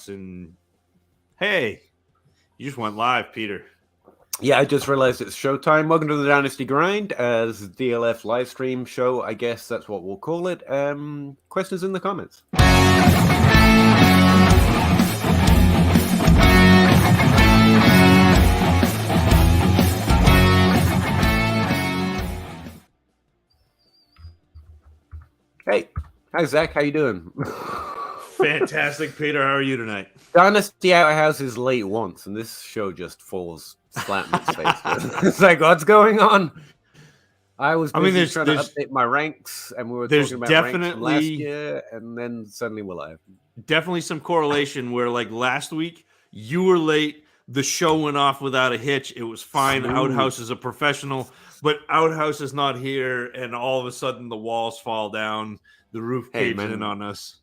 us. And hey, you just went live, Peter. Yeah, I just realized it's showtime. Welcome to the Dynasty Grind. This is DLF live stream show. I guess that's what we'll call it. Questions in the comments. Hey, hi Zach, how you doing? Fantastic, Peter. How are you tonight? Dynasty Outhouse is late once, and this show just falls flat in its face. It's like, what's going on? I was busy trying to update my ranks, and we were talking about ranks from last year, and then suddenly we're live. Definitely some correlation where, like, last week, you were late, the show went off without a hitch, it was fine, Smooth. Outhouse is a professional, but Outhouse is not here, and all of a sudden the walls fall down, the roof caves in on us.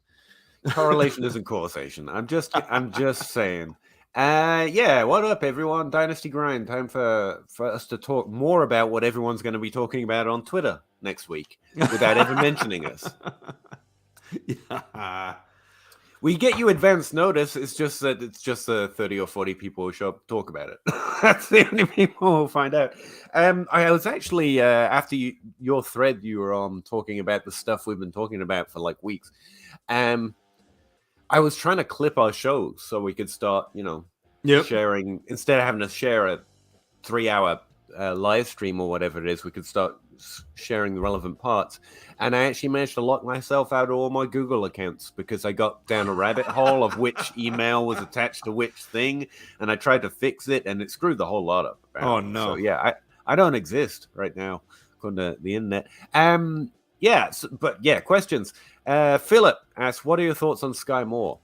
Correlation isn't causation. I'm just saying. Yeah, what up, everyone? Dynasty Grind. Time for us to talk more about what everyone's going to be talking about on Twitter next week without ever mentioning us. Yeah. We get you advance notice. It's just that it's just 30 or 40 people who show up to talk about it. That's the only people who find out. I was actually, after your thread you were on talking about the stuff we've been talking about for like weeks, I was trying to clip our shows so we could start, sharing. Instead of having to share a 3-hour live stream or whatever it is, we could start sharing the relevant parts. And I actually managed to lock myself out of all my Google accounts because I got down a rabbit hole of which email was attached to which thing. And I tried to fix it, and it screwed the whole lot up. Oh, no. So, yeah, I don't exist right now, according to the internet. Questions. Philip asks, what are your thoughts on Sky Moore?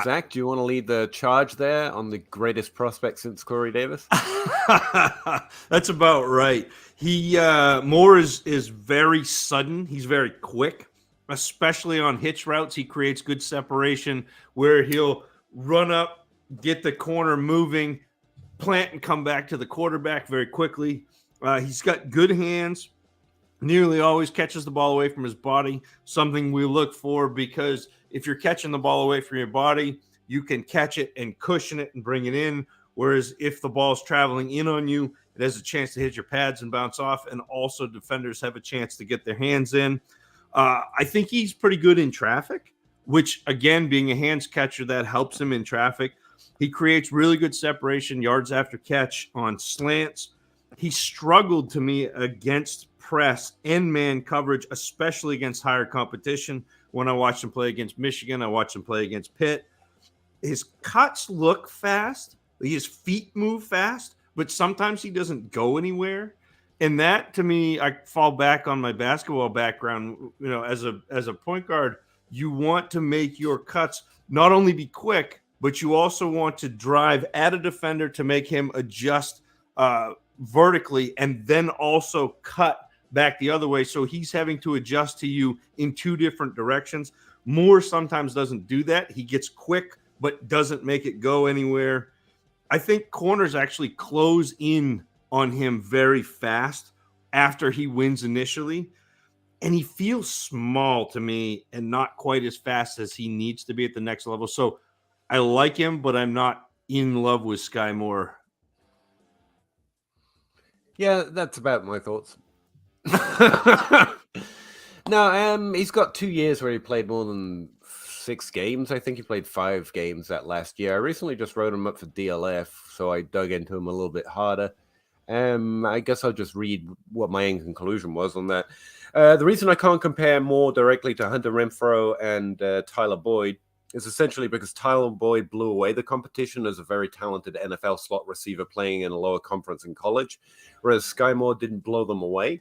Zach, do you want to lead the charge there on the greatest prospect since Corey Davis? That's about right. Moore is very sudden. He's very quick, especially on hitch routes. He creates good separation where he'll run up, get the corner moving, plant, and come back to the quarterback very quickly. He's got good hands. Nearly always catches the ball away from his body, something we look for because if you're catching the ball away from your body, you can catch it and cushion it and bring it in. Whereas if the ball's traveling in on you, it has a chance to hit your pads and bounce off. And also defenders have a chance to get their hands in. I think he's pretty good in traffic, which again, being a hands catcher, that helps him in traffic. He creates really good separation, yards after catch on slants. He struggled to me against press and man coverage, especially against higher competition. When I watched him play against Michigan, I watched him play against Pitt. His cuts look fast. His feet move fast, but sometimes he doesn't go anywhere. And that, to me, I fall back on my basketball background. As a point guard, you want to make your cuts not only be quick, but you also want to drive at a defender to make him adjust vertically and then also cut back the other way. So he's having to adjust to you in two different directions. Moore sometimes doesn't do that. He gets quick, but doesn't make it go anywhere. I think corners actually close in on him very fast after he wins initially. And he feels small to me and not quite as fast as he needs to be at the next level. So I like him, but I'm not in love with Sky Moore. Yeah, that's about my thoughts. No, he's got 2 years where he played more than 6 games. I think he played 5 games that last year. I recently just wrote him up for DLF, so I dug into him a little bit harder. I guess I'll just read what my end conclusion was on that. The reason I can't compare Moore directly to Hunter Renfrow and Tyler Boyd is essentially because Tyler Boyd blew away the competition as a very talented NFL slot receiver playing in a lower conference in college, whereas Sky Moore didn't blow them away.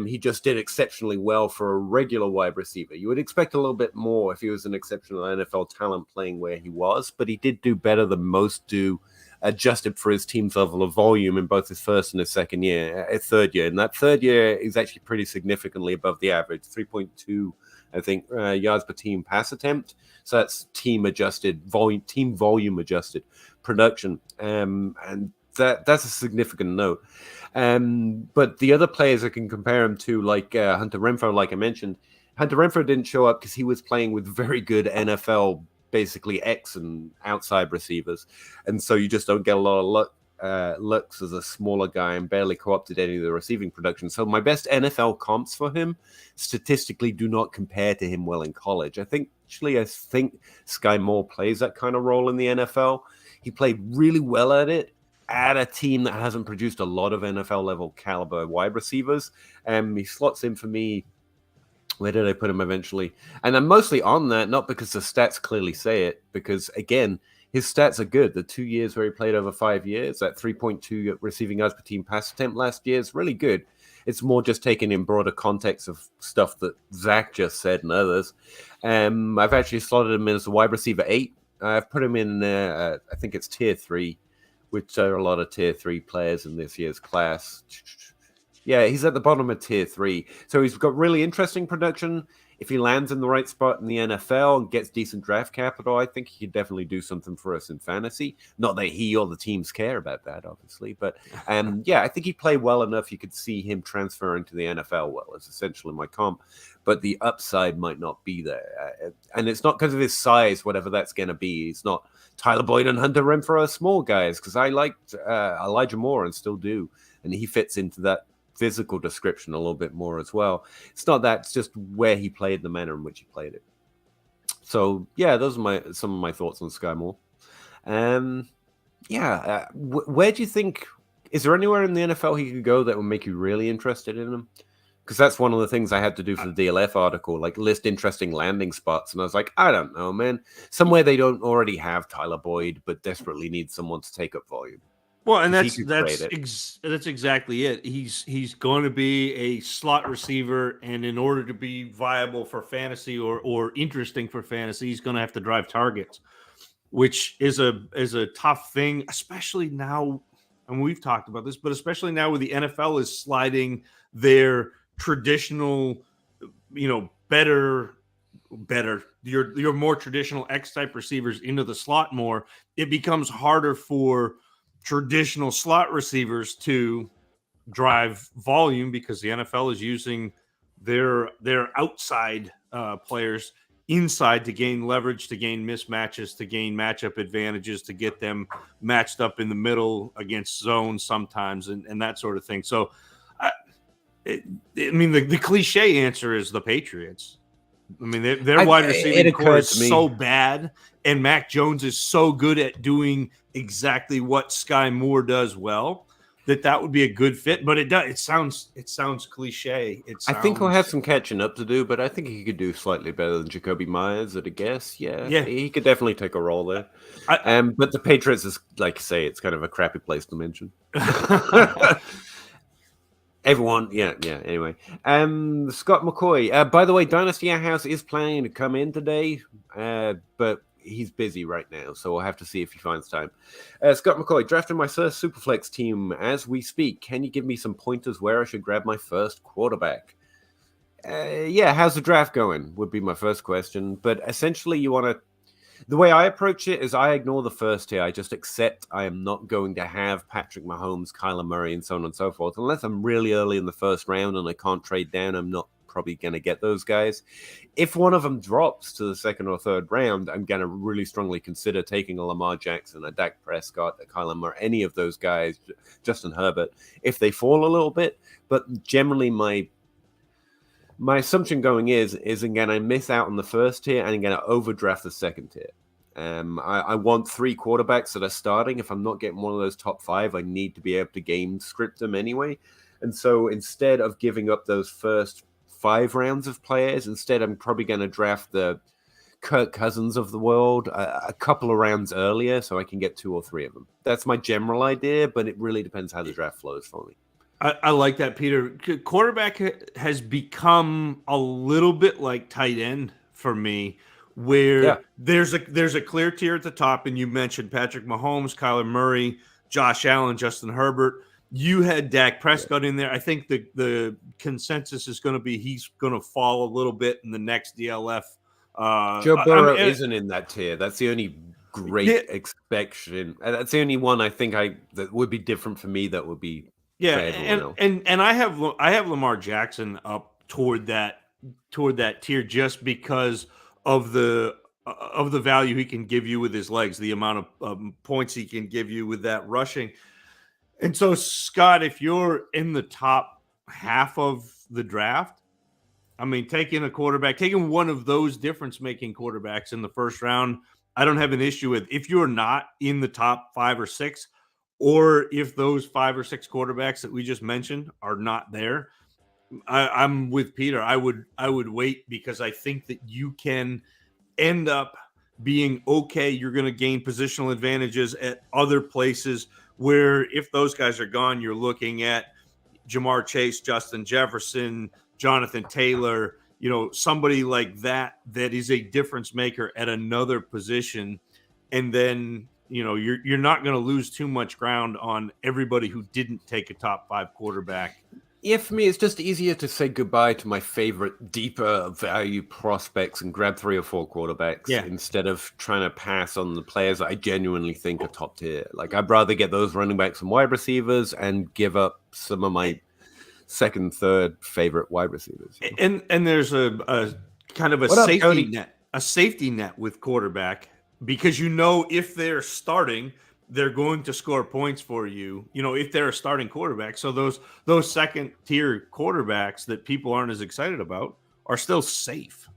He just did exceptionally well for a regular wide receiver. You would expect a little bit more if he was an exceptional NFL talent playing where he was, but he did do better than most do, adjusted for his team's level of volume in both his first and his third year. And that third year is actually pretty significantly above the average, 3.2, I think, yards per team pass attempt. So that's team volume adjusted production. And that's a significant note. But the other players I can compare him to, like Hunter Renfrow, like I mentioned, Hunter Renfrow didn't show up because he was playing with very good NFL basically X and outside receivers, and so you just don't get a lot of looks as a smaller guy and barely co-opted any of the receiving production. So my best NFL comps for him statistically do not compare to him well in college. I think Sky Moore plays that kind of role in the NFL. He played really well at it at a team that hasn't produced a lot of NFL level caliber wide receivers. He slots in for me. Where did I put him eventually? And I'm mostly on that, not because the stats clearly say it, because again, his stats are good. The 2 years where he played over 5 years, that 3.2 receiving yards per team pass attempt last year is really good. It's more just taken in broader context of stuff that Zach just said and others. I've actually slotted him in as a wide receiver 8. I've put him in, I think it's tier 3, which are a lot of tier 3 players in this year's class. Yeah, he's at the bottom of tier 3. So he's got really interesting production. If he lands in the right spot in the NFL and gets decent draft capital, I think he could definitely do something for us in fantasy. Not that he or the teams care about that, obviously. But yeah, I think he played well enough. You could see him transfer into the NFL well, is essentially my comp. But the upside might not be there. And it's not because of his size, whatever that's going to be. It's not Tyler Boyd and Hunter Renfrow small guys, because I liked Elijah Moore and still do. And he fits into that physical description a little bit more as well. It's not that, it's just where he played, the manner in which he played it. So yeah, those are some of my thoughts on Sky Moore. Where do you think, is there anywhere in the NFL he could go that would make you really interested in him? Because that's one of the things I had to do for the DLF article, like list interesting landing spots. And I was like, I don't know, man. Somewhere they don't already have Tyler Boyd, but desperately need someone to take up volume. Well, and that's exactly it. He's going to be a slot receiver, and in order to be viable for fantasy or interesting for fantasy, he's going to have to drive targets, which is a tough thing, especially now. And we've talked about this, but especially now where the NFL is sliding their traditional, better your more traditional X type receivers into the slot more. It becomes harder for traditional slot receivers to drive volume because the NFL is using their outside players inside to gain leverage, to gain mismatches, to gain matchup advantages, to get them matched up in the middle against zones sometimes and that sort of thing. So, the cliche answer is the Patriots. I mean, their wide receiving core is so bad, and Mac Jones is so good at doing exactly what Sky Moore does well that would be a good fit. But it sounds cliche. I think he'll have some catching up to do, but I think he could do slightly better than Jacoby Myers at a guess. Yeah, he could definitely take a role there. But the Patriots is, like I say, it's kind of a crappy place to mention. Everyone, anyway. Scott McCoy. By the way, Dynasty House is planning to come in today, but he's busy right now, so we'll have to see if he finds time. Scott McCoy, drafting my first Superflex team as we speak. Can you give me some pointers where I should grab my first quarterback? How's the draft going? Would be my first question. But essentially, the way I approach it is I ignore the first tier. I just accept I am not going to have Patrick Mahomes, Kyler Murray, and so on and so forth. Unless I'm really early in the first round and I can't trade down, I'm not probably going to get those guys. If one of them drops to the second or third round, I'm going to really strongly consider taking a Lamar Jackson, a Dak Prescott, a Kyler Murray, any of those guys, Justin Herbert, if they fall a little bit. But generally, my assumption going is again, I miss out on the first tier and I'm going to overdraft the second tier. I want 3 quarterbacks that are starting. If I'm not getting one of those top 5, I need to be able to game script them anyway. And so instead of giving up those first 5 rounds of players, instead I'm probably going to draft the Kirk Cousins of the world a couple of rounds earlier so I can get 2 or 3 of them. That's my general idea, but it really depends how the draft flows for me. I like that, Peter. Quarterback has become a little bit like tight end for me, where there's a clear tier at the top, and you mentioned Patrick Mahomes, Kyler Murray, Josh Allen, Justin Herbert. You had Dak Prescott in there. I think the consensus is going to be he's going to fall a little bit in the next DLF. Joe Burrow isn't in that tier. That's the only great expectation. That's the only one I think that would be different for me. That would be. Yeah, and I have Lamar Jackson up toward that tier just because of the of the value he can give you with his legs, the amount of points he can give you with that rushing. And so, Scott, if you're in the top half of the draft, I mean, taking one of those difference-making quarterbacks in the first round, I don't have an issue with. If you're not in the top 5 or 6, or if those 5 or 6 quarterbacks that we just mentioned are not there, I'm with Peter. I would wait, because I think that you can end up being okay. You're going to gain positional advantages at other places where, if those guys are gone, you're looking at Jamar Chase, Justin Jefferson, Jonathan Taylor, somebody like that is a difference maker at another position. And then, you're not going to lose too much ground on everybody who didn't take a top 5 quarterback. Yeah, for me, it's just easier to say goodbye to my favorite deeper value prospects and grab 3 or 4 quarterbacks instead of trying to pass on the players that I genuinely think are top tier. Like, I'd rather get those running backs and wide receivers and give up some of my second, third favorite wide receivers. And there's a kind of a safety net with quarterback, because if they're starting, they're going to score points for you, if they're a starting quarterback. So those second tier quarterbacks that people aren't as excited about are still safe.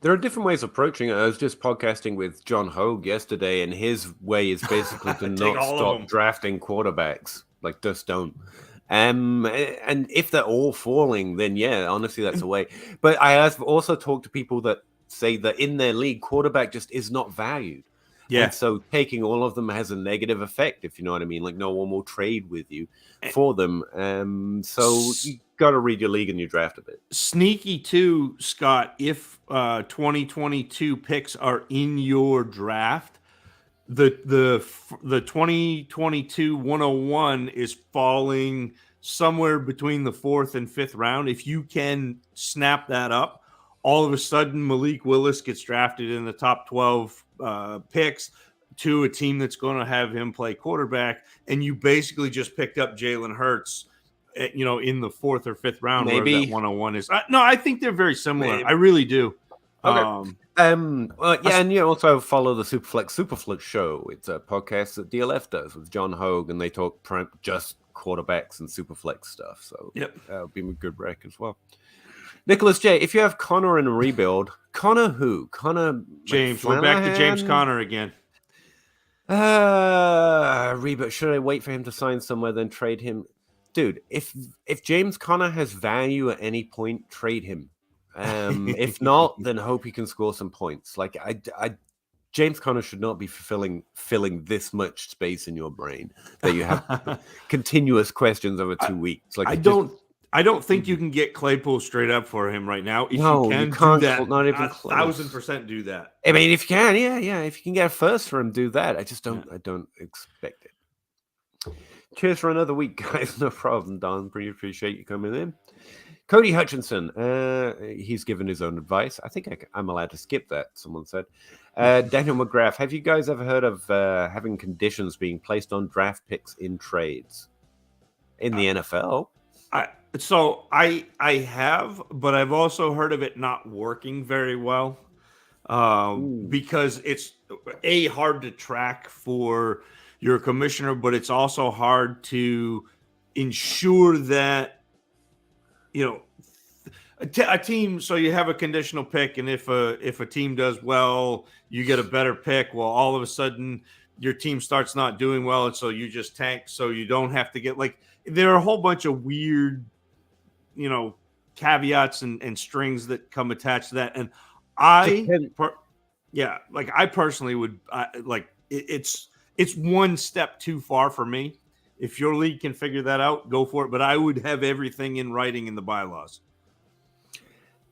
There are different ways of approaching it. I was just podcasting with John Hogue yesterday, and his way is basically to not stop drafting quarterbacks. Like, just don't. And if they're all falling, then yeah, honestly, that's a way. But I have also talked to people that say that in their league, quarterback just is not valued. Yeah. And so taking all of them has a negative effect, if you know what I mean. Like, no one will trade with you for them. So you got to read your league and your draft a bit. Sneaky too, Scott, if 2022 picks are in your draft, the 2022 101 is falling somewhere between the 4th and 5th round. If you can snap that up, all of a sudden Malik Willis gets drafted in the top 12 picks to a team that's going to have him play quarterback, and you basically just picked up Jalen Hurts, in the 4th or 5th round. Maybe where that 101 is. No, I think they're very similar. Maybe. I really do. Okay. And also follow the Superflex show. It's a podcast that DLF does with John Hogue, and they talk just quarterbacks and Superflex stuff. So that'll be a good rec as well. Nicholas J, if you have Connor in a rebuild, Connor who? Connor James. We're back to James Conner again. Rebuild. Should I wait for him to sign somewhere, then trade him? Dude, if James Conner has value at any point, trade him. If not, then hope he can score some points. Like, James Conner should not be filling this much space in your brain that you have continuous questions over 2 weeks. Like, I don't think you can get Claypool straight up for him right now. If you can't do that, not even 1,000% do that. I mean, if you can, yeah. If you can get a first for him, do that. I just don't. I don't expect it. Cheers for another week, guys. No problem, Don. Pretty appreciate you coming in. Cody Hutchinson, he's given his own advice. I think I'm allowed to skip that, someone said. Daniel Mcgrath, have you guys ever heard of having conditions being placed on draft picks in trades in the NFL? I have, but I've also heard of it not working very well because it's hard to track for your commissioner, but it's also hard to ensure that a team. So you have a conditional pick, and if a team does well, you get a better pick. Well, all of a sudden your team starts not doing well, and so you just tank, so you don't have to get there are a whole bunch of weird caveats and strings that come attached to that. And I personally would it's one step too far for me. If your league can figure that out, go for it. But I would have everything in writing in the bylaws.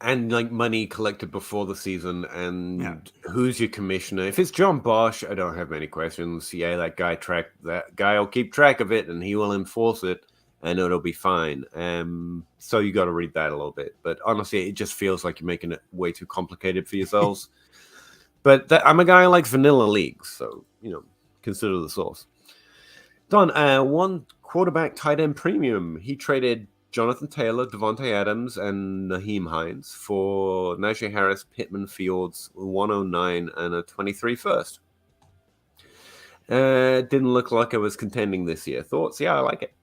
And money collected before the season, and who's your commissioner? If it's John Bosch, I don't have many questions. Yeah, that guy will keep track of it, and he will enforce it, and it'll be fine. So you got to read that a little bit. But honestly, it just feels like you're making it way too complicated for yourselves. But I'm a guy who likes vanilla leagues, so consider the source. Don, one quarterback tight end premium. He traded Jonathan Taylor, Devontae Adams, and Naheem Hines for Najee Harris, Pittman, Fields, 109, and a 23 first. Didn't look like it was contending this year. Thoughts? Yeah, I like it.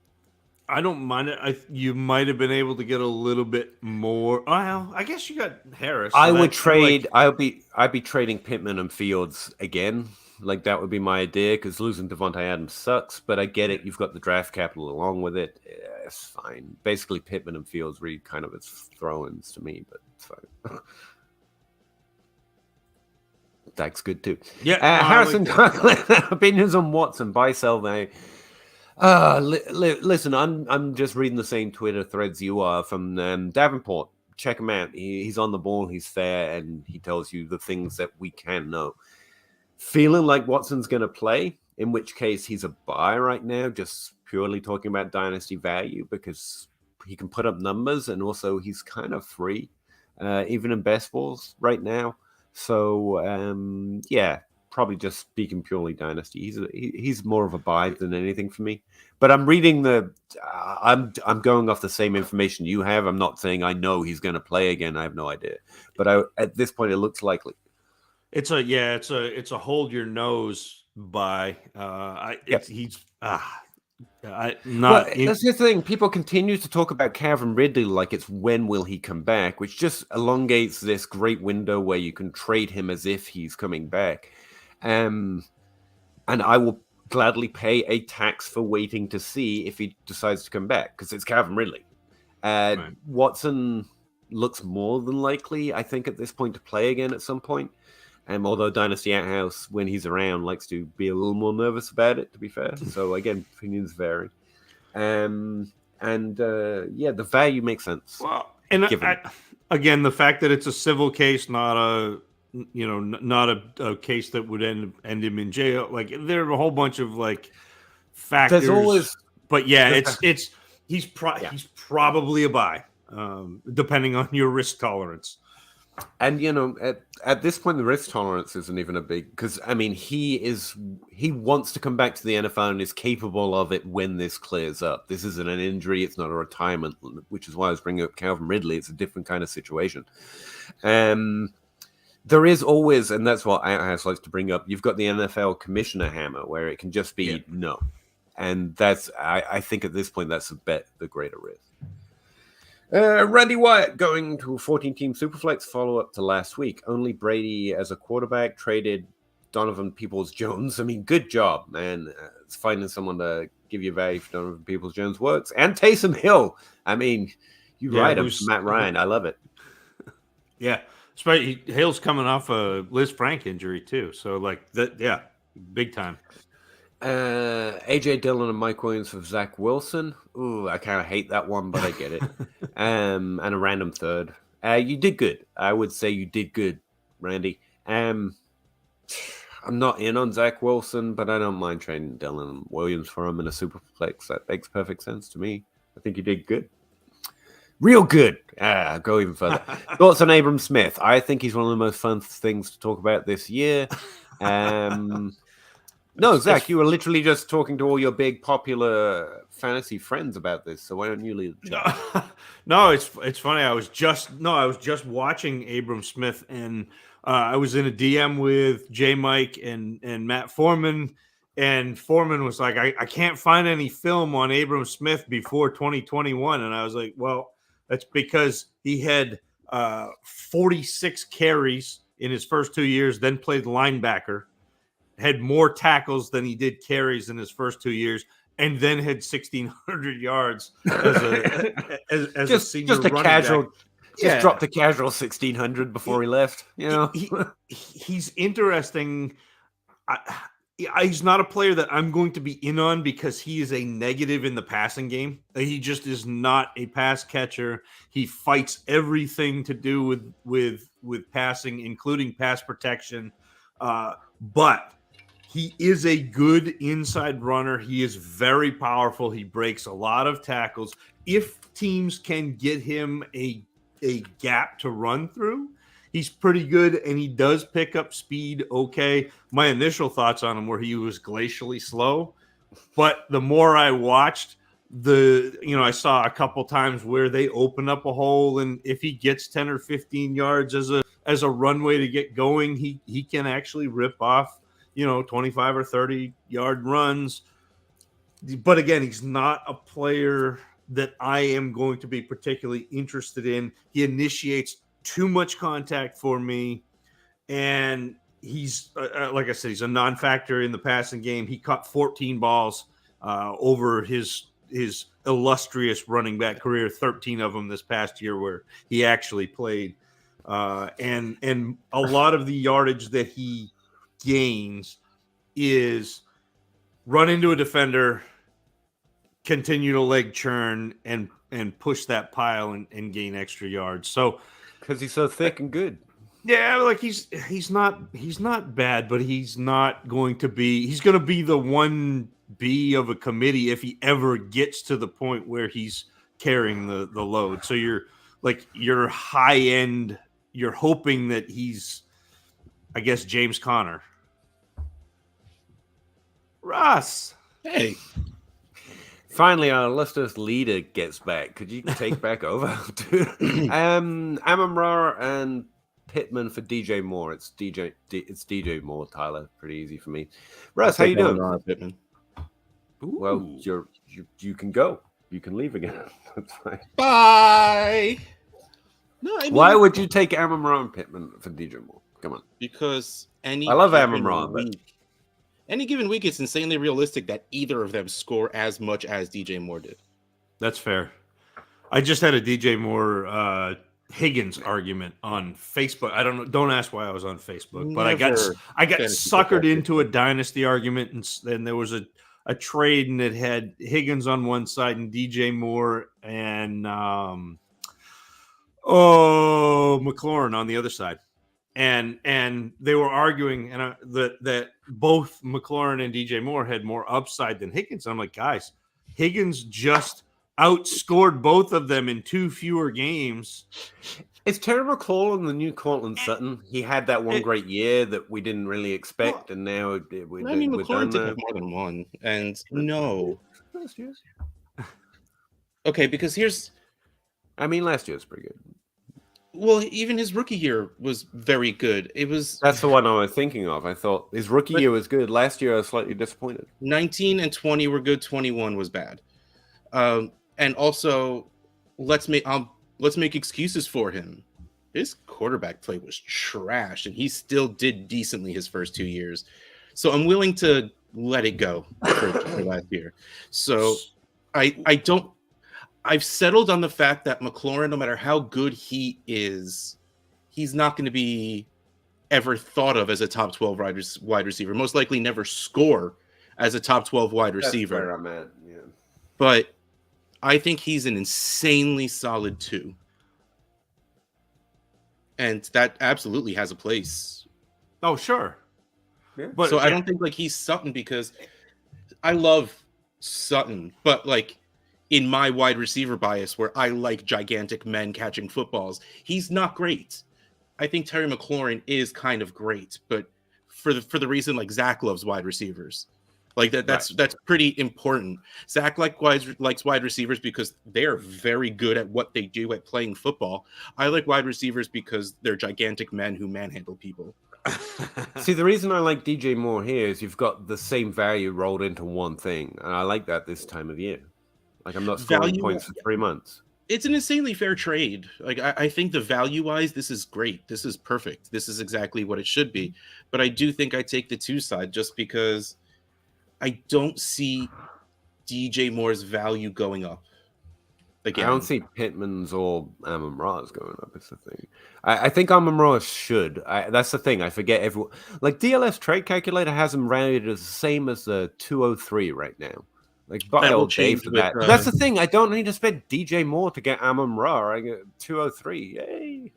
I don't mind it. You might have been able to get a little bit more. Well, I guess you got Harris. I would trade. I'd be trading Pittman and Fields again. Like that would be my idea because losing Devontae Adams sucks. But I get it. You've got the draft capital along with it. Yeah, it's fine. Basically, Pittman and Fields read kind of as throw-ins to me, but it's fine. That's good too. Yeah. Harrison, opinions on Watson. Buy, sell, they. Listen, I'm just reading the same Twitter threads you are from Davenport. Check him out. He's on the ball. He's fair, and he tells you the things that we can know. Feeling like Watson's going to play, in which case he's a buy right now, just purely talking about dynasty value because he can put up numbers and also he's kind of free, even in best balls right now. So, yeah, probably just speaking purely dynasty. He's more of a buy than anything for me. But I'm reading I'm going off the same information you have. I'm not saying I know he's going to play again. I have no idea. But at this point, it looks likely. It's a hold your nose buy. That's the thing. People continue to talk about Calvin Ridley like it's when will he come back, which just elongates this great window where you can trade him as if he's coming back. And I will gladly pay a tax for waiting to see if he decides to come back because it's Calvin Ridley. Right. Watson looks more than likely, I think, at this point to play again at some point. Although Dynasty Outhouse, when he's around, likes to be a little more nervous about it, to be fair. So, again, opinions vary. The value makes sense. Well, and again, the fact that it's a civil case, not a case that would end him in jail. Like, there are a whole bunch of, like, factors. There's always... But, yeah, he's probably a buy, depending on your risk tolerance. And, at this point, the risk tolerance isn't even a big... Because, I mean, he wants to come back to the NFL and is capable of it when this clears up. This isn't an injury. It's not a retirement, which is why I was bringing up Calvin Ridley. It's a different kind of situation. There is always, and that's what Outhouse likes to bring up, you've got the NFL commissioner hammer, where it can just be no. And that's, I think at this point, that's the greater risk. Randy Wyatt going to a 14-team Superflex follow-up to last week. Only Brady as a quarterback, traded Donovan Peoples-Jones. I mean, good job, man. Finding someone to give you value for Donovan Peoples-Jones works. And Taysom Hill. I mean, you ride him, Matt Ryan. I love it. Yeah. Hill's coming off a Liz Frank injury, too. So, big time. AJ Dillon and Mike Williams for Zach Wilson. Ooh, I kind of hate that one, but I get it. And a random third. You did good. I would say you did good, Randy. I'm not in on Zach Wilson, but I don't mind trading Dillon and Williams for him in a Superflex. That makes perfect sense to me. I think you did good. Real good. Go even further. Thoughts on Abram Smith? I think he's one of the most fun things to talk about this year. No, Zach, you were literally just talking to all your big popular fantasy friends about this. So why don't you lead the chat? No, it's funny. I was just watching Abram Smith, and I was in a DM with J Mike and Matt Foreman, and Foreman was like, I can't find any film on Abram Smith before 2021, and I was like, well, that's because he had 46 carries in his first 2 years, then played linebacker. Had more tackles than he did carries in his first 2 years, and then had 1,600 yards as a senior running back. Just dropped a casual 1,600 before he left. He's interesting. He's not a player that I'm going to be in on because he is a negative in the passing game. He just is not a pass catcher. He fights everything to do with passing, including pass protection. But he is a good inside runner. He is very powerful. He breaks a lot of tackles. If teams can get him a gap to run through, he's pretty good, and he does pick up speed okay. My initial thoughts on him were he was glacially slow, but the more I watched, I saw a couple times where they open up a hole, and if he gets 10 or 15 yards as a runway to get going, he can actually rip off 25 or 30-yard runs. But again, he's not a player that I am going to be particularly interested in. He initiates too much contact for me, and he's like I said, he's a non-factor in the passing game. He caught 14 balls over his illustrious running back career, 13 of them this past year where he actually played. And a lot of the yardage that he gains is run into a defender, continue to leg churn, and push that pile and gain extra yards. So because he's so thick and good. Yeah, like he's not bad, but he's not going to be. He's going to be the 1B of a committee if he ever gets to the point where he's carrying the load. So you're high end. You're hoping that he's, I guess, James Conner. Russ. Hey. Finally, our illustrious leader gets back. Could you take back over? Amon-Ra and Pittman for DJ Moore. It's DJ Moore, Tyler. Pretty easy for me. Russ, how you doing? Pittman. Well, you can go. You can leave again. That's fine. Bye. No, why would you take Amon-Ra and Pittman for DJ Moore? Come on. Because I love Amon-Ra, but any given week, it's insanely realistic that either of them score as much as DJ Moore did. That's fair. I just had a DJ Moore Higgins argument on Facebook. I don't know. Don't ask why I was on Facebook, but I got suckered into a dynasty argument, and then there was a trade, and it had Higgins on one side and DJ Moore and McLaurin on the other side. And they were arguing that both McLaurin and DJ Moore had more upside than Higgins. I'm like, guys, Higgins just outscored both of them in 2 fewer games. Is Terry McLaurin the new Cortland Sutton? He had that one great year that we didn't really expect, and now McLaurin did have more than one, and no. Okay, because last year was pretty good. Well, even his rookie year was very good. That's the one I was thinking of. I thought his rookie year was good. Last year I was slightly disappointed. 19 and 20 were good. 21 was bad. And also, let's make excuses for him. His quarterback play was trash, and he still did decently his first 2 years. So I'm willing to let it go for last year. So I've settled on the fact that McLaurin, no matter how good he is, he's not going to be ever thought of as a top 12 wide receiver. Most likely never score as a top 12 wide receiver. That's where I'm at, yeah. But I think he's an insanely solid 2. And that absolutely has a place. Oh, sure. Yeah. But so I don't think he's Sutton, because I love Sutton, but in my wide receiver bias, where I like gigantic men catching footballs, he's not great. I think Terry McLaurin is kind of great, but for the reason Zach loves wide receivers, that's pretty important. Zach likes wide receivers because they're very good at what they do at playing football. I like wide receivers because they're gigantic men who manhandle people. See, the reason I like DJ Moore here is you've got the same value rolled into one thing, and I like that this time of year. I'm not scoring points for 3 months. It's an insanely fair trade. I think the value-wise, this is great. This is perfect. This is exactly what it should be. But I do think I take the 2 side just because I don't see DJ Moore's value going up. Again. I don't see Pittman's or Amon-Ra's going up. It's the thing. I think Amon-Ra should. That's the thing. I forget everyone. DLF's trade calculator has him rated as the same as the 203 right now. Buy all day for that. That's the thing. I don't need to spend DJ Moore to get Amon-Ra. I get 203. Yay!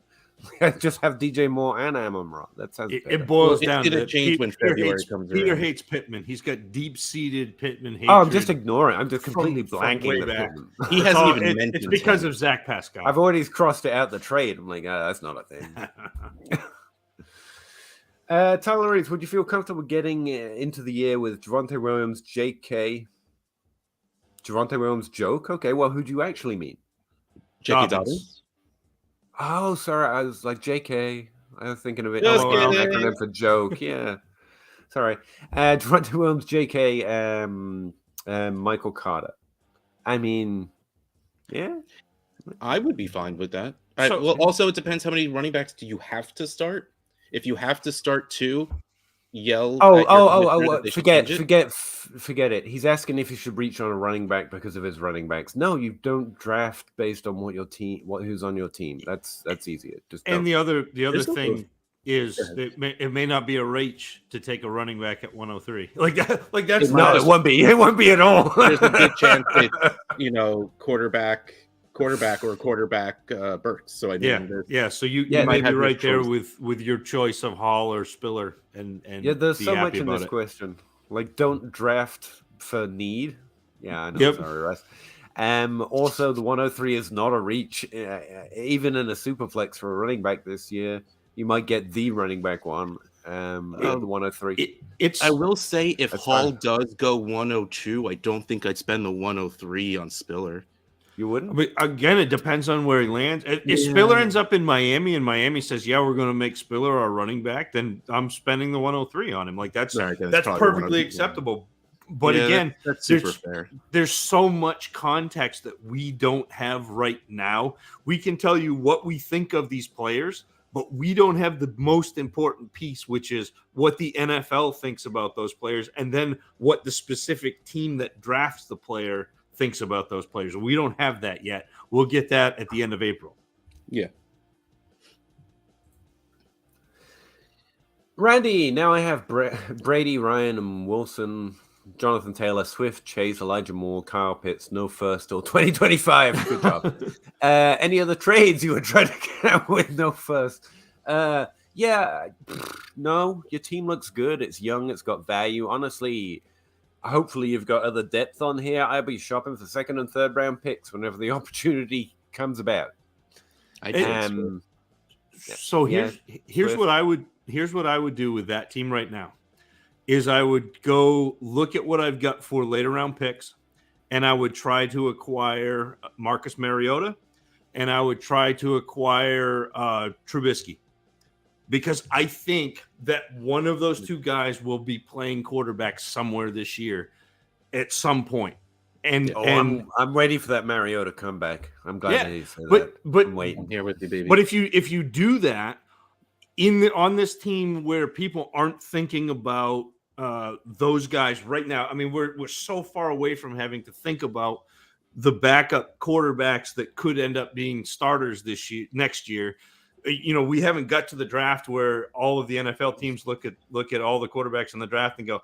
I just have DJ Moore and Amon-Ra. That sounds better. It boils down to change when February comes around. Peter hates Pittman. He's got deep-seated Pittman hatred. Oh, I'm just ignoring. I'm just completely blanking the Pittman. He hasn't even mentioned it's because of Zach Pascal. I've already crossed it out the trade. I'm like, that's not a thing. Tyler Reeves, would you feel comfortable getting into the year with Javonte Williams, J.K.? Javonte Williams joke? Okay, well, who do you actually mean? J.K. Dobbins. Dobbins. Oh, sorry, I was like JK. I was thinking of it Just like an kidding. acronym for joke. Yeah, sorry. Javonte Williams, JK, Michael Carter. I mean, yeah. I would be fine with that. So- Well, also it depends how many running backs do you have to start. If you have to start 2, yell. at your commissioner that they should change it. Forget it. He's asking if you should reach on a running back because of his running backs. No, you don't draft based on who's on your team. That's easier. Just don't. And the other There's no thing is it may not be a reach to take a running back at 103. Like that's No, not it won't be. It won't be at all. There's a good chance it's quarterback or quarterback Burks. So I mean, So you Yeah, might might be have your right there choice. with your choice of Hall or Spiller and Yeah, there's be so much happy in about this it. question. Like, don't draft for need. Yeah, I know. Yep. Sorry, Russ. Also, the 103 is not a reach. Even in a superflex for a running back this year, you might get the running back one. The 103. I will say if That's Hall fine. does go 102, I don't think I'd spend the 103 on Spiller. You wouldn't? But again, it depends on where he lands. If Yeah. Spiller ends up in Miami and Miami says, "Yeah, we're going to make Spiller our running back," then I'm spending the 103 on him. Like that's All right, then it's that's probably perfectly 102. acceptable. But Yeah, again, that's super there's- fair. there's so much context that we don't have right now. We can tell you what we think of these players, but we don't have the most important piece, which is what the NFL thinks about those players, and then what the specific team that drafts the player thinks about those players. We don't have that yet. We'll get that at the end of April. Yeah. Randy, now I have Brady, Ryan, and Wilson, Jonathan Taylor, Swift, Chase, Elijah Moore, Kyle Pitts, no first till 2025. Good job. Any other trades you would try to get out with no first? Yeah, no, your team looks good. It's young. It's got value. Honestly, hopefully you've got other depth on here. I'll be shopping for 2nd and 3rd round picks whenever the opportunity comes about. I do. So here's Swift. what I would do with that team right now is I would go look at what I've got for later round picks, and I would try to acquire Marcus Mariota, and I would try to acquire Trubisky, because I think that one of those two guys will be playing quarterback somewhere this year at some point. And I'm ready for that Mariota comeback. I'm glad Yeah, that he said but that. I'm waiting. Here with you, baby. But if you do that on this team where people aren't thinking about those guys right now, I mean, we're so far away from having to think about the backup quarterbacks that could end up being starters next year. You know, we haven't got to the draft where all of the NFL teams look at all the quarterbacks in the draft and go,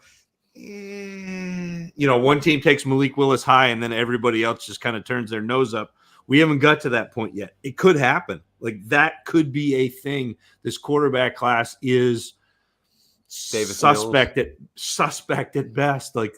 you know, one team takes Malik Willis high and then everybody else just kind of turns their nose up. We haven't got to that point yet. It could happen. Like, that could be a thing. This quarterback class is suspect at best. Like,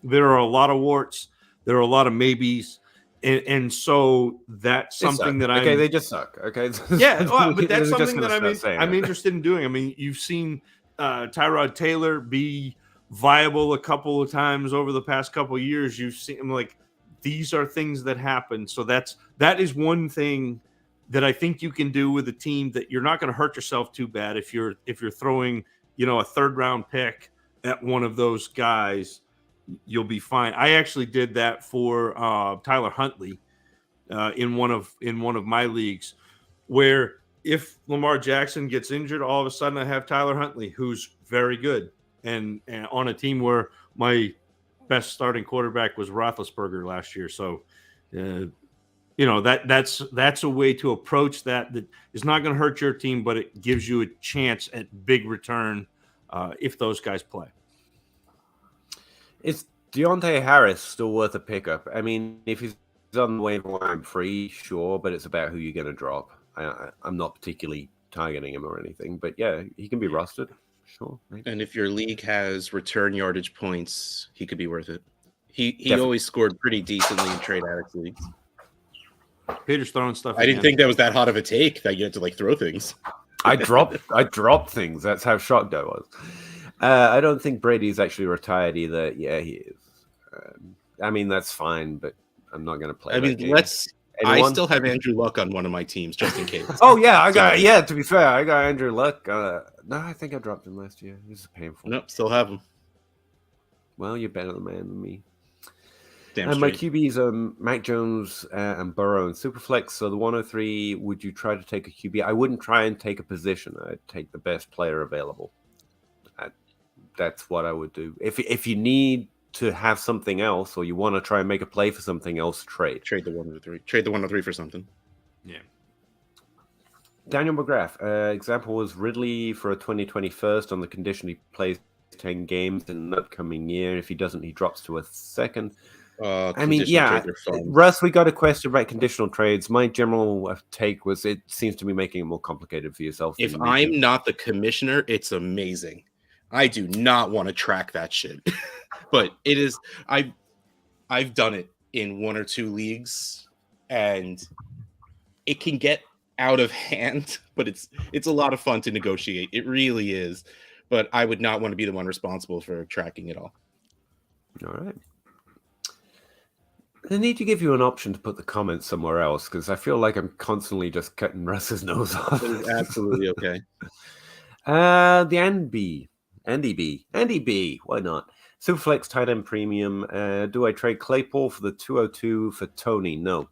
there are a lot of warts. There are a lot of maybes. And so that's something that they just suck. Okay. Yeah, but that's We're just something gonna that start saying I'm it. interested in doing. I mean, you've seen Tyrod Taylor be viable a couple of times over the past couple of years. You've seen him, like, these are things that happen. So that is one thing that I think you can do with a team that you're not going to hurt yourself too bad if you're throwing, you know, a 3rd round pick at one of those guys. You'll be fine. I actually did that for Tyler Huntley in one of my leagues, where if Lamar Jackson gets injured, all of a sudden I have Tyler Huntley, who's very good, and on a team where my best starting quarterback was Roethlisberger last year. So, you know, that's a way to approach that is not going to hurt your team, but it gives you a chance at big return if those guys play. Is Deontay Harris still worth a pickup? I mean, if he's on the waiver wire, I'm free, sure, but it's about who you're going to drop. I'm not particularly targeting him or anything, but yeah, he can be rostered. Sure. Maybe. And if your league has return yardage points, he could be worth it. He Definitely. always scored pretty decently in trade addicts leagues. Peter's throwing stuff. I didn't again. think that was that hot of a take that you had to like throw things. I dropped things. That's how shocked I was. I don't think Brady's actually retired either. Yeah, he is. I mean, that's fine, but I'm not going to play. I mean, game. I still have Andrew Luck on one of my teams just in case. Oh yeah, to be fair, I got Andrew Luck. No, I think I dropped him last year. This is painful. Nope, still have him. Well, you're better man than me. Damn And my straight. QBs are Mac Jones and Burrow and Superflex. So the 103, would you try to take a QB? I wouldn't try and take a position. I'd take the best player available. That's what I would do. If you need to have something else, or you want to try and make a play for something else, trade the 103. Trade the 103 for something. Yeah. Daniel Mcgrath. Example was Ridley for a 2021st on the condition he plays 10 games in an upcoming year. If he doesn't, he drops to a second. I mean, yeah, Russ, we got a question about conditional trades. My general take was it seems to be making it more complicated for yourself. If I'm not the commissioner, it's amazing. I do not want to track that shit. But it is, I've done it in one or two leagues, and it can get out of hand, but it's a lot of fun to negotiate. It really is. But I would not want to be the one responsible for tracking it all. All right. I need to give you an option to put the comments somewhere else, because I feel like I'm constantly just cutting Russ's nose off. It is absolutely okay. The Andy B. Why not? Superflex tight end premium. Do I trade Claypool for the 202 for Tony? No.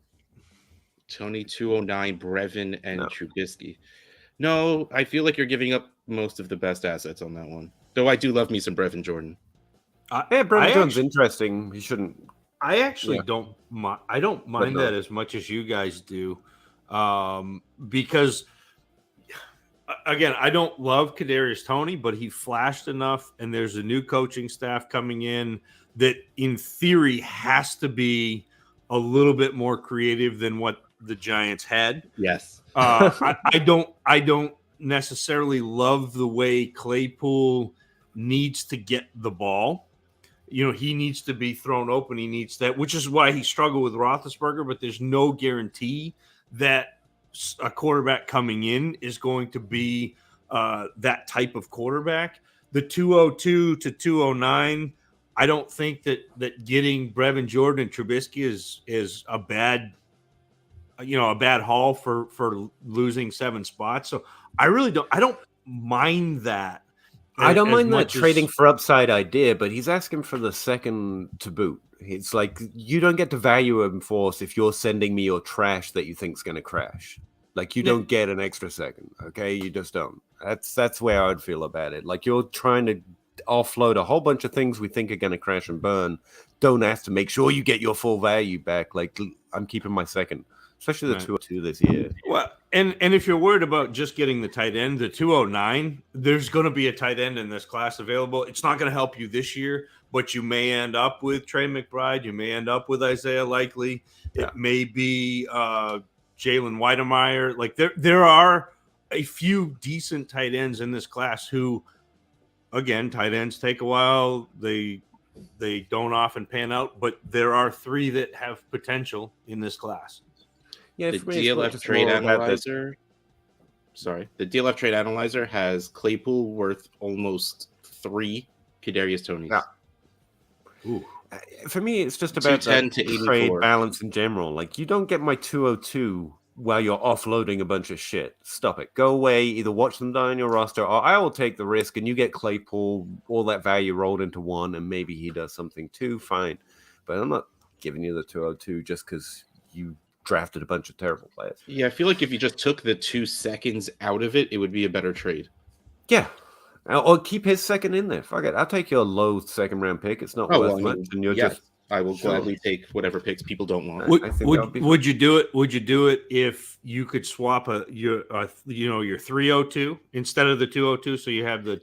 Tony 209, Brevin, and Trubisky. No, I feel like you're giving up most of the best assets on that one. Though I do love me some Brevin Jordan. Brevin Jordan's interesting. He shouldn't. I actually don't mind. I don't mind that as much as you guys do, because again, I don't love Kadarius Toney, but he flashed enough, and there's a new coaching staff coming in that, in theory, has to be a little bit more creative than what the Giants had. Yes, I don't necessarily love the way Claypool needs to get the ball. You know, he needs to be thrown open. He needs that, which is why he struggled with Roethlisberger. But there's no guarantee that a quarterback coming in is going to be that type of quarterback. The 202 to 209, I don't think that getting Brevin Jordan and Trubisky is a bad haul for losing 7 spots. So I don't mind that. I don't mind that trading for upside idea, but he's asking for the second to boot. It's like, you don't get to value him force if you're sending me your trash that you think's going to crash. Like, you don't get an extra second, okay? You just don't. That's where I would feel about it. Like, you're trying to offload a whole bunch of things we think are going to crash and burn. Don't have to make sure you get your full value back. Like, I'm keeping my second, especially the 202 this year. Well, and if you're worried about just getting the tight end, the 209, there's going to be a tight end in this class available. It's not going to help you this year, but you may end up with Trey McBride. You may end up with Isaiah Likely. It may be Jalen Weidemeyer. Like, there are a few decent tight ends in this class who, again, tight ends take a while. They don't often pan out, but there are 3 that have potential in this class. Yeah, the DLF trade analyzer. The DLF trade analyzer has Claypool worth almost 3 Kadarius Tonys. Yeah. Ooh. For me, it's just about that trade balance in general. Like, you don't get my 202 while you're offloading a bunch of shit. Stop it. Go away. Either watch them die on your roster, or I will take the risk, and you get Claypool, all that value rolled into one, and maybe he does something too. Fine, but I'm not giving you the 202 just because you drafted a bunch of terrible players. Yeah, I feel like if you just took the 2 seconds out of it, it would be a better trade. Yeah. Or keep his second in there. Fuck it. I'll take your low second round pick. It's not worth much. And you're just I will gladly take whatever picks people don't want. Would you do it? Would you do it if you could swap your 302 instead of the 202? So you have the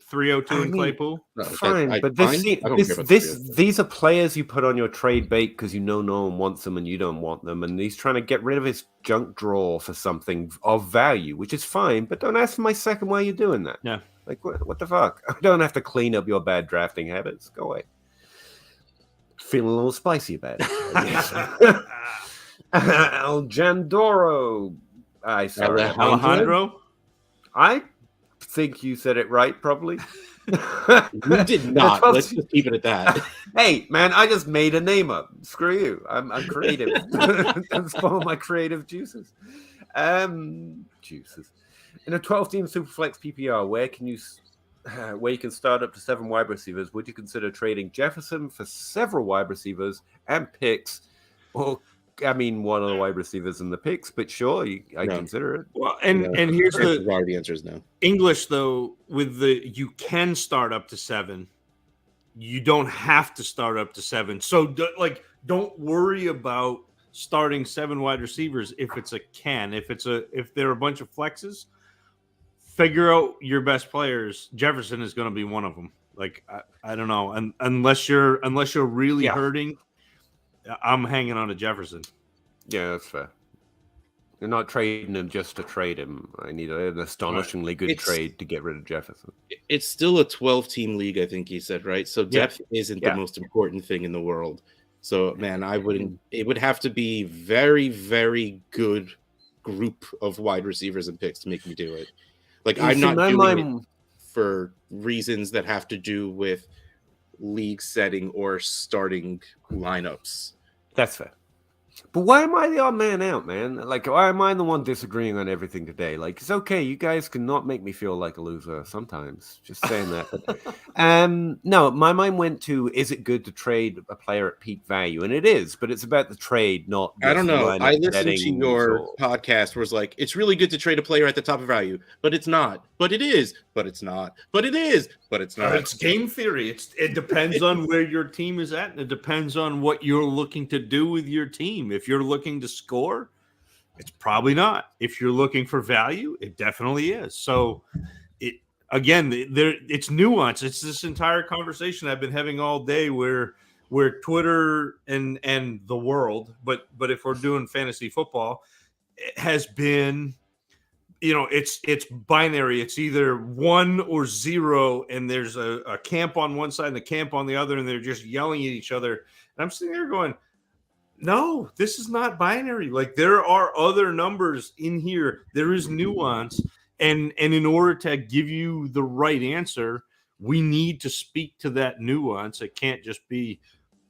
302 in Claypool. Fine, but these are players you put on your trade bait because no one wants them and you don't want them, and he's trying to get rid of his junk drawer for something of value, which is fine. But don't ask for my second while you're doing that. Yeah, like what the fuck? I don't have to clean up your bad drafting habits. Go away. Feeling a little spicy about it. El Jandoro. Alejandro? I think you said it right, probably. You did not. Let's just keep it at that. Hey, man, I just made a name up. Screw you. I'm creative. Don't spoil my creative juices. Juices. In a 12-team Superflex PPR, where you can start up to 7 wide receivers, would you consider trading Jefferson for several wide receivers and picks? Or, I mean, one of the wide receivers and the picks, but sure, I consider it. Well, and here's the answer is no. English, though, with you can start up to 7. You don't have to start up to 7. So, don't worry about starting 7 wide receivers if it's a can. If they're a bunch of flexes, figure out your best players. Jefferson is going to be one of them. Like, I don't know, and unless you're really hurting, I'm hanging on to Jefferson. Yeah, that's fair. You're not trading him just to trade him. I need an astonishingly good trade to get rid of Jefferson. It's still a 12-team league, I think he said, right? So depth isn't the most important thing in the world. So, man, it would have to be very, very good group of wide receivers and picks to make me do it. Like, I'm not doing it for reasons that have to do with league setting or starting lineups. That's fair. But why am I the odd man out, man? Like, why am I the one disagreeing on everything today? Like, it's okay. You guys cannot make me feel like a loser sometimes. Just saying that. But, no, my mind went to, is it good to trade a player at peak value? And it is, but it's about the trade, not... I don't know. I listened to your podcast where it's like, it's really good to trade a player at the top of value, but it's not. But it is. But it's not. But it is. But it's not. It's game theory. It depends on where your team is at, and it depends on what you're looking to do with your team. If you're looking to score, it's probably not. If you're looking for value, it definitely is. So, it's nuance. It's this entire conversation I've been having all day, where Twitter and the world, but if we're doing fantasy football, it has been, it's binary. It's either 1 or 0, and there's a camp on one side and a camp on the other, and they're just yelling at each other. And I'm sitting there going, no, this is not binary. Like, there are other numbers in here. There is nuance. And in order to give you the right answer, we need to speak to that nuance. It can't just be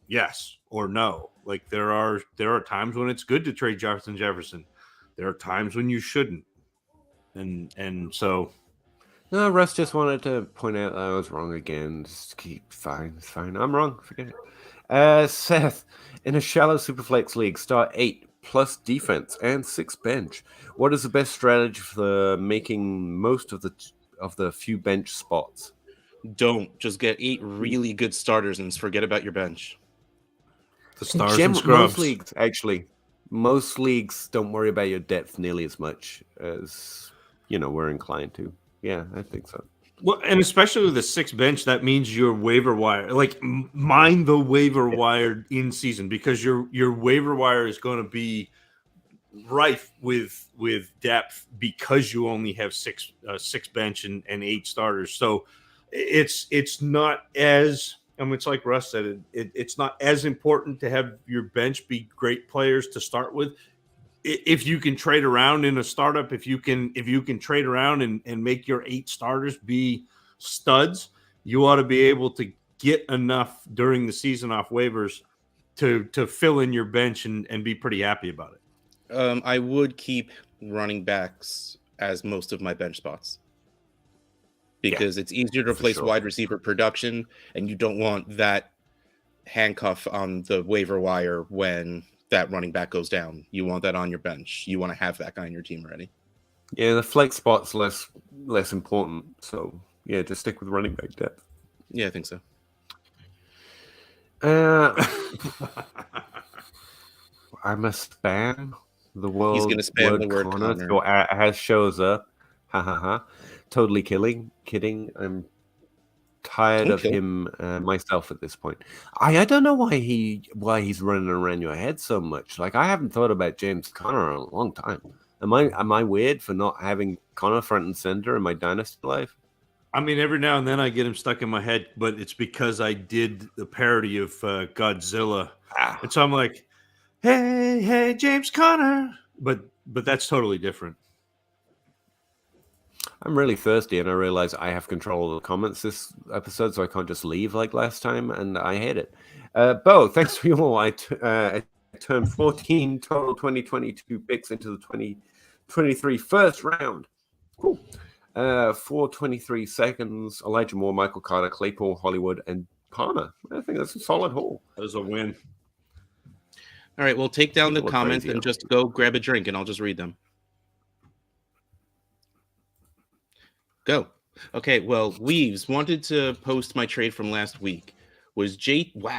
yes or no. Like, there are times when it's good to trade Jefferson. There are times when you shouldn't. And so... No, Russ just wanted to point out that I was wrong again. Just keep fine. It's fine. I'm wrong. Forget it. Seth, in a shallow Superflex league, start 8 plus defense and 6 bench. What is the best strategy for making most of the few bench spots? Don't just get 8 really good starters and forget about your bench. The stars and scrubs. Most leagues don't worry about your depth nearly as much as we're inclined to. Yeah, I think so. Well, and especially with the 6 bench, that means your waiver wire, like, mine the waiver wire in season, because your waiver wire is going to be rife with depth because you only have 6 bench and 8 starters. So it's not as, it's like Russ said, it's not as important to have your bench be great players to start with. If you can trade around in a startup, if you can trade around and make your 8 starters be studs, you ought to be able to get enough during the season off waivers to fill in your bench and be pretty happy about it. I would keep running backs as most of my bench spots because it's easier to replace wide receiver production, and you don't want that handcuff on the waiver wire when that running back goes down. You want that on your bench. You want to have that guy on your team already. Yeah, the flex spot's less important. So yeah, just stick with running back depth. Yeah, I think so. I'm a spam the world. He's gonna spam the word Connor. So as shows up. Ha ha ha. Totally kidding. I'm tired of him myself at this point. I don't know why he's running around your head so much. Like, I haven't thought about James Conner in a long time. Am I weird for not having Conner front and center in my dynasty life? Every now and then I get him stuck in my head, but it's because I did the parody of Godzilla, and so I'm like, hey, James Conner, but that's totally different. I'm really thirsty, and I realize I have control of the comments this episode, so I can't just leave like last time, and I hate it. Bo, thanks for your all. I turned 14 total 2022 picks into the 2023 first round. Cool. 4:23 seconds. Elijah Moore, Michael Carter, Claypool, Hollywood, and Palmer. I think that's a solid haul. That was a win. All right, well, take down the People are comments crazy, and huh? just go grab a drink, and I'll just read them. Go. Okay, well, Weaves wanted to post my trade from last week. Was JT? What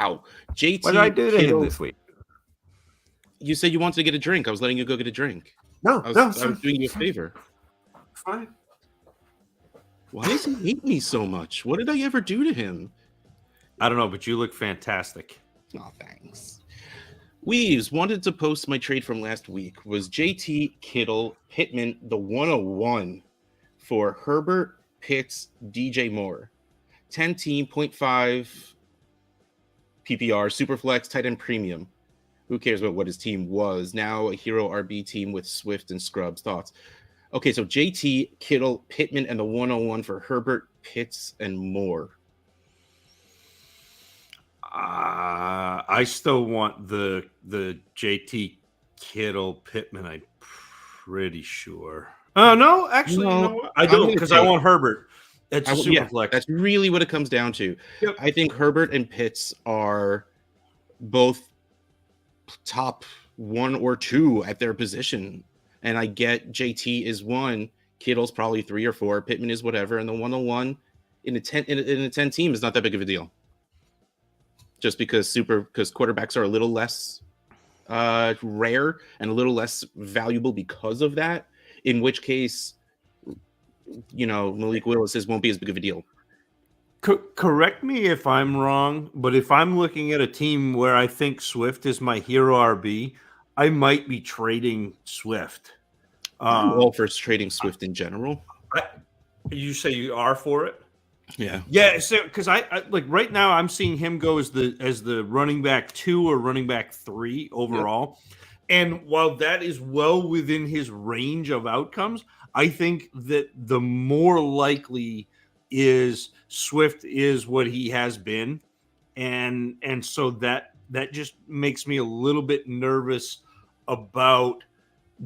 did I do to him this week? You said you wanted to get a drink. I was letting you go get a drink. No, I was doing you a favor. Fine. Why does he hate me so much? What did I ever do to him? I don't know, but you look fantastic. Oh, thanks. Weaves wanted to post my trade from last week. Was JT, Kittle, Pittman the 101 for Herbert, Pitts, DJ Moore. 10 team, 0.5 PPR, Superflex, tight end premium. Who cares about what his team was? Now a hero RB team with Swift and Scrubs. Thoughts? Okay, so JT, Kittle, Pittman, and the 101 for Herbert, Pitts, and Moore. I still want the JT, Kittle, Pittman. I'm pretty sure. No, actually, No, you know what? I don't, because I want Herbert. It's a super flex. That's really what it comes down to. Yep. I think Herbert and Pitts are both top 1 or 2 at their position. And I get JT is 1, Kittle's probably 3 or 4, Pittman is whatever, and the 101 in a 10 team is not that big of a deal. Just because quarterbacks are a little less rare and a little less valuable because of that. In which case, Malik Willis won't be as big of a deal. Correct me if I'm wrong, but if I'm looking at a team where I think Swift is my hero RB, I might be trading Swift. I'm all for trading Swift in general. You say you are for it? Yeah. So because I like right now I'm seeing him go as the running back 2 or running back 3 overall. Yep. And while that is well within his range of outcomes, I think that the more likely is Swift is what he has been. And so that just makes me a little bit nervous about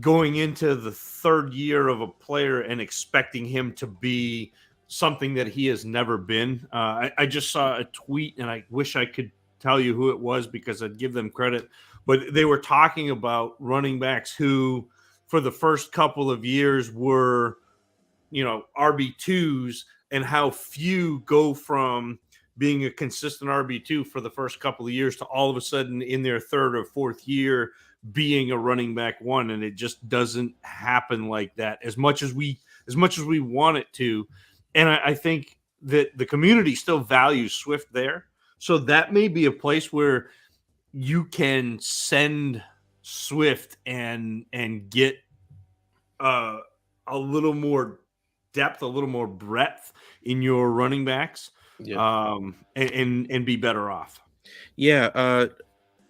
going into the third year of a player and expecting him to be something that he has never been. I just saw a tweet, and I wish I could tell you who it was because I'd give them credit. But they were talking about running backs who, for the first couple of years, were, RB2s, and how few go from being a consistent RB2 for the first couple of years to all of a sudden in their third or fourth year being a running back 1. And it just doesn't happen like that as much as we want it to. And I think that the community still values Swift there. So that may be a place where you can send Swift and get a little more depth, a little more breadth in your running backs, and be better off. Yeah.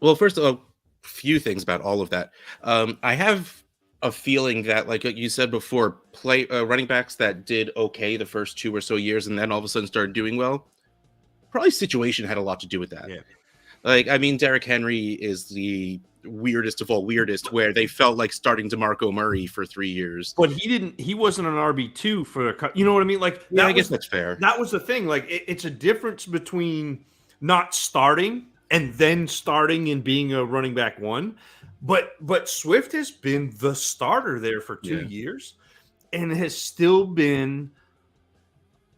Well, first of all, a few things about all of that. I have a feeling that, like you said before, running backs that did okay the first 2 or so years and then all of a sudden started doing well, probably situation had a lot to do with that. Yeah. Like, I mean, Derrick Henry is the weirdest of all weirdest, where they felt like starting DeMarco Murray for 3 years. But he wasn't an RB2 for you know what I mean? Like, I guess that's fair. That was the thing. Like, it's a difference between not starting and then starting and being a running back 1. But Swift has been the starter there for 2 years and has still been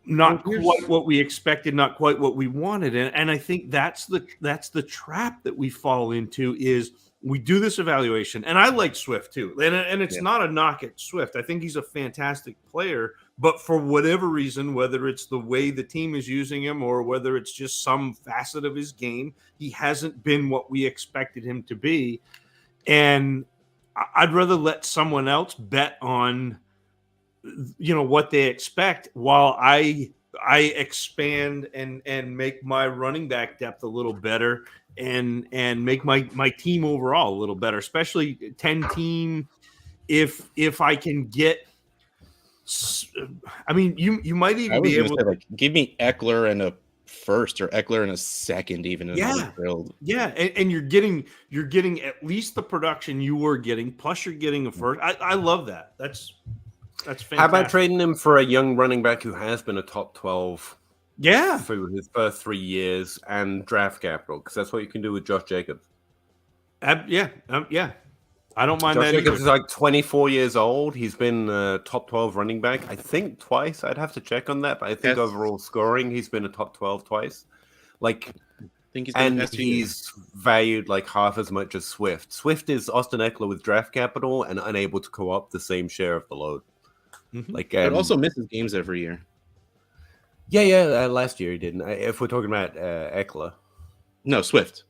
not quite what we expected, not quite what we wanted. And I think that's the trap that we fall into is we do this evaluation. And I like Swift too. And it's not a knock at Swift. I think he's a fantastic player, but for whatever reason, whether it's the way the team is using him or whether it's just some facet of his game, he hasn't been what we expected him to be. And I'd rather let someone else bet on, what they expect while I expand and make my running back depth a little better and make my team overall a little better, especially 10 team. If I can get I mean, you might I even was be going to able say, like, give me Eckler and a first or Eckler and a second, even in Yeah. the build. Yeah, and you're getting at least the production you were getting, plus you're getting a first. I love that. That's fantastic. How about trading him for a young running back who has been a top 12 Yeah, through his first 3 years and draft capital? Because that's what you can do with Josh Jacobs. yeah. I don't mind Josh that Jacobs either. is like 24 years old. He's been a top 12 running back, I think, twice. I'd have to check on that, but I think Yes. overall scoring, he's been a top 12 twice. Like, I think he's been and he's valued like half as much as Swift. Swift is Austin Eckler with draft capital and unable to co-op the same share of the load. Mhm. Like, but also misses games every year. yeah. Last year he didn't. If we're talking about Eckler. No, Swift.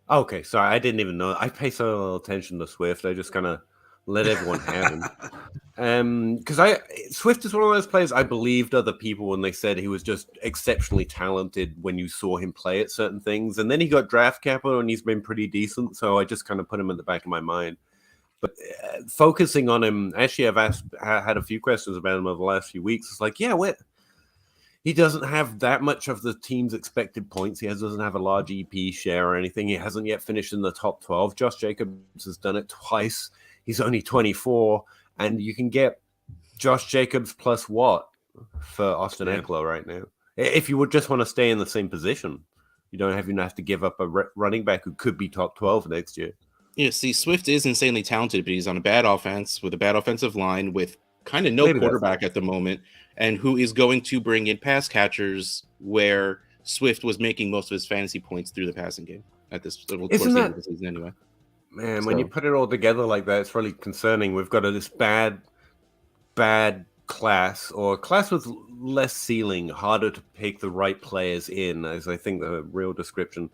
Okay, sorry, I didn't even know. I pay so little attention to Swift. I just kind of let everyone have him. Because Swift is one of those players I believed other people when they said he was just exceptionally talented when you saw him play at certain things, and then he got draft capital and he's been pretty decent. So I just kind of put him in the back of my mind. But focusing on him, actually, I've had a few questions about him over the last few weeks. It's like, yeah, he doesn't have that much of the team's expected points. He doesn't have a large EP share or anything. He hasn't yet finished in the top 12. Josh Jacobs has done it twice. He's only 24. And you can get Josh Jacobs plus what for Austin Eckler right now? If you would just want to stay in the same position, you don't even have to give up a running back who could be top 12 next year. Yeah, see, Swift is insanely talented, but he's on a bad offense with a bad offensive line with kind of no quarterback at the moment, and who is going to bring in pass catchers where Swift was making most of his fantasy points through the passing game at this towards the end of the season anyway. Man, when you put it all together like that, it's really concerning. We've got this bad class, or a class with less ceiling, harder to pick the right players in, as I think the real description.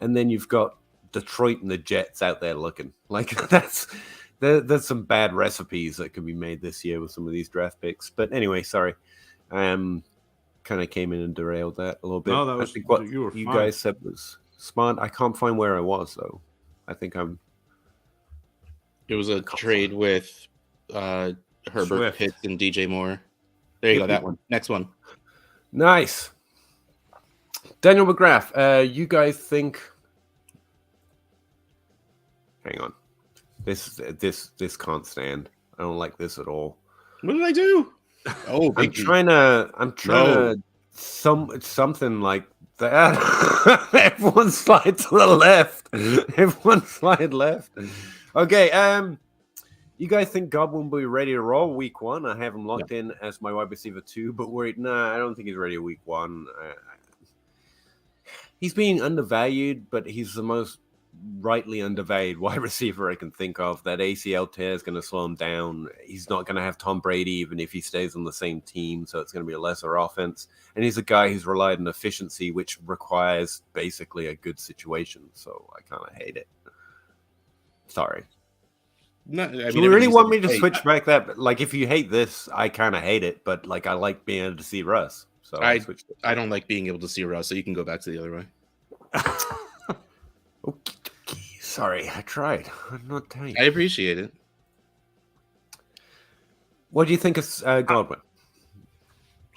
And then you've got Detroit and the Jets out there looking like there's some bad recipes that can be made this year with some of these draft picks. But anyway, sorry. Kind of came in and derailed that a little bit. No, that was, I think what you guys said was smart. I can't find where I was, though. I think It was a trade with Herbert Swift. Pitts and DJ Moore. There you go, that one. Next one. Nice. Daniel Mcgrath, you guys think... Hang on. This can't stand. I don't like this at all. What did I do? Oh, I'm trying to something like that. Everyone slide to the left. Everyone slide left. Okay, you guys think Godwin will be ready to roll week 1? I have him locked in as my wide receiver 2, but I don't think he's ready week 1. He's being undervalued, but he's the most rightly undervalued wide receiver I can think of. That ACL tear is going to slow him down. He's not going to have Tom Brady even if he stays on the same team, so it's going to be a lesser offense. And he's a guy who's relied on efficiency, which requires basically a good situation. So I kind of hate it. Sorry. No, Do you really want me to switch back that? Like, if you hate this, I kind of hate it, but like I like being able to see Russ. So I don't like being able to see Russ, so you can go back to the other way. Okay. Sorry, I tried. I'm not telling you. I appreciate it. What do you think of Godwin?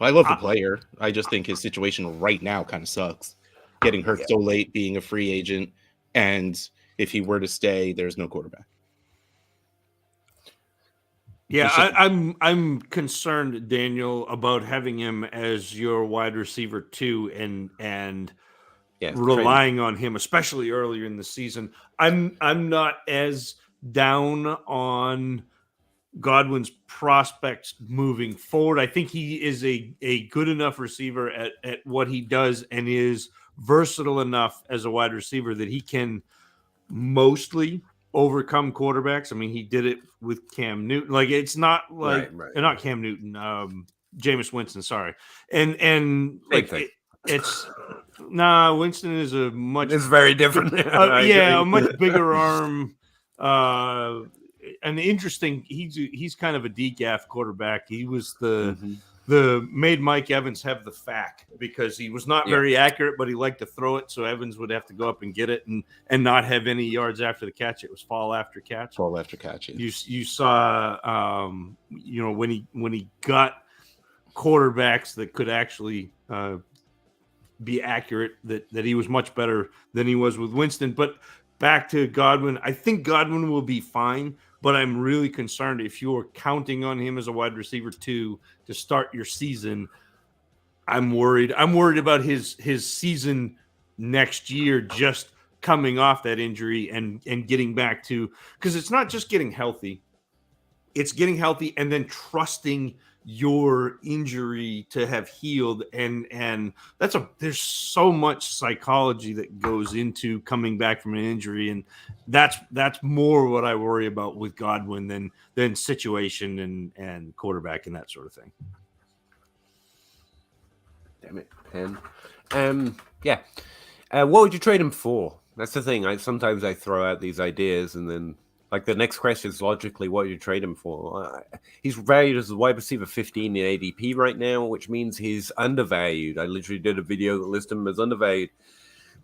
I love the player. I just think his situation right now kind of sucks. Getting hurt so late, being a free agent, and if he were to stay, there's no quarterback. Yeah, I'm concerned, Daniel, about having him as your wide receiver 2 and relying on him, especially earlier in the season. I'm not as down on Godwin's prospects moving forward. I think he is a good enough receiver at what he does and is versatile enough as a wide receiver that he can mostly overcome quarterbacks. I mean, he did it with Cam Newton. Like, it's not like not Cam Newton, Jameis Winston. Sorry, and like it's Winston is a much. It's very different. A much bigger arm. And interesting. He's kind of a decaf quarterback. He was the made Mike Evans have the fact because he was not very accurate, but he liked to throw it. So Evans would have to go up and get it and not have any yards after the catch. It was fall after catch. Fall after catch. You saw, when he got quarterbacks that could actually be accurate, that he was much better than he was with Winston. But back to Godwin, I think Godwin will be fine. But I'm really concerned if you're counting on him as a wide receiver 2 to start your season. I'm worried. I'm worried about his season next year, just coming off that injury and getting back to, because it's not just getting healthy. It's getting healthy and then trusting your injury to have healed, and there's so much psychology that goes into coming back from an injury, and that's more what I worry about with Godwin than situation and quarterback and that sort of thing. Damn it, Pen. What would you trade him for? That's the thing. Sometimes I throw out these ideas and then, like, the next question is logically, what do you trade him for? He's valued as a wide receiver 15 in ADP right now, which means he's undervalued. I literally did a video that listed him as undervalued.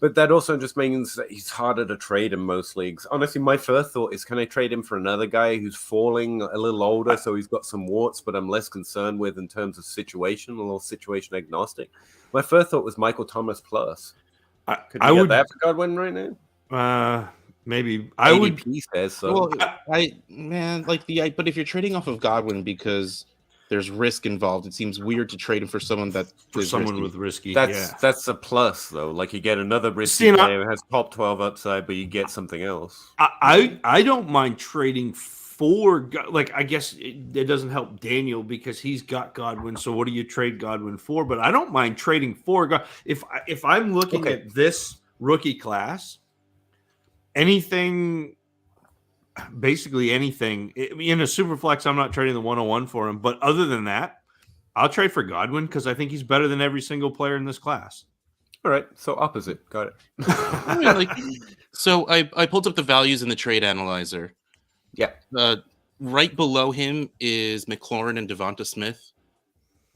But that also just means that he's harder to trade in most leagues. Honestly, my first thought is, can I trade him for another guy who's falling a little older, so he's got some warts, but I'm less concerned with in terms of situation, a little situation agnostic? My first thought was Michael Thomas plus. Could you get that for Godwin right now? Maybe I would. Says so. Well, but if you're trading off of Godwin because there's risk involved, it seems weird to trade him for someone with risky. That's a plus though. Like, you get another risky player who has top 12 upside, but you get something else. I don't mind trading for, like, I guess it doesn't help Daniel because he's got Godwin. So what do you trade Godwin for? But I don't mind trading for God. If I'm looking at this rookie class. Basically anything. In a Superflex, I'm not trading the 101 for him. But other than that, I'll trade for Godwin because I think he's better than every single player in this class. All right. So opposite. Got it. So I pulled up the values in the trade analyzer. Yeah. Right below him is McLaurin and Devonta Smith.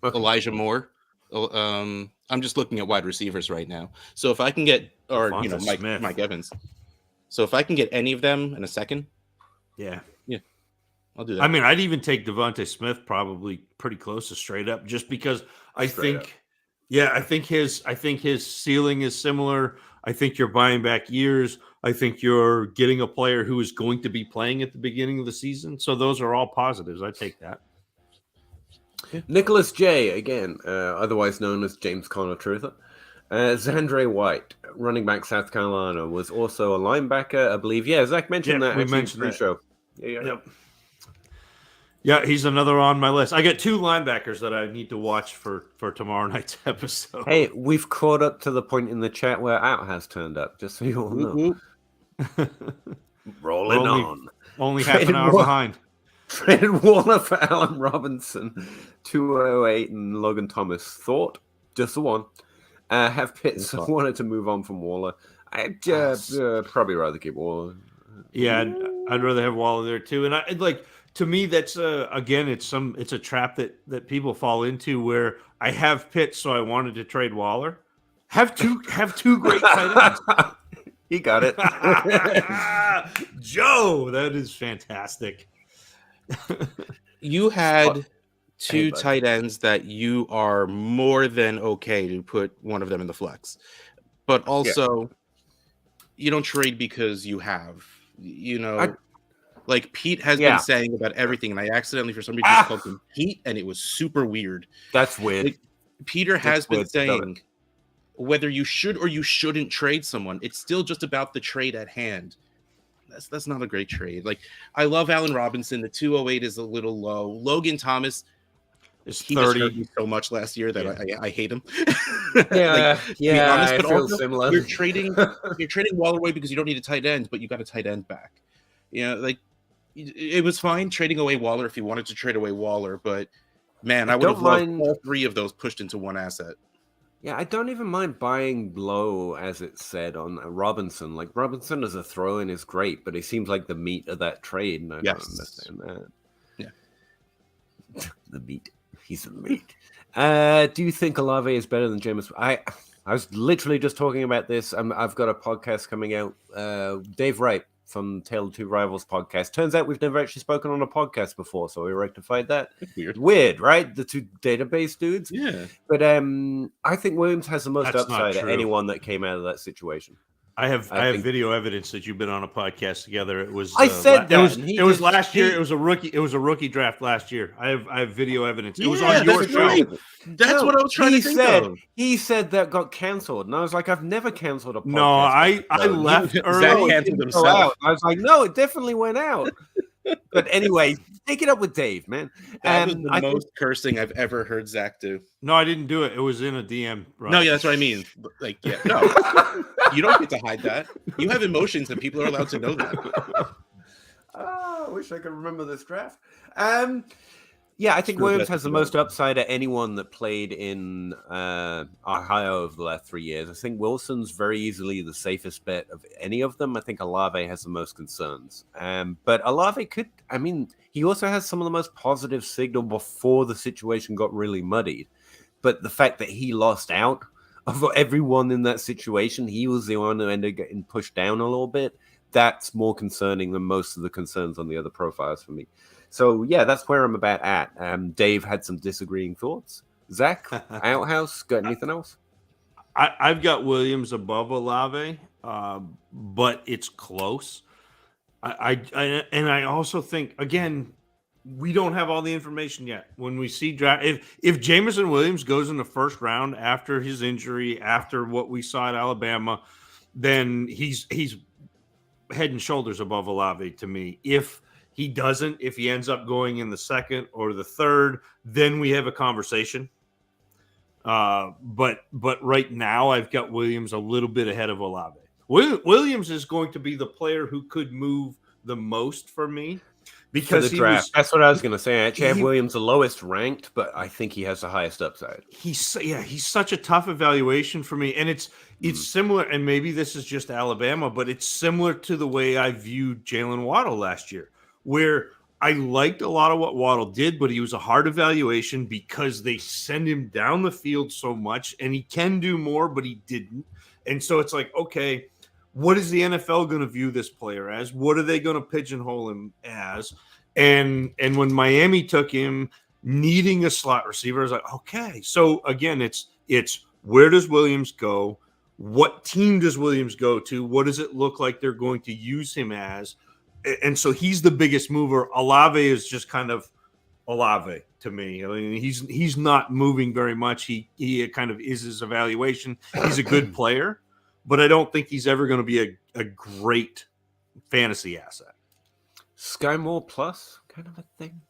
Okay. Elijah Moore. I'm just looking at wide receivers right now. So if I can get, Mike Evans. So if I can get any of them in a second, I'll do that. I mean, I'd even take Devonta Smith probably pretty close to straight up, just because I think his ceiling is similar. I think you're buying back years. I think you're getting a player who is going to be playing at the beginning of the season. So those are all positives. I take that. Yeah. Nicholas J, again, otherwise known as James Conner Truther. Zandre White, running back, South Carolina, was also a linebacker, I believe. Yeah, Zach mentioned that. We mentioned that. Show. Yeah, he's another on my list. I got 2 linebackers that I need to watch for tomorrow night's episode. Hey, we've caught up to the point in the chat where Out has turned up, just so you all know. Rolling on. Only half an hour behind. Traded Waller for Allen Robinson, 208, and Logan Thomas. Thought? Just the one. Have Pitts wanted to move on from Waller. I'd probably rather keep Waller. Yeah, I'd rather have Waller there too. And to me, that's again, it's a trap that people fall into where I have Pitts, so I wanted to trade Waller. Have two great tight ends. He got it. Joe, that is fantastic. You had 2 tight ends that you are more than okay to put one of them in the flex, but also you don't trade because you have, like Pete has been saying about everything, and I accidentally for some reason just called him Pete, and it was super weird. That's weird. Like, Peter has been saying whether you should or you shouldn't trade someone, it's still just about the trade at hand. That's not a great trade. Like, I love Allen Robinson. The 208 is a little low. Logan Thomas. He 30. Just hurt me so much last year that I hate him. Yeah, I feel similar. You're trading Waller away because you don't need a tight end, but you got a tight end back. It was fine trading away Waller if you wanted to trade away Waller, but man, I would have loved all 3 of those pushed into one asset. Yeah, I don't even mind buying low, as it said on Robinson. Like, Robinson as a throw-in is great, but it seems like the meat of that trade, and I don't understand that. Yeah. The meat. Piece of meat. Do you think Olave is better than Jameis? I was literally just talking about this. I've got a podcast coming out. Dave Wright from Tale of Two Rivals podcast. Turns out we've never actually spoken on a podcast before, so we rectified that. Weird, right? The two database dudes. Yeah. But I think Williams has the most That's upside not of true. anyone that came out of that situation. I have think- video evidence that you've been on a podcast together. It was I said that, It and he was just- last year. he- It was a rookie draft last year. I have video evidence. It was Yeah, on your that's show. right. That's what I was trying to think of. He said that got cancelled, and I was like, I've never cancelled a podcast. No, I episode. left Zach early. canceled It didn't go himself. out. I was like, no, it definitely went out. But anyway, take it up with Dave, man. That was the I think- most cursing I've ever heard Zach do. No, I didn't do it. It was in a DM. Right? No, yeah, that's what I mean. Like, yeah, no, you don't get to hide that. You have emotions, and people are allowed to know that. I wish I could remember this draft. Yeah, I think Screw Williams that has the together. most upside of anyone that played in Ohio over the last 3 years. I think Wilson's very easily the safest bet of any of them. I think Olave has the most concerns. But Olave could, I mean, he also has some of the most positive signal before the situation got really muddied. But the fact that he lost out of everyone in that situation, he was the one who ended up getting pushed down a little bit. That's more concerning than most of the concerns on the other profiles for me. So, yeah, that's where I'm about at. Dave had some disagreeing thoughts. Zach, Outhouse, got anything else? I've got Williams above Olave, but it's close. I also think, again, we don't have all the information yet. When we see draft, if Jameson Williams goes in the first round after his injury, after what we saw at Alabama, then he's head and shoulders above Olave to me. If he doesn't, if he ends up going in the second or the third, then we have a conversation. But right now, I've got Williams a little bit ahead of Olave. Williams is going to be the player who could move the most for me because For the draft. That's what I was going to say. I actually have Williams the lowest ranked, but I think he has the highest upside. He's such a tough evaluation for me, and it's similar. And maybe this is just Alabama, but it's similar to the way I viewed Jalen Waddle last year, where I liked a lot of what Waddle did, but he was a hard evaluation because they send him down the field so much, and he can do more, but he didn't. And so it's like, okay, what is the NFL going to view this player as? What are they going to pigeonhole him as? And when Miami took him needing a slot receiver, I was like, okay. So again, it's where does Williams go? What team does Williams go to? What does it look like they're going to use him as? And so he's the biggest mover. Olave is just kind of Olave to me. I mean, he's not moving very much. He kind of is his evaluation. He's a good player, but I don't think he's ever going to be a great fantasy asset. Sky Moore Plus kind of a thing.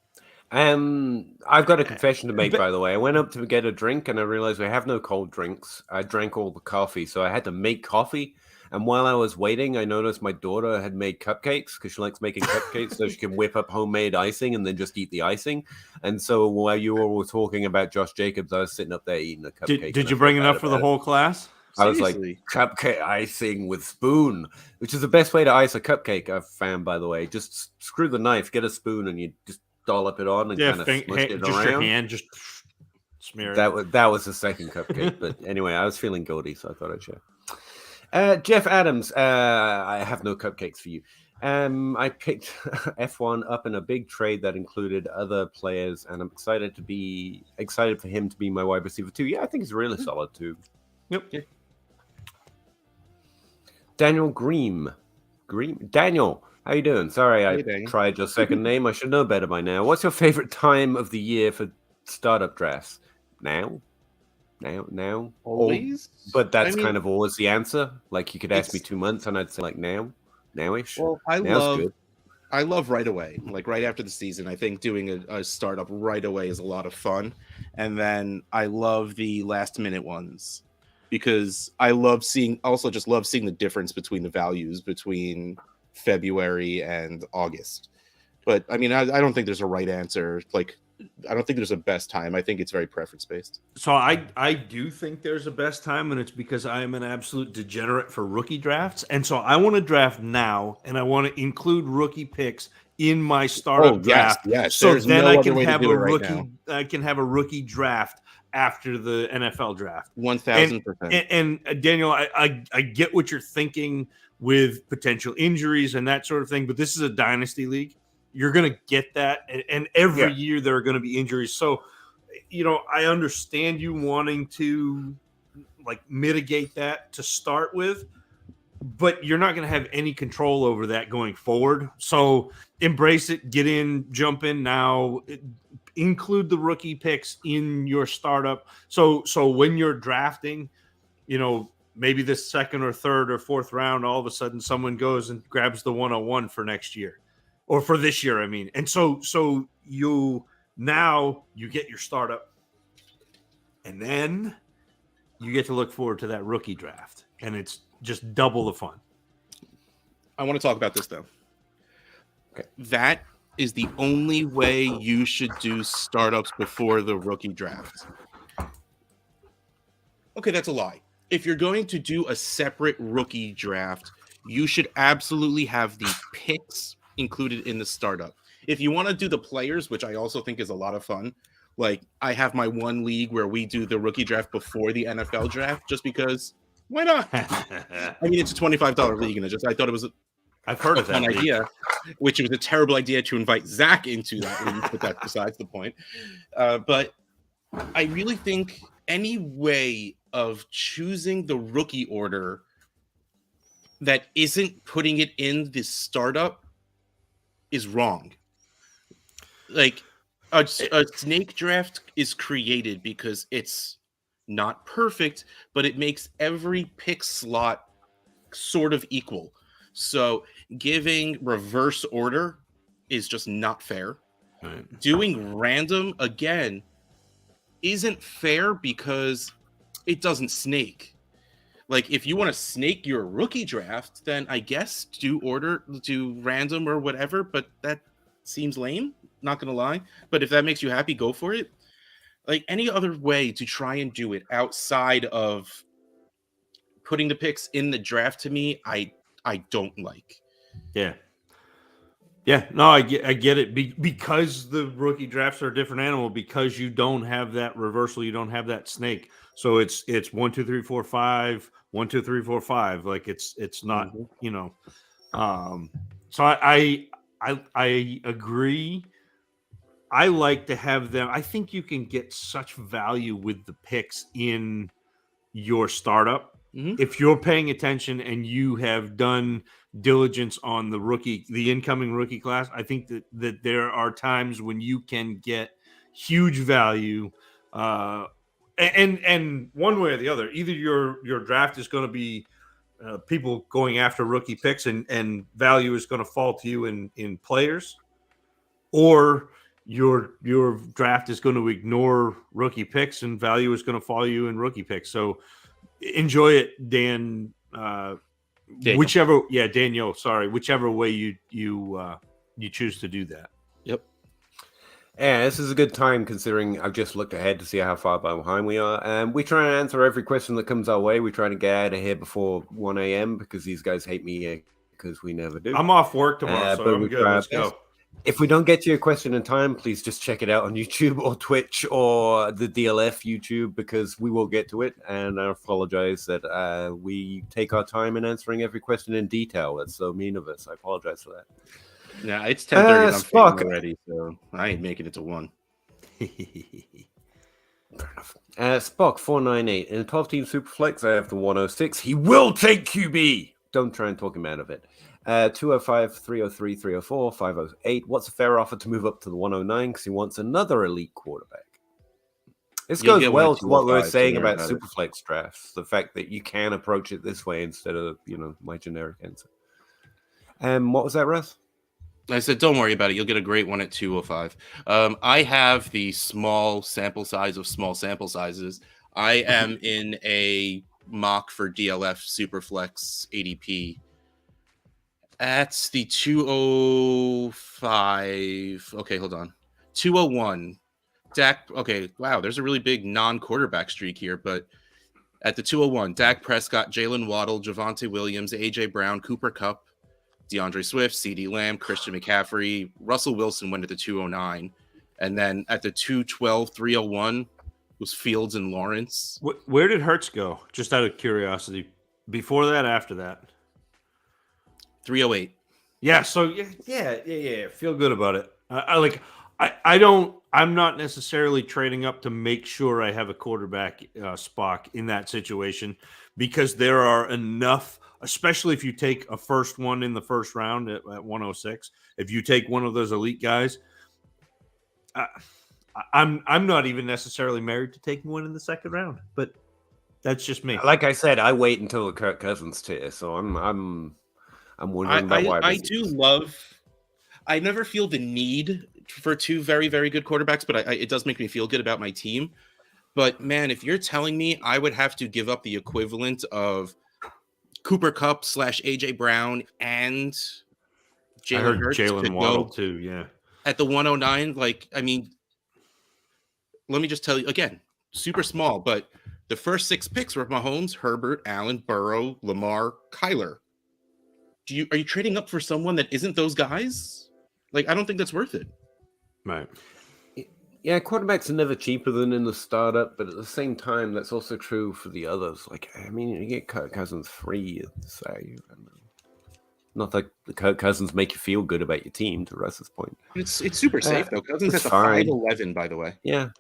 I've got a confession to make, by the way. I went up to get a drink and I realized we have no cold drinks. I drank all the coffee, so I had to make coffee. And while I was waiting, I noticed my daughter had made cupcakes because she likes making cupcakes so she can whip up homemade icing and then just eat the icing. And so while you all were talking about Josh Jacobs, I was sitting up there eating a cupcake. Did you bring enough for the whole class? I was like, Seriously. cupcake icing with spoon, which is the best way to ice a cupcake, I've found, by the way. Just screw the knife, get a spoon, and you just dollop it on and kind of smush it just around. your hand, just smear it. That was the second cupcake. But anyway, I was feeling gaudy, so I thought I'd share. Jeff Adams, I have no cupcakes for you. I picked F1 up in a big trade that included other players, and I'm excited for him to be my wide receiver too. Yeah, I think he's really solid too. Yep. Yeah. Daniel Green. Daniel, how you doing? Sorry, I Hey, Daniel. tried your second name. I should know better by now. What's your favorite time of the year for startup drafts? Now? Always? But that's I mean, kind of always the answer. Like you could ask me it's- 2 months and I'd say like nowish. Well, Now's I love right away, like right after the season. I think doing a startup right away is a lot of fun. And then I love the last minute ones because I love seeing the difference between the values between February and August. But I mean, I don't think there's a right answer. Like, I don't think there's a best time. I think it's very preference based. So I do think there's a best time, and it's because I am an absolute degenerate for rookie drafts. And so I want to draft now, and I want to include rookie picks in my startup draft. Yes. So There's then no I other can way to have do a it right rookie. now. I can have a rookie draft after the NFL draft. 1,000%. And Daniel, I get what you're thinking with potential injuries and that sort of thing, but this is a dynasty league. You're going to get that, and every year there are going to be injuries. So, I understand you wanting to like mitigate that to start with, but you're not going to have any control over that going forward. So embrace it, get in, jump in now, include the rookie picks in your startup. So when you're drafting, maybe the second or third or fourth round, all of a sudden someone goes and grabs the 101 for next year or for this year. I mean, and so you get your startup, and then you get to look forward to that rookie draft, and it's just double the fun. I want to talk about this though. Okay. That is the only way you should do startups before the rookie draft. Okay, that's a lie. If you're going to do a separate rookie draft, you should absolutely have the picks included in the startup. If you want to do the players, which I also think is a lot of fun, like I have my one league where we do the rookie draft before the NFL draft, just because why not? I mean, it's a $25 league, and I thought it was I've heard of that fun idea, which was a terrible idea to invite Zach into that league, but that's besides the point. But I really think any way of choosing the rookie order that isn't putting it in the startup is wrong. Like a snake draft is created because it's not perfect, but it makes every pick slot sort of equal. So giving reverse order is just not fair. Right. Doing random again isn't fair because it doesn't snake. Like if you want to snake your rookie draft, then I guess do random or whatever, but that seems lame, not gonna lie. But if that makes you happy, go for it. Like any other way to try and do it outside of putting the picks in the draft, to me, I don't like. Yeah. No, I get it because the rookie drafts are a different animal, because you don't have that reversal, you don't have that snake. So it's 1, 2, 3, 4, 5, 1, 2, 3, 4, 5. Like it's not, So I agree. I like to have them. I think you can get such value with the picks in your startup. If you're paying attention and you have done diligence on the incoming rookie class, I think that there are times when you can get huge value, and one way or the other. Either your draft is going to be people going after rookie picks, and value is going to fall to you in players, or your draft is going to ignore rookie picks and value is going to fall you in rookie picks. So enjoy it, Dan. Daniel. Sorry, whichever way you choose to do that. Yep. Yeah, this is a good time considering I've just looked ahead to see how far behind we are. We try and answer every question that comes our way. We try to get out of here before 1 a.m. because these guys hate me because we never do. I'm off work tomorrow, so I'm good. Let's go. If we don't get to your question in time, please just check it out on YouTube or Twitch or the DLF YouTube, because we will get to it. And I apologize that we take our time in answering every question in detail. That's so mean of us. I apologize for that. Yeah, it's 10:30 Spock already, so I ain't making it to 1. Fair enough. Spock 498 in a 12-team Superflex. I have the 106. He will take QB. Don't try and talk him out of it. 205, 303, 304, 508. What's a fair offer to move up to the 109 because he wants another elite quarterback? This goes well to what we were saying about Superflex drafts. The fact that you can approach it this way instead of, my generic answer. What was that, Russ? I said, don't worry about it. You'll get a great one at 205. I have the small sample size of small sample sizes. I am in a mock for DLF Superflex ADP. That's the 205. Okay, hold on. 201. Dak. Okay, wow. There's a really big non-quarterback streak here, but at the 201, Dak Prescott, Jalen Waddle, Javonte Williams, AJ Brown, Cooper Kupp, DeAndre Swift, CeeDee Lamb, Christian McCaffrey. Russell Wilson went at the 209. And then at the 212, 301 was Fields and Lawrence. Where did Hurts go? Just out of curiosity. Before that, after that? 308. Yeah, so yeah. Feel good about it. I'm not necessarily trading up to make sure I have a quarterback spot in that situation, because there are enough, especially if you take a first one in the first round at 106. If you take one of those elite guys, I'm not even necessarily married to taking one in the second round, but that's just me. Like I said, I wait until the Kirk Cousins tier, so I'm wondering about why. I do love. I never feel the need for two very, very good quarterbacks, but it does make me feel good about my team. But man, if you're telling me I would have to give up the equivalent of Cooper Kupp / AJ Brown and Jalen Hurts Jalen Waddle too, yeah, at the 109, I mean, let me just tell you again, super small, but the first 6 picks were Mahomes, Herbert, Allen, Burrow, Lamar, Kyler. Are you trading up for someone that isn't those guys? I don't think that's worth it. Right. Yeah, quarterbacks are never cheaper than in the startup, but at the same time, that's also true for the others. You get Kirk Cousins free, not that the Kirk Cousins make you feel good about your team, to Russ's point. It's super safe, though. Cousins has a 5'11", by the way. Yeah.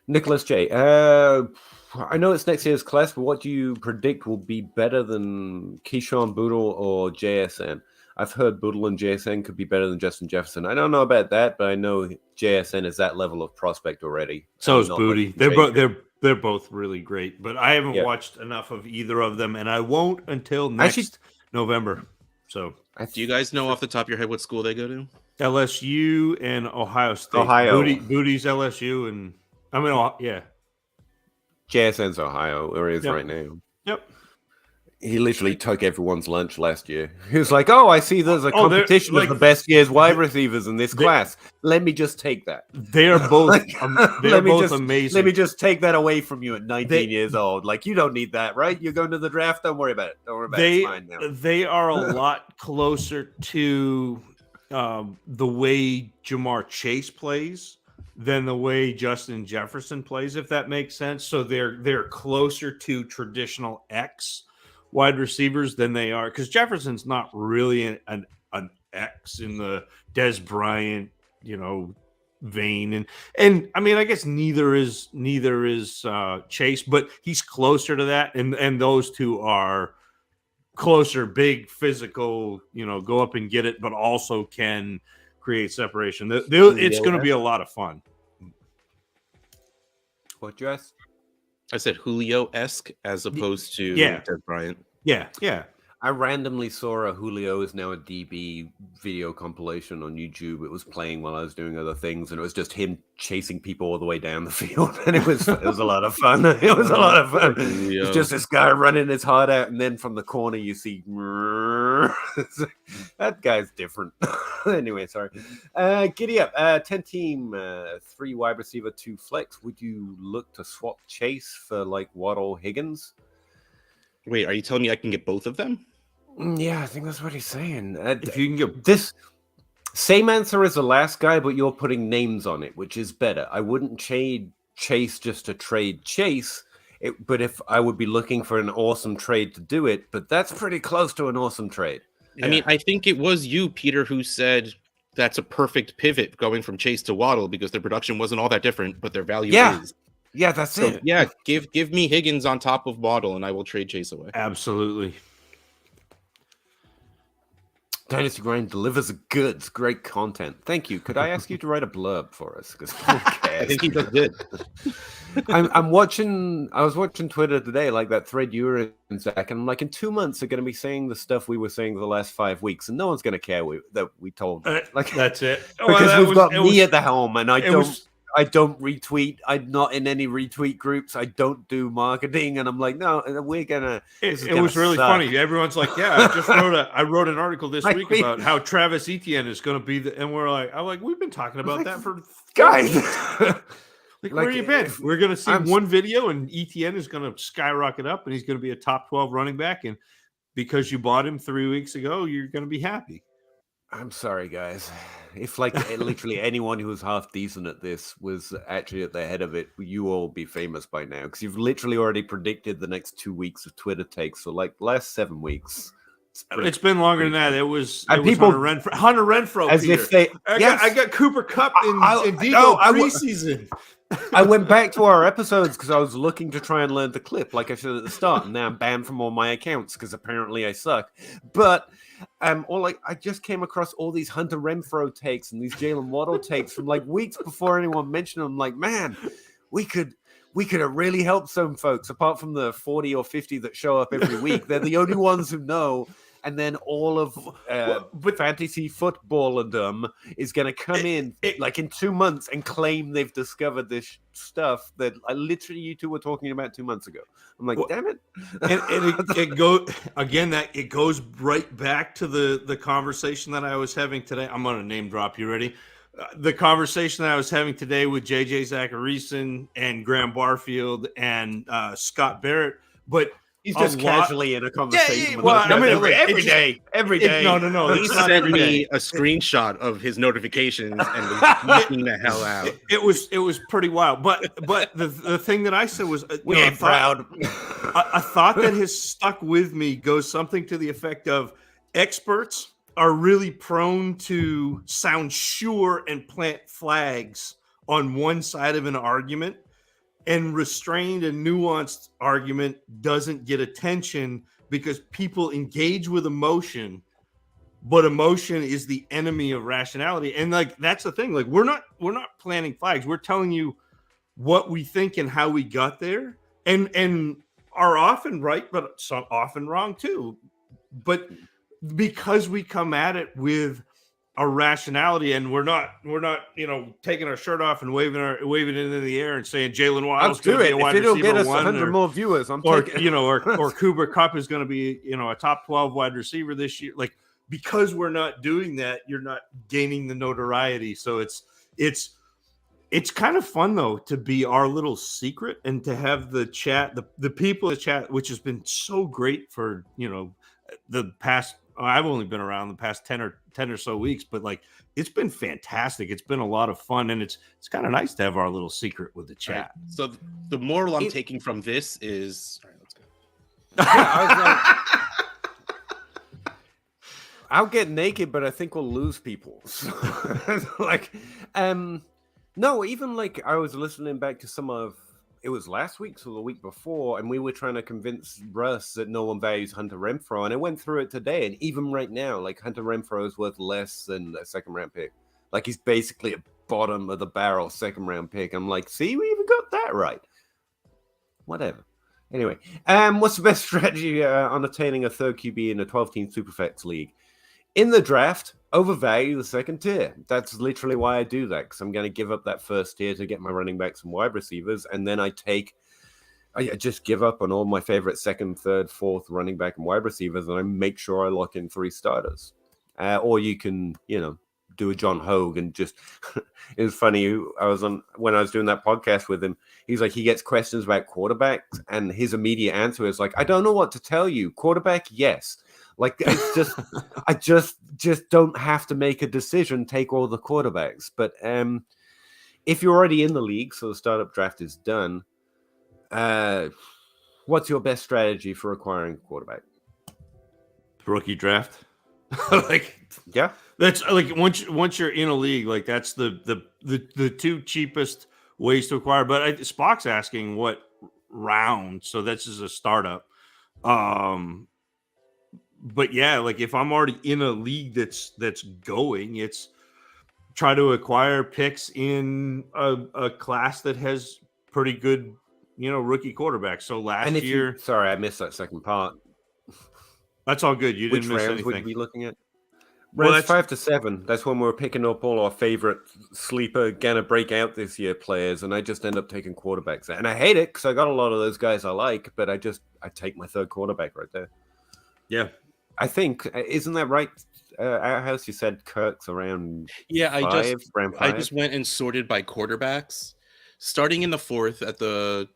Nicholas J. I know it's next year's class, but what do you predict will be better than Keyshawn, Boodle, or JSN? I've heard Boodle and JSN could be better than Justin Jefferson. I don't know about that, but I know JSN is that level of prospect already. So is Booty. They're both really great, but I haven't watched enough of either of them, and I won't until next November. So, do you guys know off the top of your head what school they go to? LSU and Ohio State. Ohio. Booty's LSU, and yeah. JSN's Ohio, where he is right now. Yep. He literally took everyone's lunch last year. He was like, "Oh, I see there's a competition of the best year's wide receivers in this class. Let me just take that." They are both amazing. Let me just take that away from you at 19 years old. You don't need that, right? You're going to the draft. Don't worry about it. Don't worry about it. It's fine now. They are a lot closer to the way Jamar Chase plays than the way Justin Jefferson plays, if that makes sense. So they're closer to traditional X wide receivers than they are, because Jefferson's not really an X in the Dez Bryant, vein, and I mean, I guess neither is Chase, but he's closer to that, and those two are closer, big, physical, go up and get it, but also can create separation. It's going to be a lot of fun. What you asked? I said Julio-esque as opposed to Dez Bryant. Yeah. I randomly saw a Julio is now a DB video compilation on YouTube. It was playing while I was doing other things, and it was just him chasing people all the way down the field, and it was a lot of fun. It was a lot of fun. It's just this guy running his heart out, and then from the corner you see that guy's different. Anyway, sorry. Giddy up. 10-team, 3 wide receiver, 2 flex. Would you look to swap Chase for Waddle, Higgins? Wait, are you telling me I can get both of them? Yeah, I think that's what he's saying. If you can get this same answer as the last guy, but you're putting names on it, which is better. I wouldn't trade Chase just to trade Chase, but if I would be looking for an awesome trade to do it, but that's pretty close to an awesome trade. Yeah. I mean, I think it was you, Peter, who said that's a perfect pivot going from Chase to Waddle because their production wasn't all that different, but their value is. Yeah, that's it. Yeah, give me Higgins on top of Waddle, and I will trade Chase away. Absolutely. Dynasty Grind delivers the goods. Great content. Thank you. Could I ask you to write a blurb for us? Because I think he just did. I was watching Twitter today, that thread you were in, Zach, and I'm in 2 months they're going to be saying the stuff we were saying the last 5 weeks, and no one's going to care that we told them. That's it. Because we've got me at the helm, and I don't retweet. I'm not in any retweet groups. I don't do marketing, and I'm no, we're gonna. It was really funny. Everyone's I wrote an article this week about how Travis Etienne is going to be and we've been talking about that for guys. Where you been? We're going to see one video, and Etienne is going to skyrocket up, and he's going to be a top 12 running back, and because you bought him 3 weeks ago, you're going to be happy. I'm sorry, guys. If like literally anyone who was half decent at this was actually at the head of it, you all be famous by now because you've literally already predicted the next 2 weeks of Twitter takes. So like last 7 weeks. It's been longer than that. It was people, Hunter Renfrow. As Peter. if they, I got Cooper Kupp in Debo preseason. I went back to our episodes because I was looking to try and learn the clip, like I said at the start, and now I'm banned from all my accounts because apparently I suck. But I just came across all these Hunter Renfrow takes and these Jalen Waddle takes from like weeks before anyone mentioned them. Like, man, we could have really helped some folks. Apart from the 40 or 50 that show up every week, they're the only ones who know. And then all of fantasy football and is going to come in like in 2 months and claim they've discovered this stuff that literally you two were talking about 2 months ago. I'm like, damn it! And it goes right back to the conversation that I was having today. I'm going to name drop. You ready? The conversation that I was having today with JJ Zacharyson and Graham Barfield and Scott Barrett, but. He's just casually in a conversation. Every day. No. He sent me a screenshot of his notifications and was freaking the hell out. It was pretty wild. But the thing that I said was, we ain't proud. A thought that has stuck with me goes something to the effect of experts are really prone to sound sure and plant flags on one side of an argument. And restrained and nuanced argument doesn't get attention because people engage with emotion, but emotion is the enemy of rationality. And like that's the thing. Like we're not planting flags. We're telling you what we think and how we got there, and are often right, but some often wrong too. But because we come at it with our rationality, and we're not, taking our shirt off and waving it into the air and saying Jalen Waddle's going to be a wide receiver. It'll get us 100 more viewers. or Cooper Kupp is going to be, a top 12 wide receiver this year. Like because we're not doing that, you're not gaining the notoriety. So it's kind of fun though to be our little secret and to have the chat, the people in the chat, which has been so great for the past. I've only been around the past 10 or so weeks, but like it's been fantastic. It's been a lot of fun, and it's kind of nice to have our little secret with the chat. Right. So the moral I'm taking from this is, all right, let's go. Yeah, I'll get naked, but I think we'll lose people. So, no, even like I was listening back to some of. It was last week or the week before, and we were trying to convince Russ that no one values Hunter Renfrow, and I went through it today, and even right now, like Hunter Renfrow is worth less than a second-round pick. Like he's basically a bottom of the barrel second-round pick. I'm like, see, we even got that right. Whatever. Anyway, what's the best strategy on attaining a third QB in a 12-team Superfax league? In the draft, overvalue the second tier. That's literally why I do that, because I'm going to give up that first tier to get my running backs and wide receivers, and then I just give up on all my favorite second, third, fourth running back and wide receivers, and I make sure I lock in 3 starters. Or you can, do a John Hogue and just it was funny. When I was doing that podcast with him, he's like, he gets questions about quarterbacks, and his immediate answer is like, I don't know what to tell you. Quarterback, yes. Like it's just, I just don't have to make a decision. Take all the quarterbacks. But if you're already in the league, so the startup draft is done, what's your best strategy for acquiring a quarterback? Rookie draft. Yeah, that's like once you're in a league, like that's the 2 cheapest ways to acquire. But Spock's asking what round, so this is a startup. But yeah, like if I'm already in a league that's going, it's try to acquire picks in a class that has pretty good, rookie quarterbacks. So last year, sorry, I missed that second part. That's all good. You didn't miss anything. Which rounds would you be looking at? Rounds 5 to 7. That's when we're picking up all our favorite sleeper, gonna break out this year players, and I just end up taking quarterbacks. And I hate it because I got a lot of those guys I like, but I take my third quarterback right there. Yeah. I think, isn't that right? Outhouse, you said Kirk's around. Yeah, round 5? I just went and sorted by quarterbacks, starting in the 4th at the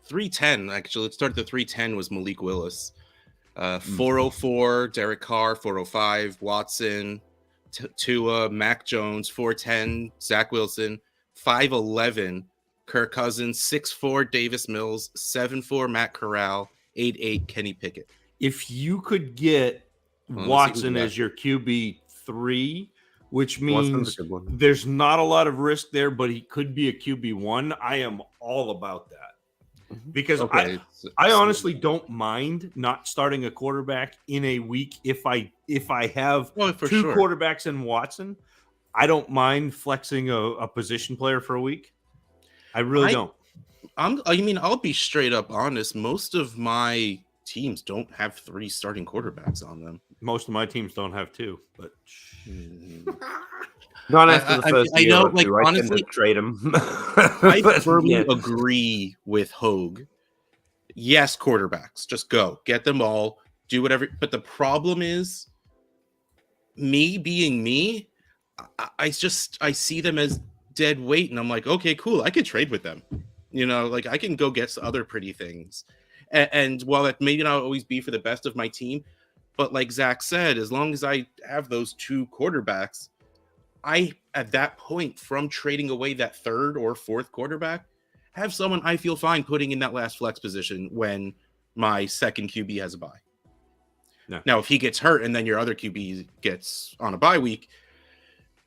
310. Actually, let's start at the 310 was Malik Willis. 404, Derek Carr, 405, Watson, Tua, Mac Jones, 410, Zach Wilson, 511, Kirk Cousins, 6'4", Davis Mills, 7'4", Matt Corral, 8'8", Kenny Pickett. If you could get Watson as your QB3, which means there's not a lot of risk there, but he could be a QB1, I am all about that. Because I honestly don't mind not starting a quarterback in a week if I have two quarterbacks in Watson. I don't mind flexing a position player for a week. I really don't. I'll be straight up honest. Most of my teams don't have 3 starting quarterbacks on them. Most of my teams don't have 2, but not after the first year. I know, like, honestly, trade him. I firmly agree with Hogue. Yes, quarterbacks, just go get them all, do whatever. But the problem is, me being me, I see them as dead weight, and I'm like, okay, cool, I could trade with them. Like, I can go get other pretty things. And while that may not always be for the best of my team, but like Zach said, as long as I have those 2 quarterbacks, I, at that point, from trading away that 3rd or 4th quarterback, have someone I feel fine putting in that last flex position when my second QB has a bye. No. Now, if he gets hurt and then your other QB gets on a bye week,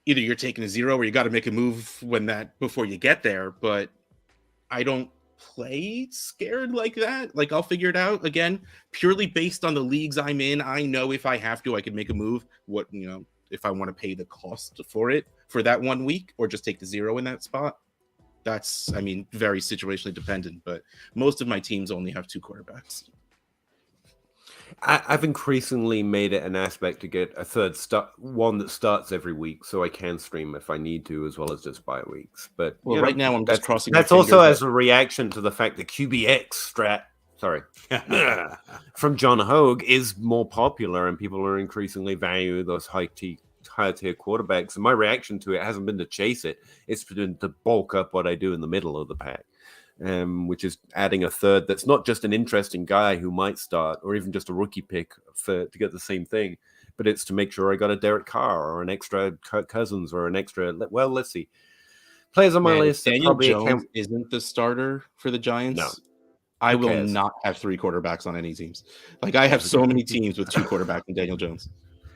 either you're taking a 0 or you got to make a move before you get there. But I don't play scared like that. Like, I'll figure it out again, purely based on the leagues I'm in. I know if I have to, I could make a move. If I want to pay the cost for it for that 1 week or just take the 0 in that spot. That's, very situationally dependent, but most of my teams only have 2 quarterbacks. I've increasingly made it an aspect to get a third one that starts every week, so I can stream if I need to, as well as just bye weeks. But right now I'm just crossing. That's also as a reaction to the fact that QBX strat, from John Hogue is more popular, and people are increasingly value those higher tier quarterbacks. And my reaction to it hasn't been to chase it; it's been to bulk up what I do in the middle of the pack. Which is adding a third that's not just an interesting guy who might start, or even just a rookie pick to get the same thing, but it's to make sure I got a Derek Carr or an extra Kirk Cousins or an extra. Well, let's see. Players on my list. Daniel Jones isn't the starter for the Giants. No, I will not have 3 quarterbacks on any teams. Like, I have so many teams with 2 quarterbacks and Daniel Jones.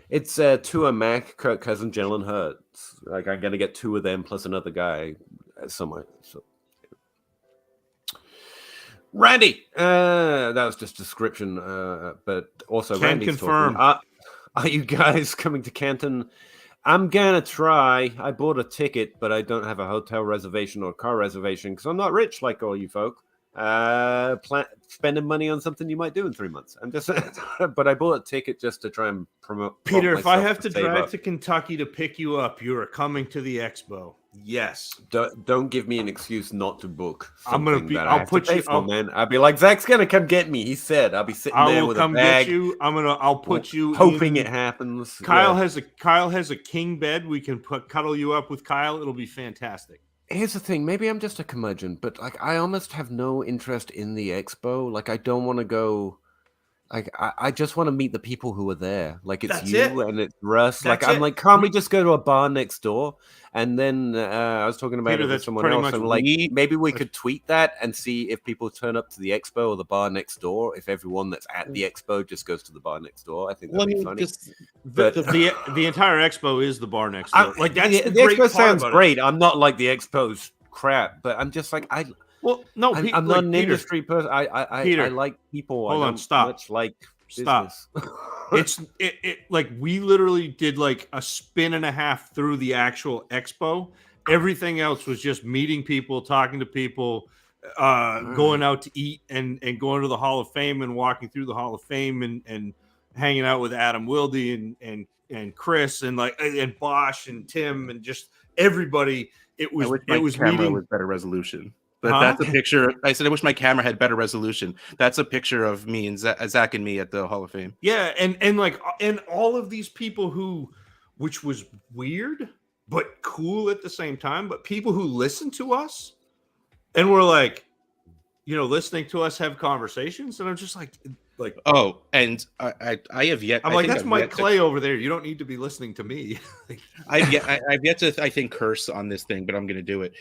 It's Tua, Mac, Kirk Cousins, Jalen Hurts. Like, I'm gonna get 2 of them plus another guy somewhere. So. Randy, that was just description, but also can Randy's confirm. Talking. Are you guys coming to Canton? I'm gonna try. I bought a ticket, but I don't have a hotel reservation or car reservation because I'm not rich like all you folk. Spending money on something you might do in 3 months. I'm just, but I bought a ticket just to try and promote. Peter, if I have to drive to Kentucky to pick you up, you are coming to the expo. Yes. Don't give me an excuse not to book. I'm gonna be. I'll put you. Man, I'll be like, Zach's gonna come get me. He said I'll be sitting there with a bag. Get you. I'll put you. Hoping it happens. Kyle has a king bed. We can cuddle you up with Kyle. It'll be fantastic. Here's the thing. Maybe I'm just a curmudgeon, but like I almost have no interest in the expo. Like I don't want to go. Like I just want to meet the people who are there. Like it's and it's Russ. I'm like, can't we just go to a bar next door? And then I was talking about it with someone else. And like, maybe we could tweet that and see if people turn up to the expo or the bar next door. If everyone that's at the expo just goes to the bar next door, I think that'd be funny. The entire expo is the bar next door. Like that's the expo sounds great. I'm not like the expo's crap, but I'm just like I'm not an industry person. I like people. Hold on, stop. Much like stop. It's like we literally did like a spin and a half through the actual expo. Everything else was just meeting people, talking to people, going out to eat, and going to the Hall of Fame and walking through the Hall of Fame and hanging out with Adam Wilde and Chris and Bosch and Tim and just everybody. It was meeting with better resolution. But that's a picture. I said, I wish my camera had better resolution. That's a picture of me and Zach and me at the Hall of Fame. Yeah, and all of these people which was weird but cool at the same time, but people who listen to us and were like, listening to us have conversations, and I'm just like, Like, and I have yet. I'm I like, think that's I've Mike yet to- Clay over there. You don't need to be listening to me. I've yet to, I think, curse on this thing, but I'm going to do it.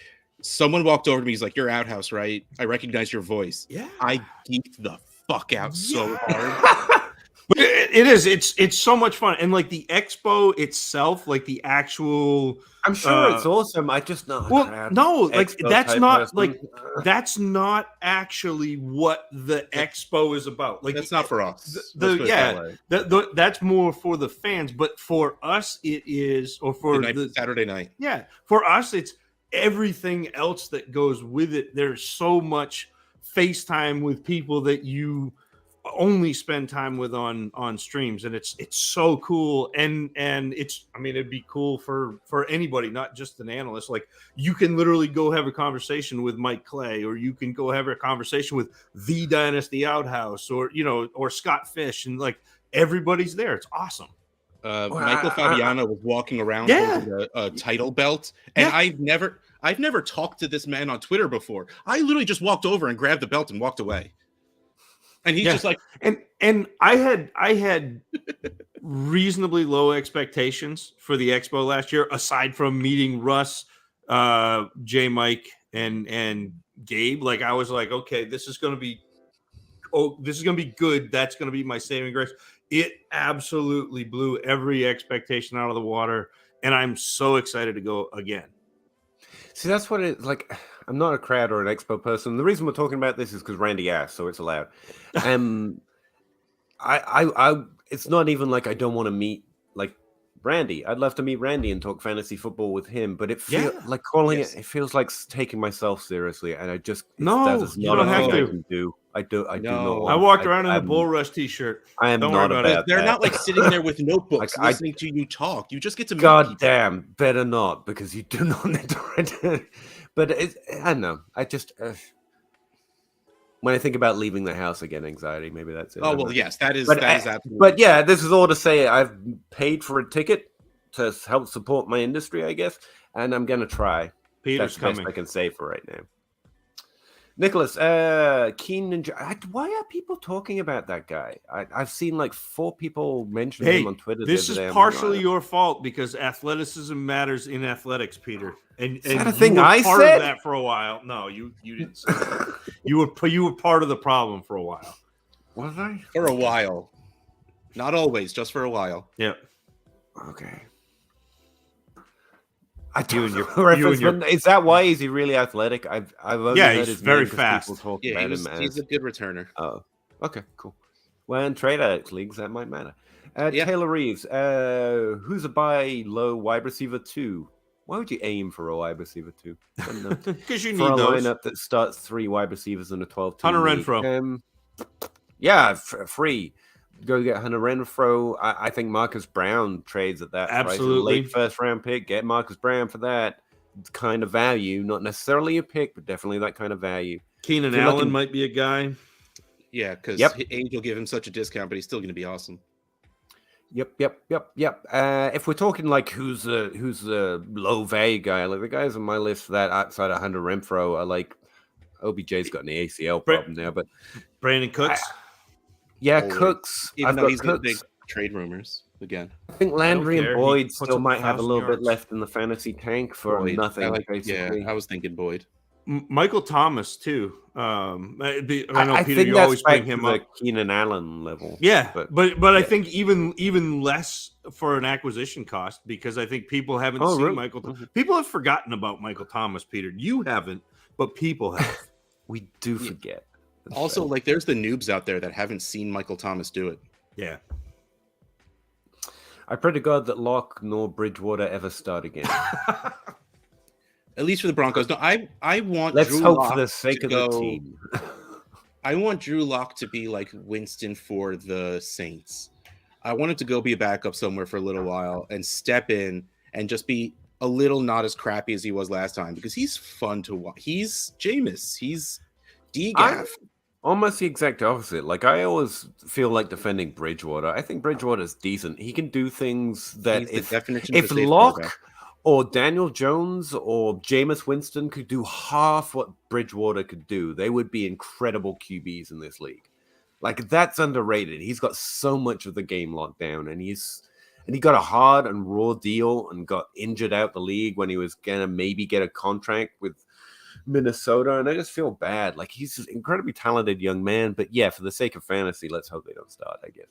Someone walked over to me. He's like, "You're Outhouse, right? I recognize your voice." Yeah. I geeked the fuck out so hard. But it is. It's so much fun, and like the expo itself, like the actual. I'm sure it's awesome. I just not. No, like expo that's type not person. like that's not actually what the expo is about. Like That's not for us. That's more for the fans, but for us, it is, or for the Saturday night. Yeah, for us, it's everything else that goes with it. There's so much FaceTime with people that you only spend time with on streams, and it's so cool. And it's, I mean, it'd be cool for anybody, not just an analyst. Like, you can literally go have a conversation with Mike Clay, or you can go have a conversation with the Dynasty Outhouse, or or Scott Fish, and like everybody's there. It's awesome. Michael Fabiano was walking around holding a title belt, and I've never talked to this man on Twitter before. I literally just walked over and grabbed the belt and walked away. And he's just like, and I had reasonably low expectations for the expo last year, aside from meeting Russ, J Mike, and Gabe. Like, I was like, okay, this is gonna be good. That's gonna be my saving grace. It absolutely blew every expectation out of the water, and I'm so excited to go again. See, that's what it's like. I'm not a crowd or an expo person. The reason we're talking about this is because Randy asked, so it's allowed. It's not even like I don't want to meet like Randy. I'd love to meet Randy and talk fantasy football with him, but it feels like it feels like taking myself seriously, and I just you don't have to. I can do. I do not. I walked around in a Bull Rush t-shirt. I am don't not worry about they're that. not like sitting there with notebooks listening to you talk. You just get to meet God people. damn, better not, because you do not need to. But I don't know. I just when I think about leaving the house, I get anxiety. Maybe that's it. Oh well, yes, that is absolutely. But yeah, this is all to say I've paid for a ticket to help support my industry, I guess, and I'm gonna try. Peter's That's the coming. best I can say for right now. Nicholas, Keen Ninja. Why are people talking about that guy? I've seen like 4 people mention him on Twitter. This is partially your fault, because athleticism matters in athletics, Peter. And that a you thing were I part said? of that for a while. No, you didn't say that. You were part of the problem for a while. Was I? For a while, not always, just for a while. Yeah. Okay. I do is that why is he really athletic? I've only heard he's his very name 'cause fast. people talk Yeah, about him he's a good returner. Oh, okay, cool. Well, in trade addicts leagues, that might matter. Yeah. Taylor Reeves, who's a buy low wide receiver 2? Why would you aim for a wide receiver 2? I don't know. Because you For need a those. lineup that starts 3 wide receivers in a 12-team Hunter league. Renfrow. Yeah, free. Go get Hunter Renfrow. I think Marcus Brown trades at that Absolutely. price. Late first-round pick. Get Marcus Brown for that kind of value. Not necessarily a pick, but definitely that kind of value. Keenan If you're Allen looking- might be a guy. Yeah, because Age will give him such a discount, but he's still going to be awesome. Yep. If we're talking like who's the low value guy, like the guys on my list for that outside of Hunter Renfrow are like OBJ's got an ACL problem now, but Brandon Cooks. Cooks. Even I've though got he's got Cooks. big trade rumors again. I think Landry care. and He Boyd puts still up might have a 1,000 little bit yards. left in the fantasy tank for Boyd. nothing. Basically, I was thinking Boyd. Michael Thomas too. I know I Peter, think you that's always bring back him to the up. Keenan Allen level. Yeah, but yeah. I think even less for an acquisition cost, because I think people haven't seen really? Michael. People have forgotten about Michael Thomas, Peter. You haven't, but people have. We do forget. Also, like, there's the noobs out there that haven't seen Michael Thomas do it. Yeah. I pray to God that Locke nor Bridgewater ever start again. At least for the Broncos. No, I want Let's Drew hope Lock for the sake to of the go- team. I want Drew Lock to be like Winston for the Saints. I want him to go be a backup somewhere for a little while and step in and just be a little not as crappy as he was last time, because he's fun to watch. He's Jameis. He's DGAF. Almost the exact opposite. Like, I always feel like defending Bridgewater. I think Bridgewater's decent. He can do things that He's the definition of if a safe Locke quarterback. or Daniel Jones or Jameis Winston could do half what Bridgewater could do, they would be incredible QBs in this league. Like, that's underrated. He's got so much of the game locked down, and he got a hard and raw deal and got injured out the league when he was gonna maybe get a contract with Minnesota, and I just feel bad. Like, he's an incredibly talented young man, but yeah, for the sake of fantasy, let's hope they don't start, I guess.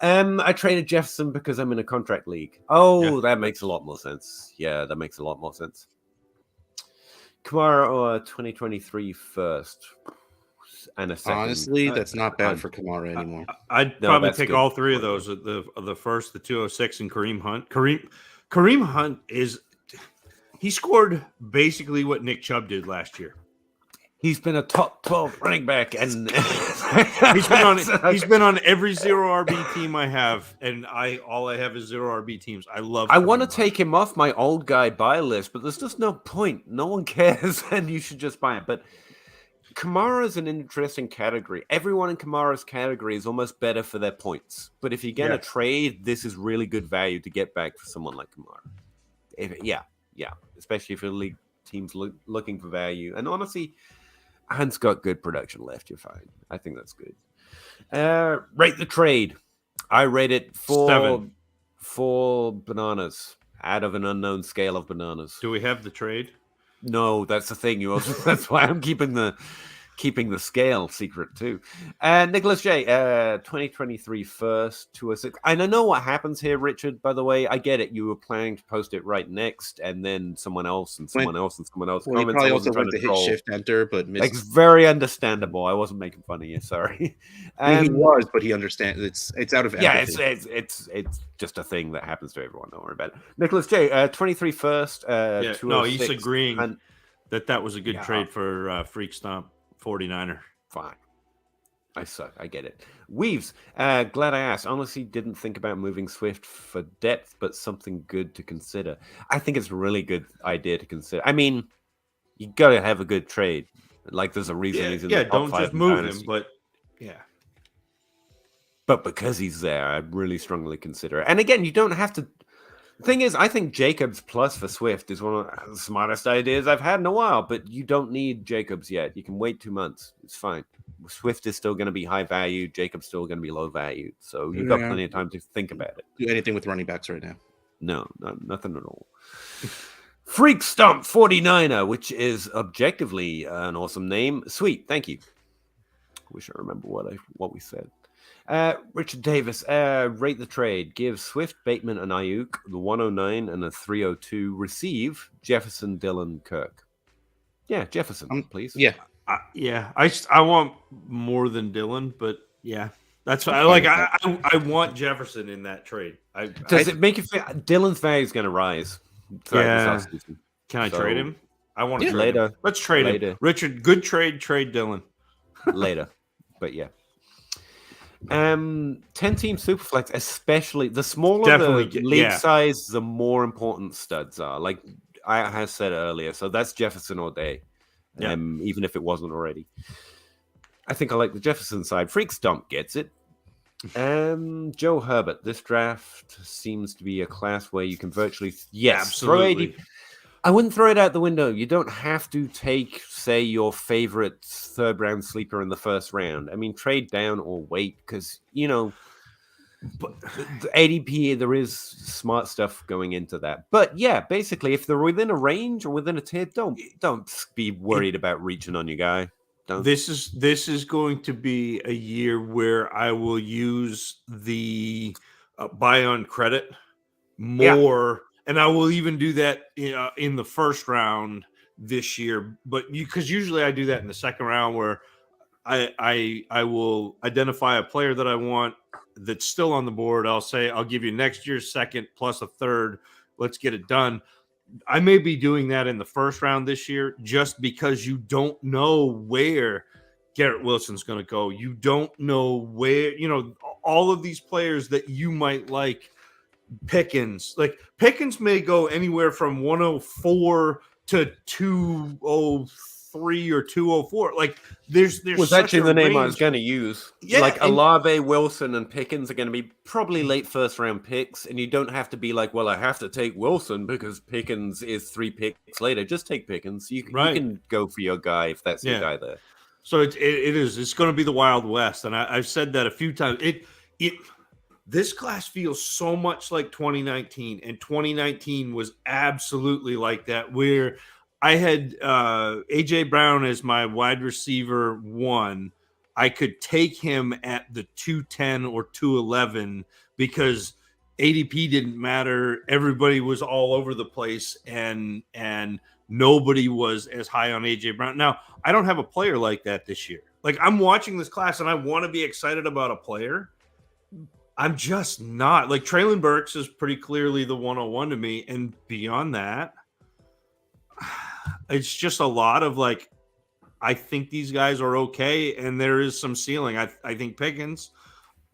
I traded Jefferson because I'm in a contract league. Oh, that makes a lot more sense. Yeah, that makes a lot more sense. Kamara or 2023 first and a second. Honestly, that's not bad for Kamara anymore. I'd probably take all three of those: the first, the 206, and Kareem Hunt. Kareem Hunt he scored basically what Nick Chubb did last year. He's been a top 12 running back, and he's been on every 0 RB team I have, and all I have is 0 RB teams. I want to take him off my old guy buy list, but there's just no point. No one cares, and you should just buy it. But Kamara is an interesting category. Everyone in Kamara's category is almost better for their points. But if you're going to trade, this is really good value to get back for someone like Kamara. Yeah. Especially if your league team's looking for value. And honestly, Hunt's got good production left. You're fine. I think that's good. Rate the trade. I rate it 4 bananas out of an unknown scale of bananas. Do we have the trade? No, that's the thing. That's why I'm keeping the scale secret too. Nicholas J, 2023 first, 206. And I know what happens here, Richard. By the way, I get it. You were planning to post it right next, and then someone else and someone else and someone else. Well, you probably also went to hit Shift Enter, but missed. It's very understandable. I wasn't making fun of you. Sorry. He was, but he understands. It's out of empathy. Yeah, it's just a thing that happens to everyone. Don't worry about it. Nicholas J, 23 first. No, he's agreeing that was a good trade for Freak Stomp 49er. Fine. I suck. I get it. Weaves, glad I asked. Honestly, didn't think about moving Swift for depth, but something good to consider. I think it's a really good idea to consider. I mean, you got to have a good trade. Like, there's a reason he's in the top don't 5 just move Dynasty. him, but yeah. But because he's there, I really strongly consider it. And again, you don't have to. The thing is, I think Jacobs plus for Swift is one of the smartest ideas I've had in a while, but you don't need Jacobs yet. You can wait 2 months. It's fine. Swift is still going to be high value. Jacobs still going to be low value. So you've got plenty of time to think about it. Do anything with running backs right now. No, nothing at all. Freak Stomp 49er, which is objectively an awesome name. Sweet. Thank you. Wish I remember what we said. Richard Davis, rate the trade. Give Swift, Bateman, and Ayuk the 109 and the 302. Receive Jefferson, Dillon, Kirk. Yeah, Jefferson, please. Yeah. I want more than Dillon, but yeah, that's what I like. I want Jefferson in that trade. Does it make you feel Dillon's value is going to rise? Yeah. Can I trade him? I want to trade him. Let's trade him. Richard, good trade. Trade Dillon. Later. But yeah. 10-team Superflex, especially the smaller the league size, the more important studs are. Like I have said earlier, so that's Jefferson all day. Even if it wasn't already. I think I like the Jefferson side. Freak Stomp gets it. Joe Herbert, this draft seems to be a class where you can virtually absolutely. I wouldn't throw it out the window. You don't have to take, say, your favorite third round sleeper in the first round. I mean, trade down or wait because, but the ADP, there is smart stuff going into that. But yeah, basically, if they're within a range or within a tier, don't be worried about reaching on your guy. Don't. This is going to be a year where I will use the buy on credit more. Yeah. And I will even do that in the first round this year, but because usually I do that in the second round where I will identify a player that I want that's still on the board. I'll say I'll give you next year's second plus a third. Let's get it done. I may be doing that in the first round this year just because you don't know where Garrett Wilson's going to go. You don't know where all of these players that you might like. Pickens may go anywhere from 104 to 203 or 204. Like there's was actually the name I was going to use. Yeah, like Olave, Wilson, and Pickens are going to be probably late first round picks, and you don't have to be like, well, I have to take Wilson because Pickens is 3 picks later. Just take Pickens. You can go for your guy if that's your guy there. So it is. It's going to be the Wild West, and I've said that a few times. This class feels so much like 2019, and 2019 was absolutely like that. Where I had AJ Brown as my wide receiver 1. I could take him at the 210 or 211 because ADP didn't matter. Everybody was all over the place, and nobody was as high on AJ Brown. Now, I don't have a player like that this year. Like, I'm watching this class and I want to be excited about a player. I'm just not. Like, Traylon Burks is pretty clearly the 101 to me. And beyond that, it's just a lot of like, I think these guys are okay. And there is some ceiling. I think Pickens,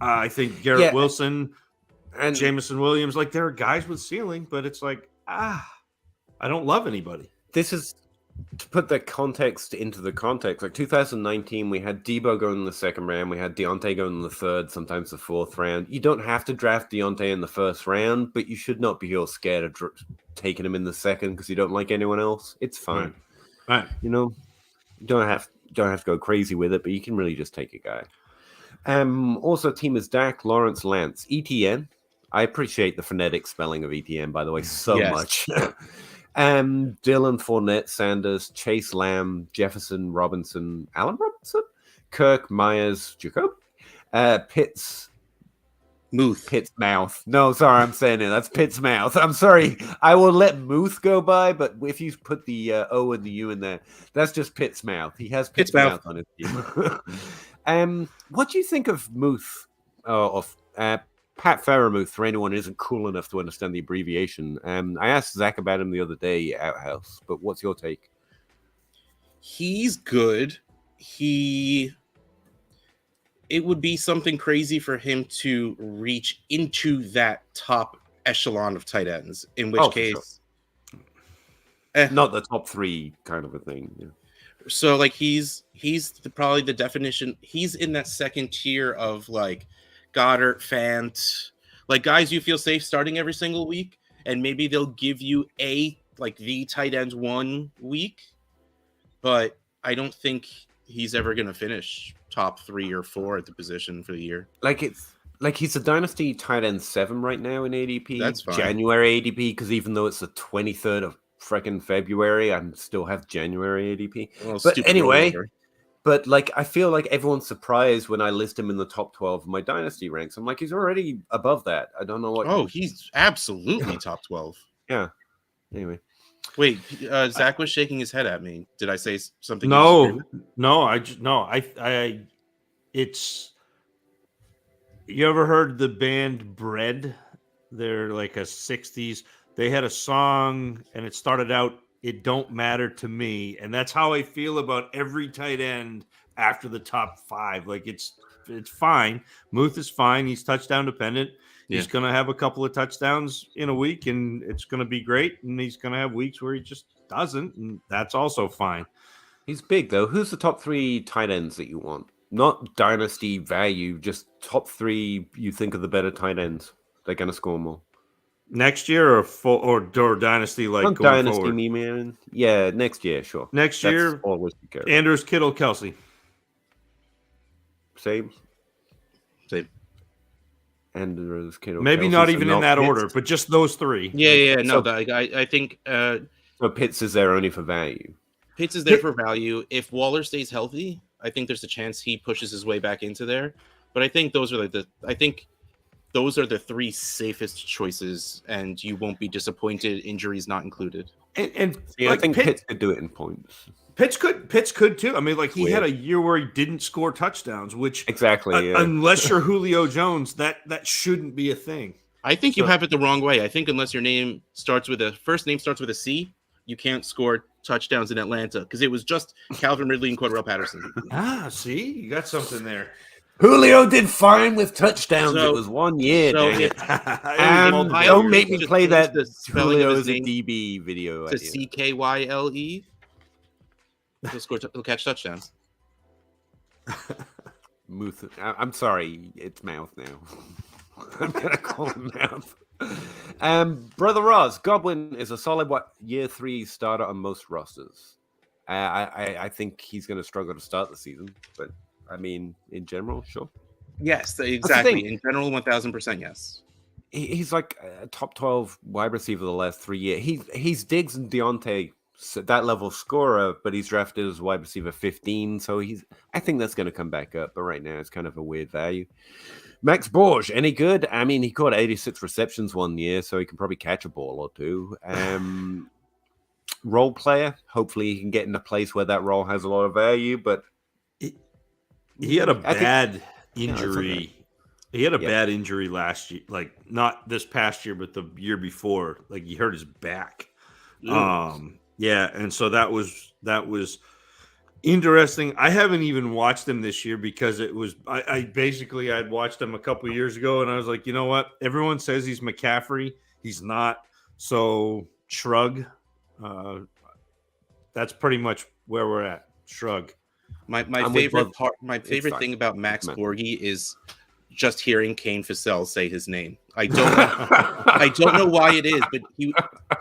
I think Garrett Wilson, and Jameson Williams, like, there are guys with ceiling, but it's like, I don't love anybody. This is to put the context into the context. Like 2019, we had Debo going in the second round. We had Deontay going in the third, sometimes the fourth round. You don't have to draft Deontay in the first round, but you should not be all scared of taking him in the second because you don't like anyone else. It's fine. Right. You know, you don't have to go crazy with it, but you can really just take a guy. Also, team is Dak, Lawrence, Lance, ETN. I appreciate the phonetic spelling of ETN, by the way, so much. Dylan, Fournette, Sanders, Chase Lamb, Jefferson, Robinson, Allen Robinson, Kirk, Myers, Jacob, Pitts, Mouth. No, sorry, I'm saying it. That's Pitts Mouth. I'm sorry. I will let Muth go by, but if you put the O and the U in there, that's just Pitts Mouth. He has Pitts Mouth on his team. What do you think of Muth? Pat Faramuth, for anyone who isn't cool enough to understand the abbreviation. I asked Zach about him the other day at Outhouse, but what's your take? He's good. It would be something crazy for him to reach into that top echelon of tight ends, in which case... Sure. Not the top 3 kind of a thing. Yeah. So, like, he's probably the definition. He's in that second tier of, like, Goddard, Fant, like guys you feel safe starting every single week, and maybe they'll give you the tight end 1 week, but I don't think he's ever going to finish top 3 or 4 at the position for the year. He's a dynasty tight end 7 right now in ADP. That's fine. January ADP, because even though it's the 23rd of freaking February, I still have January ADP. Well, but anyway. Rollover. But, like, I feel like everyone's surprised when I list him in the top 12 of my dynasty ranks. I'm like, he's already above that. I don't know what... Oh, he's absolutely top 12. Yeah. Anyway. Wait, Zach was shaking his head at me. Did I say something? It's... You ever heard the band Bread? They're like a 60s. They had a song, and it started out, "It don't matter to me," and that's how I feel about every tight end after the top 5. Like, it's fine. Muth is fine. He's touchdown dependent. He's going to have a couple of touchdowns in a week, and it's going to be great. And he's going to have weeks where he just doesn't, and that's also fine. He's big, though. Who's the top 3 tight ends that you want? Not dynasty value, just top 3 you think are the better tight ends. They're going to score more. Next year or dynasty, like, not going dynasty, forward? Me, man. Yeah, next year, sure. Next year, Andrews, Kittle, Kelsey. Same. Andrews, Kittle. Maybe Kelsey, not even in that Pitts. order, but just those 3. Yeah. No, I think. So Pitts is there only for value. Pitts is there for value. If Waller stays healthy, I think there's a chance he pushes his way back into there. But I think those are those are the 3 safest choices, and you won't be disappointed, injuries not included. And I think Pitts could do it in points. Pitts could too. I mean, like, he had a year where he didn't score touchdowns, which unless you're Julio Jones, that shouldn't be a thing. I think you have it the wrong way. I think unless your first name starts with a C, you can't score touchdowns in Atlanta, because it was just Calvin Ridley and Cordell Patterson. See, you got something there. Julio did fine with touchdowns. It was 1 year. Don't make me play that Julio is a DB video. To CKYLE. He'll catch touchdowns. I'm sorry, it's Mouth now. I'm gonna call him Mouth. Brother Roz, Goblin is a solid year 3 starter on most rosters. I think he's going to struggle to start the season, but I mean, in general, sure. Yes, exactly. In general, 1000% yes. He's like a top 12 wide receiver the last 3 years. He's Diggs and Deontay, that level scorer, but he's drafted as wide receiver 15. So I think that's going to come back up. But right now, it's kind of a weird value. Max Borge, any good? I mean, he caught 86 receptions 1 year, so he can probably catch a ball or two. Role player, hopefully he can get in a place where that role has a lot of value. But he had a bad injury. Yeah, he had a bad injury last year, like not this past year, but the year before. Like he hurt his back. Yeah, and so that was interesting. I haven't even watched him this year because it was I'd watched him a couple of years ago, and I was like, you know what? Everyone says he's McCaffrey. He's not. So shrug. That's pretty much where we're at. Shrug. My favorite thing about Max Borge is just hearing Kane Fassell say his name. I don't know why it is, but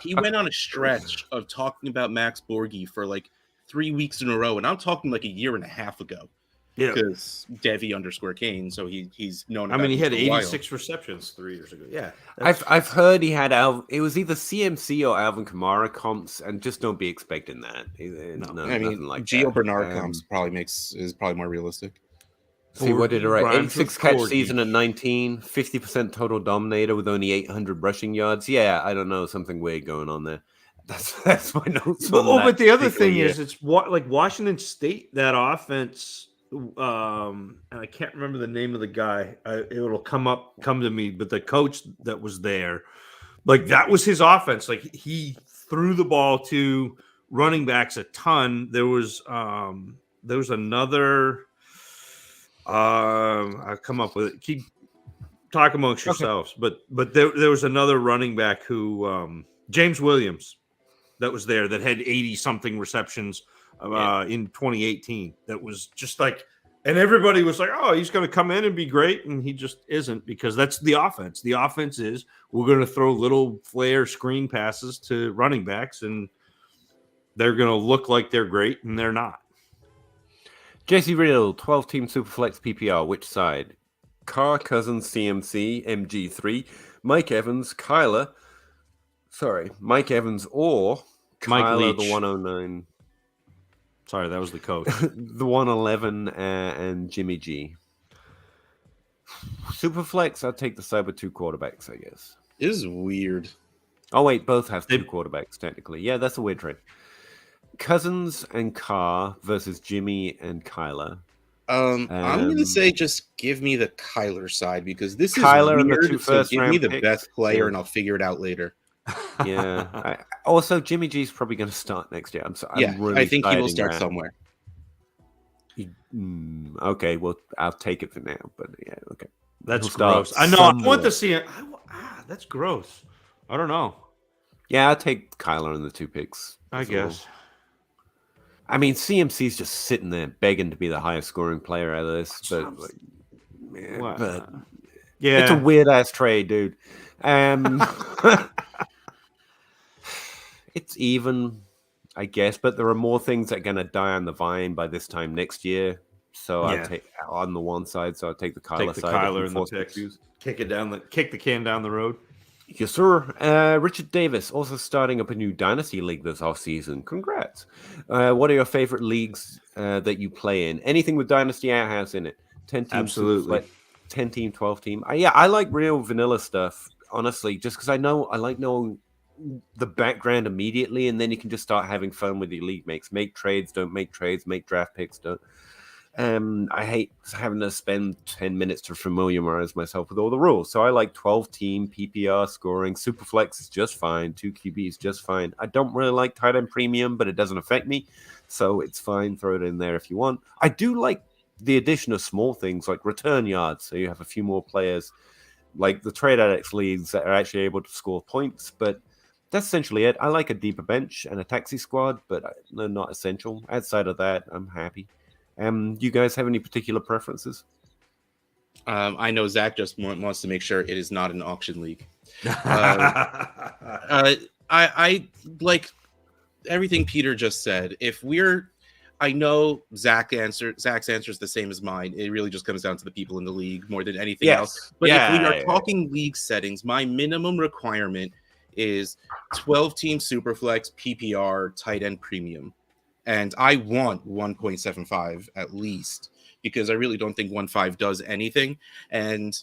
he went on a stretch of talking about Max Borge for like 3 weeks in a row, and I'm talking like a year and a half ago. Yeah, because Devi_Kane, so he's known. I mean, he had 86 receptions 3 years ago. Yeah, I've heard he had it was either CMC or Alvin Kamara comps, and just don't be expecting that. No, I mean, like Gio Bernard comps is probably more realistic. See, what did it write? 86 catch season at 19, 50% total dominator with only 800 rushing yards. Yeah, I don't know, something weird going on there. That's my notes. But the other thing is, it's like Washington State, that offense. And I can't remember the name of the guy. It'll come to me, but the coach that was there, like that was his offense. Like he threw the ball to running backs a ton. There was another. I'll come up with it. Keep talk amongst yourselves. But there was another running back who James Williams that was there that had 80 something receptions. In 2018, that was just like, and everybody was like, oh, he's going to come in and be great, and he just isn't, because that's the offense. The offense is we're going to throw little flare screen passes to running backs, and they're going to look like they're great, and they're not. JC Riddle, 12-team Superflex PPR, which side? Carr, Cousins, CMC, MG3, Mike Evans, Mike Evans or Kyler, the 109. Sorry, that was the coach. The 111 and Jimmy G. Superflex, I'll take the side with 2 quarterbacks, I guess. It is weird. Oh, wait, both have 2 quarterbacks, technically. Yeah, that's a weird trade. Cousins and Carr versus Jimmy and Kyler. I'm going to say just give me the Kyler side, because this Kyler is weird, and the 2 first give round me the picks. best player, and I'll figure it out later. Yeah. Also, Jimmy G's probably going to start next year. I think he will start somewhere. Okay, well, I'll take it for now. But yeah, okay. That's gross. I know. Somewhere. I want to see it. That's gross. I don't know. Yeah, I'll take Kyler in the 2 picks. I guess. I mean, CMC's just sitting there begging to be the highest scoring player out of this. But yeah, it's a weird ass trade, dude. It's even, I guess, but there are more things that are going to die on the vine by this time next year. So I'll take on the one side. So I'll take the Kyler side. Kyler in the picks. Kick the can down the road. Yes, sir. Richard Davis also starting up a new Dynasty League this offseason. Congrats. What are your favorite leagues that you play in? Anything with Dynasty Outhouse in it? 10 team, absolutely. 10 team, 12 team. I like real vanilla stuff, honestly, just because I like knowing the background immediately, and then you can just start having fun with your league mates. Make trades, don't make trades, make draft picks, don't. I hate having to spend 10 minutes to familiarize myself with all the rules. So I like 12-team PPR scoring. Superflex is just fine. 2 QB is just fine. I don't really like tight end premium, but it doesn't affect me. So it's fine. Throw it in there if you want. I do like the addition of small things like return yards. So you have a few more players like the Trade Addicts leagues that are actually able to score points. But that's essentially it. I like a deeper bench and a taxi squad, but they're not essential. Outside of that, I'm happy. You guys have any particular preferences? I know Zach just wants to make sure it is not an auction league. I like everything Peter just said. I know Zach's answer is the same as mine. It really just comes down to the people in the league more than anything else. Yes. But if we Yeah, are yeah. talking league settings, my minimum requirement is 12-team Superflex, PPR, tight end premium. And I want 1.75 at least, because I really don't think 1.5 does anything. And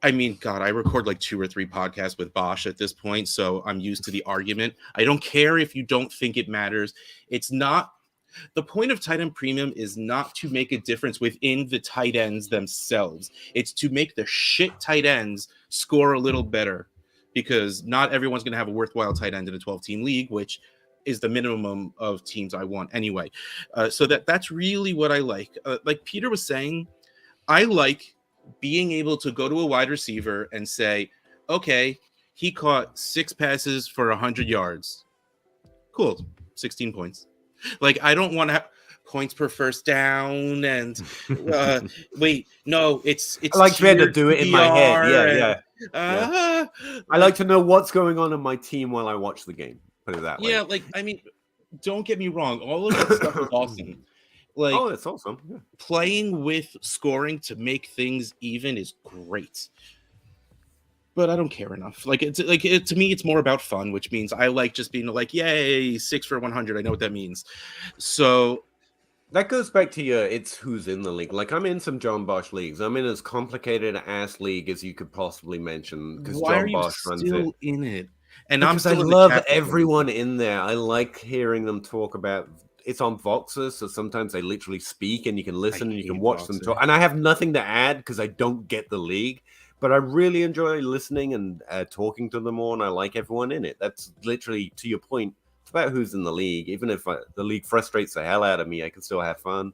I mean, God, I record like 2 or 3 podcasts with Bosch at this point, so I'm used to the argument. I don't care if you don't think it matters. It's not the point of tight end premium is not to make a difference within the tight ends themselves. It's to make the shit tight ends score a little better, because not everyone's going to have a worthwhile tight end in a 12-team league, which is the minimum of teams I want anyway. So that's really what I like. Like Peter was saying, I like being able to go to a wide receiver and say, okay, he caught 6 passes for 100 yards. Cool, 16 points. Like, I don't want to have points per first down and wait, no, it's I like to be able to do it in my head. Yeah. I like to know what's going on in my team while I watch the game. Put it that way. Yeah, like, I mean, don't get me wrong, all of that stuff is awesome. Like, oh, it's awesome. Yeah. Playing with scoring to make things even is great. But I don't care enough. Like, to me, it's more about fun, which means I like just being like, yay, 6 for 100. I know what that means. So that goes back to it's who's in the league. Like, I'm in some John Bosch leagues. I'm in as complicated ass league as you could possibly mention, because John Bosch runs it. In it? And because I'm still I love everyone in there. I like hearing them talk about. It's on Voxer, so sometimes they literally speak, and you can listen and you can watch them talk. And I have nothing to add because I don't get the league, but I really enjoy listening and talking to them all, and I like everyone in it. That's literally, to your point, it's about who's in the league. Even if the league frustrates the hell out of me, I can still have fun,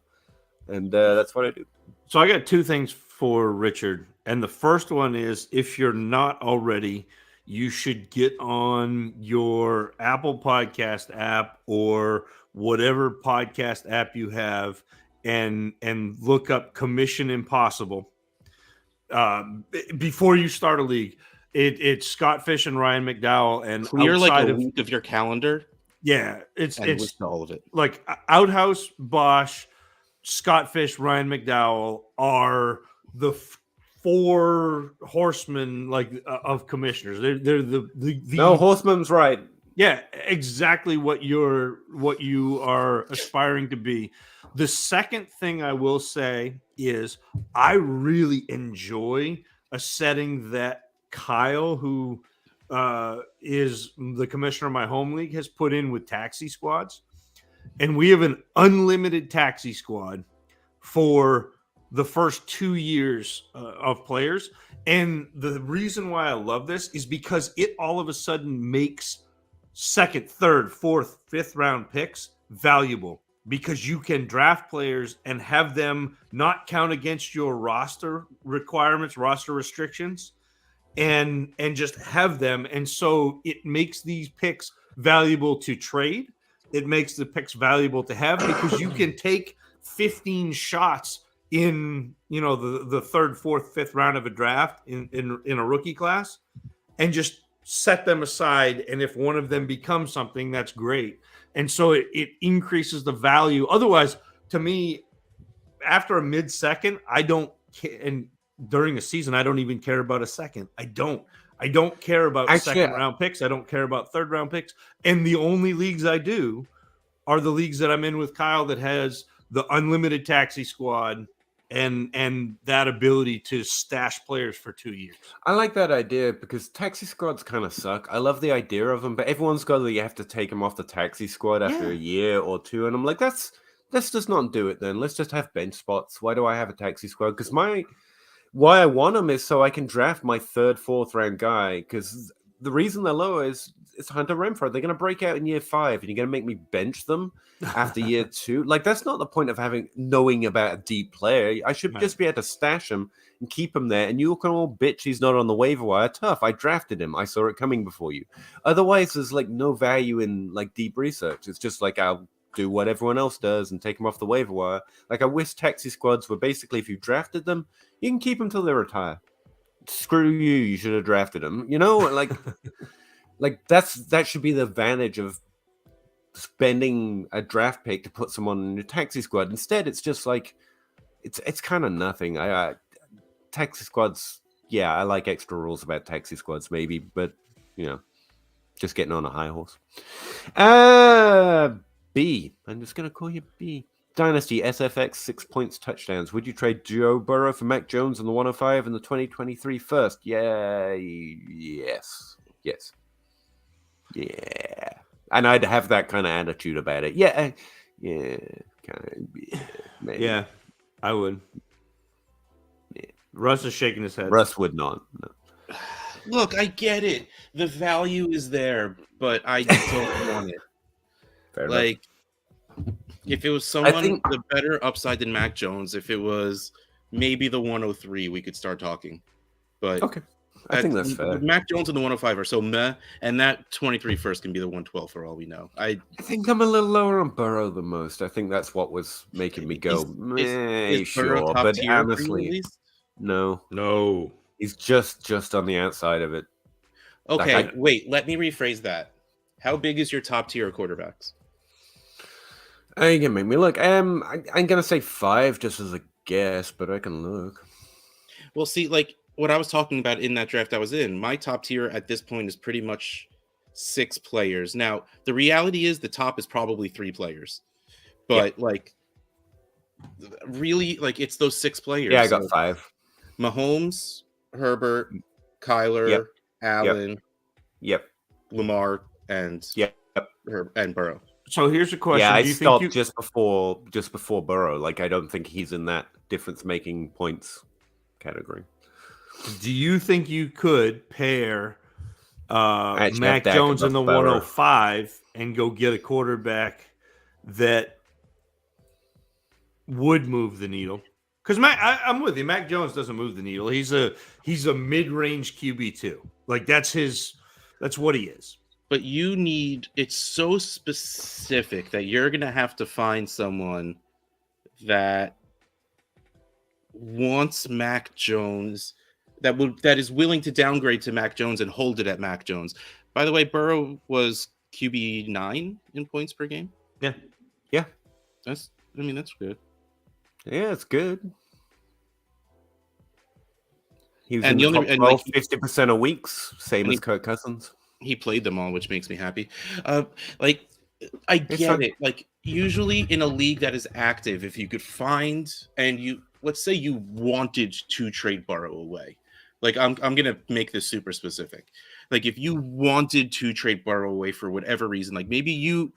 and that's what I do. So I got 2 things for Richard, and the first one is, if you're not already, you should get on your Apple Podcast app or whatever podcast app you have and look up Commission Impossible before you start a league. It's Scott Fish and Ryan McDowell, and clear like a week of your calendar. Yeah, it's all of it. Like Outhouse, Bosch, Scott Fish, Ryan McDowell are the 4 horsemen, like of commissioners. They're the no, horseman's right. Yeah, exactly what you are aspiring to be. The second thing I will say is I really enjoy a setting that Kyle, who is the commissioner of my home league, has put in with taxi squads. And we have an unlimited taxi squad for the first 2 years of players. And the reason why I love this is because it all of a sudden makes second, third, fourth, fifth round picks valuable, because you can draft players and have them not count against your roster requirements, roster restrictions, and just have them. And so it makes these picks valuable to trade. It makes the picks valuable to have, because you can take 15 shots in, the third, fourth, fifth round of a draft in a rookie class, and just set them aside. And if one of them becomes something, that's great. And so it increases the value. Otherwise, to me, after a mid-second, I don't care. And during a season, I don't even care about a second. I don't care about second round picks. I don't care about third round picks. And the only leagues I do are the leagues that I'm in with Kyle, that has the unlimited taxi squad and that ability to stash players for 2 years. I like that idea, because taxi squads kind of suck. I love the idea of them, but everyone's got you have to take them off the taxi squad after a year or 2, and I'm like, let's just not do it then. Let's just have bench spots. Why do I have a taxi squad? Because why I want them is so I can draft my third, fourth round guy, because the reason they're low is it's Hunter Renfrow. They're going to break out in year 5, and you're going to make me bench them after year 2. Like, that's not the point of knowing about a deep player. I should just be able to stash him and keep him there. And you can all bitch he's not on the waiver wire. Tough. I drafted him. I saw it coming before you. Otherwise, there's like no value in like deep research. It's just like, I'll do what everyone else does and take them off the waiver wire. Like, I wish taxi squads were basically, if you drafted them, you can keep them till they retire. Screw you. You should have drafted them. Like, that should be the advantage of spending a draft pick to put someone in your taxi squad. Instead, it's just like it's kind of nothing. Taxi squads, yeah, I like extra rules about taxi squads, maybe, but just getting on a high horse. B. I'm just gonna call you B. Dynasty SFX 6 points touchdowns. Would you trade Joe Burrow for Mac Jones in the 105 and the 2023 first? Yeah. Yes. Yeah. And I'd have that kind of attitude about it. Yeah. Maybe. Yeah, I would. Yeah. Russ is shaking his head. Russ would not. No. Look, I get it. The value is there, but I don't want it. Fair enough. If it was someone with a better upside than Mac Jones, if it was maybe the 103, we could start talking. But okay, I think that's fair. Mac Jones and the 105 are so meh, and that 23 first can be the 112 for all we know. I think I'm a little lower on Burrow than most. I think that's what was making me go, is sure. But honestly, no. He's just on the outside of it. Okay, wait. Let me rephrase that. How big is your top tier quarterbacks? You can make me look. I'm gonna say 5 just as a guess, but I can look. Well, see, like what I was talking about in that draft I was in, my top tier at this point is pretty much 6 players. Now, the reality is the top is probably 3 players, but really, it's those 6 players. Yeah, I got 5. Mahomes, Herbert, Kyler, Allen, Lamar, and and Burrow. So here's a question. Yeah, I stopped just before Burrow. I don't think he's in that difference-making points category. Do you think you could pair Mac Jones in the 105 and go get a quarterback that would move the needle? Because I'm with you. Mac Jones doesn't move the needle. He's a mid-range QB2. That's what he is. But it's so specific that you're going to have to find someone that wants Mac Jones, that is willing to downgrade to Mac Jones and hold it at Mac Jones. By the way, Burrow was QB 9 in points per game. Yeah. That's good. Yeah, it's good. He was and in the the only top 50% of weeks, same as Kirk Cousins. He played them all, which makes me happy. I get it. Usually in a league that is active, if you could find let's say you wanted to trade Burrow away. I'm gonna make this super specific. If you wanted to trade Burrow away for whatever reason, maybe you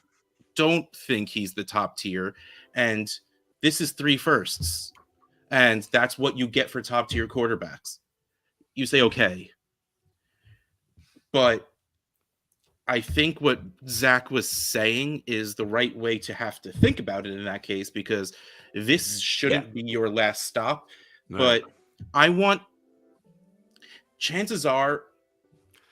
don't think he's the top tier, and this is 3 firsts, and that's what you get for top tier quarterbacks. You say okay, but I think what Zach was saying is the right way to have to think about it in that case, because this shouldn't be your last stop. No. But chances are,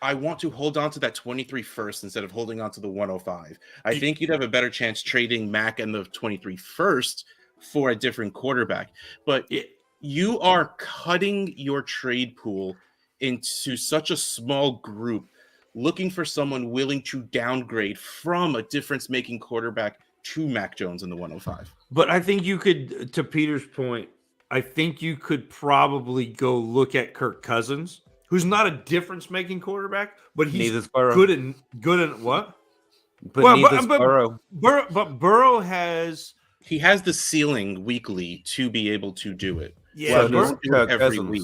I want to hold on to that 23 first instead of holding on to the 105. I think you'd have a better chance trading Mac and the 23 first for a different quarterback. But you are cutting your trade pool into such a small group, looking for someone willing to downgrade from a difference-making quarterback to Mac Jones in the 105. But I think you could, to Peter's point, I think you could probably go look at Kirk Cousins, who's not a difference-making quarterback, but he's good in what? But neither's Burrow. But Burrow has the ceiling weekly to be able to do it. Yeah, every week.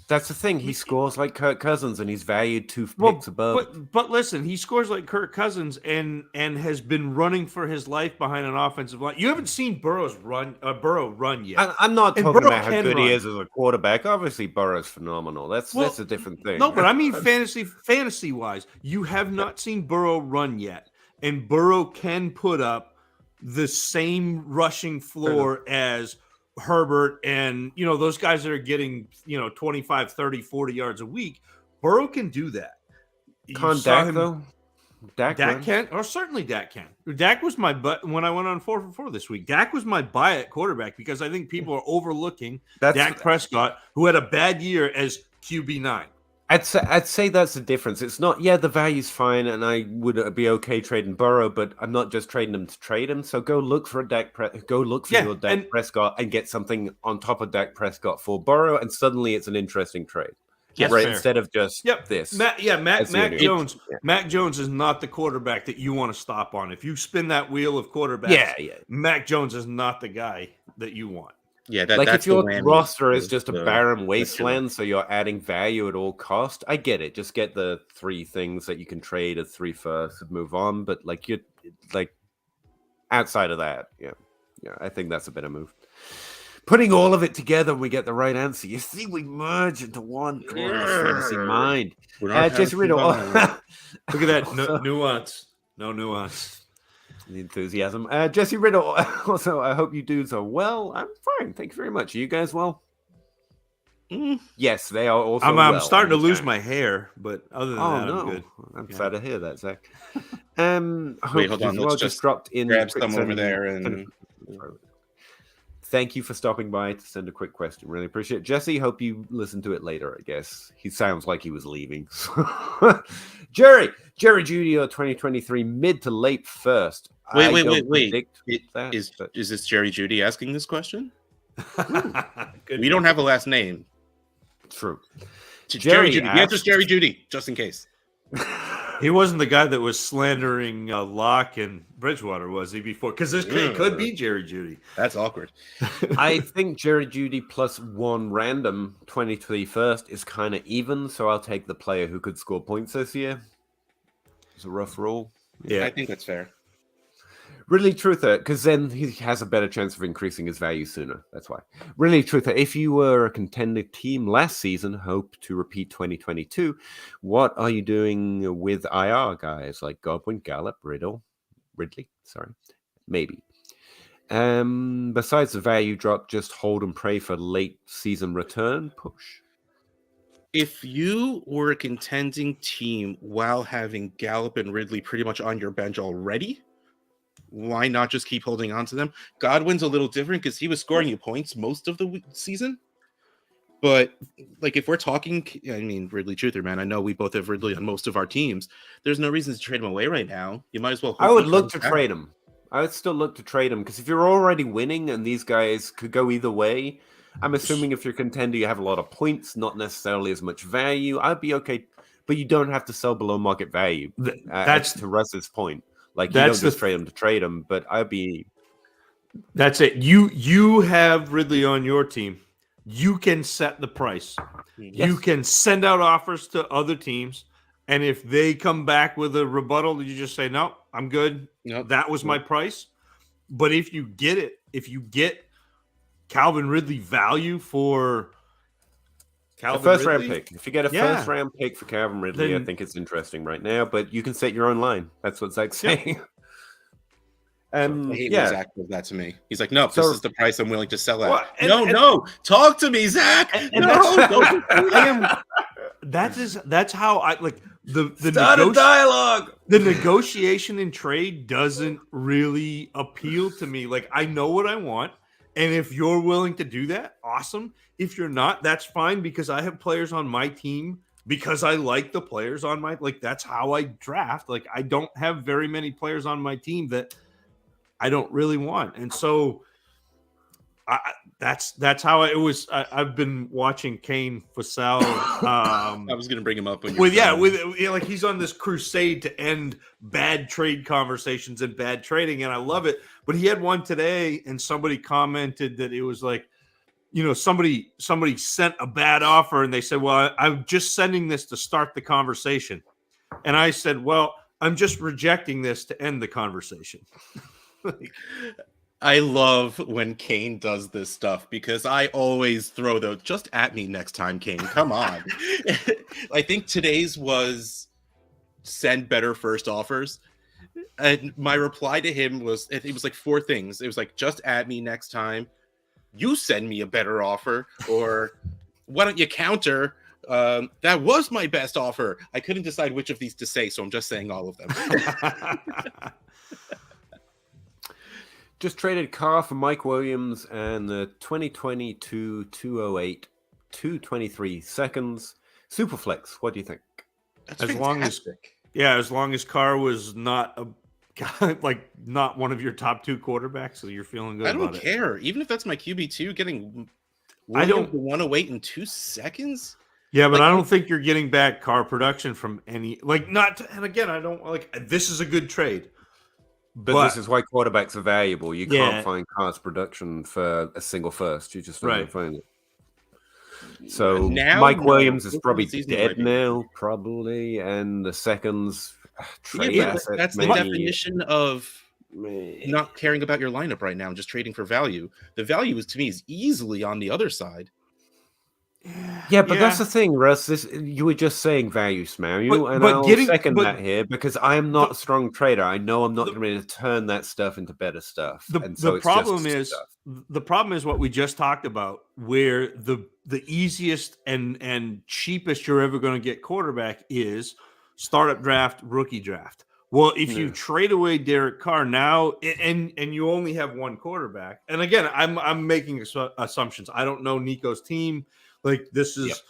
That's the thing. He scores like Kirk Cousins, and he's valued 2 picks above. But listen, he scores like Kirk Cousins, and has been running for his life behind an offensive line. You haven't seen Burrow run yet. I'm not talking about how good he is as a quarterback. Obviously, Burrow's phenomenal. That's a different thing. No, but I mean fantasy wise, you have not seen Burrow run yet, and Burrow can put up the same rushing floor as Herbert and those guys that are getting 25, 30, 40 yards a week. Burrow can do that. Dak though? Dak can, or certainly Dak can. Dak was my butt when I went on 4 for 4 this week. Dak was my buy at quarterback because I think people are overlooking Dak Prescott, who had a bad year as QB9. I'd say that's the difference. It's not, the value's fine, and I would be okay trading Burrow, but I'm not just trading him to trade him. So go look for your Dak Prescott and get something on top of Dak Prescott for Burrow, and suddenly it's an interesting trade. Yes, right? fair. Instead of just this. Mac Jones. Mac Jones is not the quarterback that you want to stop on. If you spin that wheel of quarterbacks, Mac Jones is not the guy that you want. Yeah, that's if your roster is just a barren wasteland, so you're adding value at all cost, I get it. Just get the 3 things that you can trade as 3 firsts and move on. But you're outside of that, I think that's a better move. Putting all of it together, we get the right answer. You see, we merge into one fantasy mind. Jesse Riddle. Look at that nuance. No nuance. The enthusiasm. Jesse Riddle. Also, I hope you dudes are well. I'm fine. Thank you very much. Are you guys well? Yes, they are also I'm starting to lose my hair, but other than that, I'm good. I'm sad to hear that, Zach. Wait, hold on. Let's just dropped in. Grab some over there and... Thank you for stopping by to send a quick question. Really appreciate it. Jesse, hope you listen to it later, I guess. He sounds like he was leaving. Jerry Judy 2023 mid to late first. Wait. Is this Jerry Judy asking this question? We don't have a last name. True. Jerry Judy. The answer's Jerry Judy, just in case. He wasn't the guy that was slandering Locke and Bridgewater, was he, before? Because this could be Jerry Judy. That's awkward. I think Jerry Judy plus 1 random 23 first is kind of even, so I'll take the player who could score points this year. It's a rough rule. Yeah, I think that's fair. Really truther, because then he has a better chance of increasing his value sooner. That's why. Really truther, if you were a contender team last season, hope to repeat 2022, what are you doing with IR guys like Godwin, Gallup, Ridley? Maybe. Besides the value drop, just hold and pray for late season return push. If you were a contending team while having Gallup and Ridley pretty much on your bench already, why not just keep holding on to them? Godwin's a little different because he was scoring you points most of the season. But if we're talking, Ridley truther, man, I know we both have Ridley on most of our teams. There's no reason to trade him away right now. You might as well. I would look to trade him. I would still look to trade him because if you're already winning and these guys could go either way, I'm assuming if you're a contender, you have a lot of points, not necessarily as much value. I'd be okay, but you don't have to sell below market value. That's to Russ's point. You don't just trade him, but I'd be. That's it. You have Ridley on your team. You can set the price. Yes. You can send out offers to other teams, and if they come back with a rebuttal, you just say, "No, I'm good. Nope. That was my price." But if you get Calvin Ridley value for Calvin Ridley? Round pick. If you get a first round pick for Calvin Ridley, then I think it's interesting right now. But you can set your own line. That's what Zach's saying. I hate when Zach does that to me. He's like, "No, this is the price I'm willing to sell at." No, talk to me, Zach. That's how I like the dialogue. The negotiation and trade doesn't really appeal to me. I know what I want, and if you're willing to do that, awesome. If you're not, that's fine because I have players on my team because I like the players on my that's how I draft. I don't have very many players on my team that I don't really want. And so that's how it was. I've been watching Kane Fassel. I was going to bring him up when he's on this crusade to end bad trade conversations and bad trading, and I love it. But he had one today, and somebody commented that it was somebody sent a bad offer, and they said, "Well, I'm just sending this to start the conversation," and I said, "Well, I'm just rejecting this to end the conversation." I love when Kane does this stuff because I always throw just at me next time, Kane. Come on. I think today's was send better first offers. And my reply to him was, it was 4 things. It was just at me next time. You send me a better offer, or why don't you counter? That was my best offer. I couldn't decide which of these to say, so I'm just saying all of them. Just traded Carr for Mike Williams and the 2022 208 223 seconds. Superflex, what do you think? That's As long as- fantastic. As long as Carr was not not one of your top 2 quarterbacks, so you're feeling good I don't about it. care. Even if that's my QB2, getting I don't- Williams to 108 in 2 seconds. Yeah, but Like, I don't think you're getting back Carr production from any and again, I don't this is a good trade. But this is why quarterbacks are valuable. You Yeah. can't find Carr's production for a single first. You just don't Right. find it. So Now, Mike no. Williams is This probably season dead might be. now, probably, and the seconds trade Yeah, but assets. that's the maybe. definition of not caring about your lineup right now and just trading for value. The value is, to me, is easily on the other side. Yeah, but that's the thing, Russ. You were just saying value, Smaru, and but I'll second that here because I am not the- a strong trader. I know I'm not going to be able to turn that stuff into better stuff. And so The it's problem just is stuff. the problem is what we just talked about, where the easiest and cheapest you're ever going to get quarterback is startup draft, rookie draft. Well, if you trade away Derek Carr now, and you only have one quarterback, and again, I'm making assumptions. I don't know Nico's team. Like this is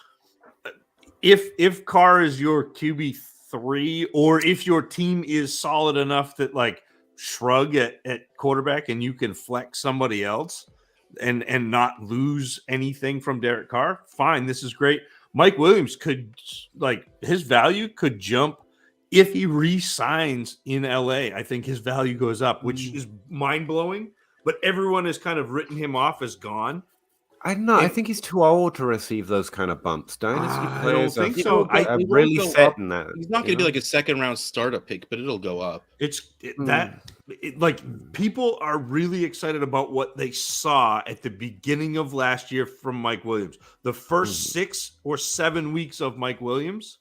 if Carr is your QB3, or if your team is solid enough that like shrug at quarterback and you can flex somebody else and not lose anything from Derek Carr, fine. This is great. Mike Williams could his value could jump if he re-signs in LA. I think his value goes up, which is mind-blowing, but everyone has kind of written him off as gone. I don't know. I think he's too old to receive those kind of bumps. Dynasty players I don't think so. are really set in that. He's not going to be like a second-round startup pick, but it'll go up. People are really excited about what they saw at the beginning of last year from Mike Williams. The first 6 or 7 weeks of Mike Williams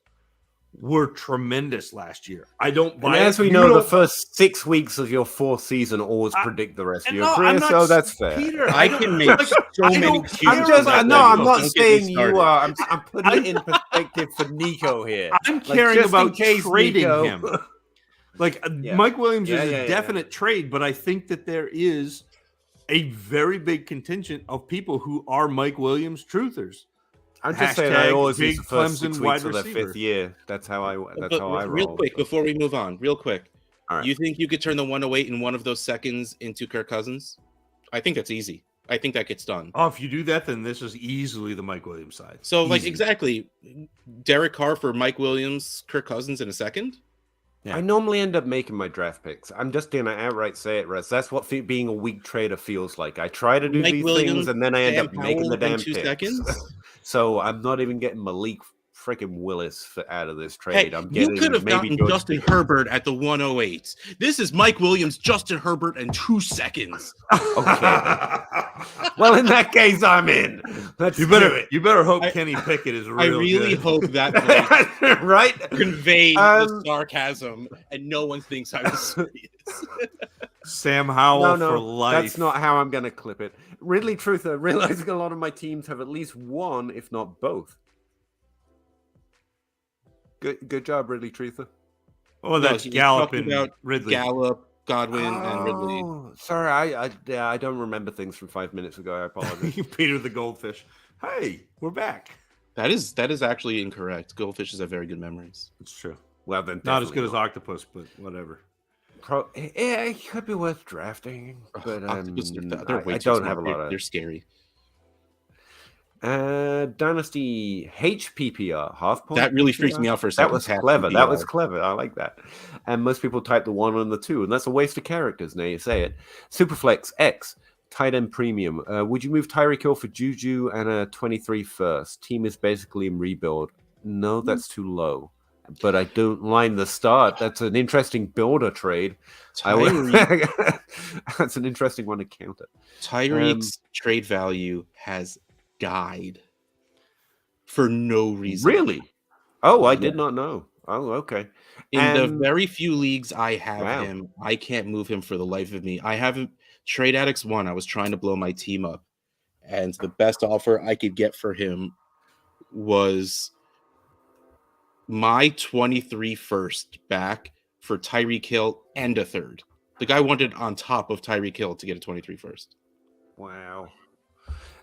were tremendous last year. I don't buy and as we know, the first 6 weeks of your 4th season always predict the rest of your career, so that's fair. Peter, I can make so many excuses. I'm not saying you are. I'm putting it in perspective for Nico here. I'm caring about trading Nico. him. Mike Williams is a definite trade, but I think that there is a very big contingent of people who are Mike Williams truthers. I'm just saying I always big use the first 6 Clemson weeks wide of their receiver. 5th year. That's how I roll. Real quick, before we move on, real quick. All right. You think you could turn the 108 in one of those seconds into Kirk Cousins? I think that's easy. I think that gets done. Oh, if you do that, then this is easily the Mike Williams side. So, Easy. exactly, Derek Carr for Mike Williams, Kirk Cousins in a second? Yeah. I normally end up making my draft picks. I'm just going to outright say it, Russ. That's what being a weak trader feels like. I try to do Mike these Williams, things, and then I end Sam up making the Howell in damn 2 picks. seconds? So I'm not even getting Malik freaking Willis out of this Hey, trade. I'm you getting could have maybe gotten George Justin Pickens. Herbert at the 108. This is Mike Williams, Justin Herbert in 2 seconds. Okay. Well, in that case, I'm in. Let's You do better it. you better hope Kenny Pickett is real I really good. hope that voice Right? conveyed the sarcasm and no one thinks I was serious. Sam Howell No, for life. that's not how I'm going to clip it. Ridley Truther, realizing a lot of my teams have at least one, if not both. Good job, Ridley Truther. Oh, that's he was Gallup talking and about Ridley. Gallup, Godwin, and Ridley. Sorry, I don't remember things from 5 minutes ago. I apologize. Peter the Goldfish. Hey, we're back. That is actually incorrect. Goldfishes have very good memories. It's true. Well, then Not as definitely good as not. octopus, but whatever. Yeah, it could be worth drafting, but Octopus, I way too don't smart. have a lot of. They're scary. Dynasty HPPR half point. That really freaked me out for a second. That was Half clever. That was PPR. clever. I like that. And most people type the 1 and the 2, and that's a waste of characters. Now you say it. Superflex X tight end premium. Would you move Tyreek Hill for Juju and a 23 first? Team is basically in rebuild. No, that's too low. But I don't mind the start. That's an interesting builder trade. That's an interesting one to counter. Tyreek's trade value has died for no reason. Really? Oh, I did not know. Oh, okay. In the very few leagues I have Wow. him, I can't move him for the life of me. I haven't Trade Addicts 1. I was trying to blow my team up, and the best offer I could get for him was my 23 first back for Tyreek Hill and a third. The guy wanted on top of Tyreek Hill to get a 23 first. Wow.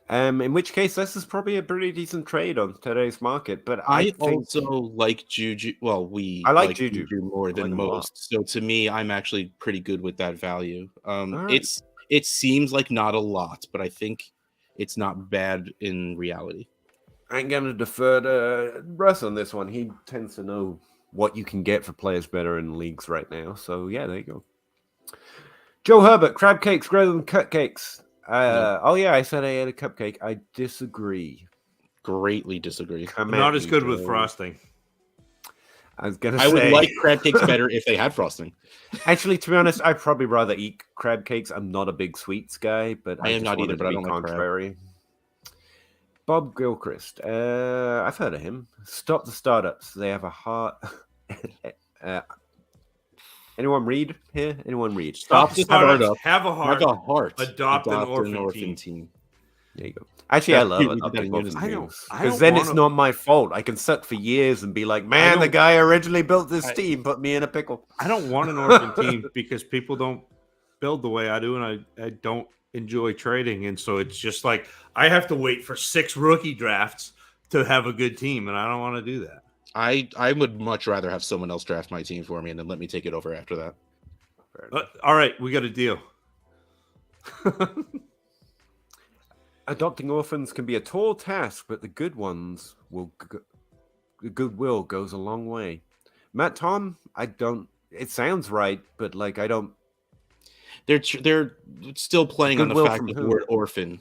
In which case, this is probably a pretty decent trade on today's market. But I think also like Juju. Well, I like Juju more than him a lot. most. So to me, I'm actually pretty good with that value. right. It seems like not a lot, but I think it's not bad in reality. I'm going to defer to Russ on this one. He tends to know what you can get for players better in leagues right now. So, yeah, there you go. Joe Herbert, crab cakes greater than cupcakes. No. Oh, yeah, I said I ate a cupcake. I disagree. Greatly disagree. Come Not at as me, good with Joe. frosting. I was going to say. I would like crab cakes better if they had frosting. Actually, to be honest, I'd probably rather eat crab cakes. I'm not a big sweets guy, but I am just not either, wanted to but I be don't like crab. contrary. Bob Gilchrist. I've heard of him. Stop the startups. They have a heart. Anyone read here? Anyone read? Stop the startups. startup. Have a heart. Have a heart. Adopt an orphan team. There you go. Actually, I love We did adopting that in orphan unison. teams I because don't then it's wanna- not my fault. I can suck for years and be like, "Man, the don't- guy originally built this I- team, put me in a pickle." I don't want an orphan team because people don't build the way I do, and I don't enjoy trading. And so it's just like I have to wait for 6 rookie drafts to have a good team, and I don't want to do that. I would much rather have someone else draft my team for me and then let me take it over after that. All right, we got a deal. Adopting orphans can be a tall task, but the good ones will. The goodwill goes a long way. Matt Tom, I don't. It sounds right, but like I don't. They're still playing on the Goodwill fact from of the who? word orphan.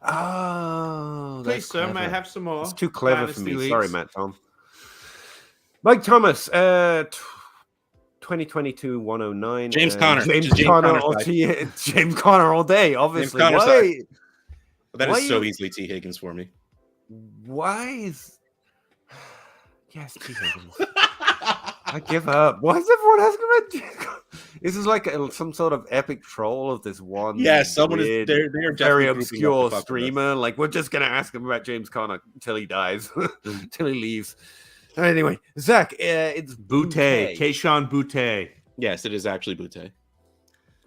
Oh, Please, that's sir, may I clever. have some more? It's too clever Dynasty for me. leagues? Sorry, Matt Tom. Mike Thomas, 2022 109. James Conner. James Just James Conner, Conner all side. James Conner all day. Obviously, Conner why? side. That Why is so you- easily T. Higgins for me. Why is? Yes, T. Higgins. I give up. Why is everyone asking about Jacob? This is like some sort of epic troll of this one. Yeah, someone is. weird, They're very definitely grouping up obscure to fuck with us. streamer. Like we're just gonna ask him about James Conner until he dies, until he leaves. Anyway, Zach, it's Boutte, Keyshawn Boutte. Yes, it is actually Butte.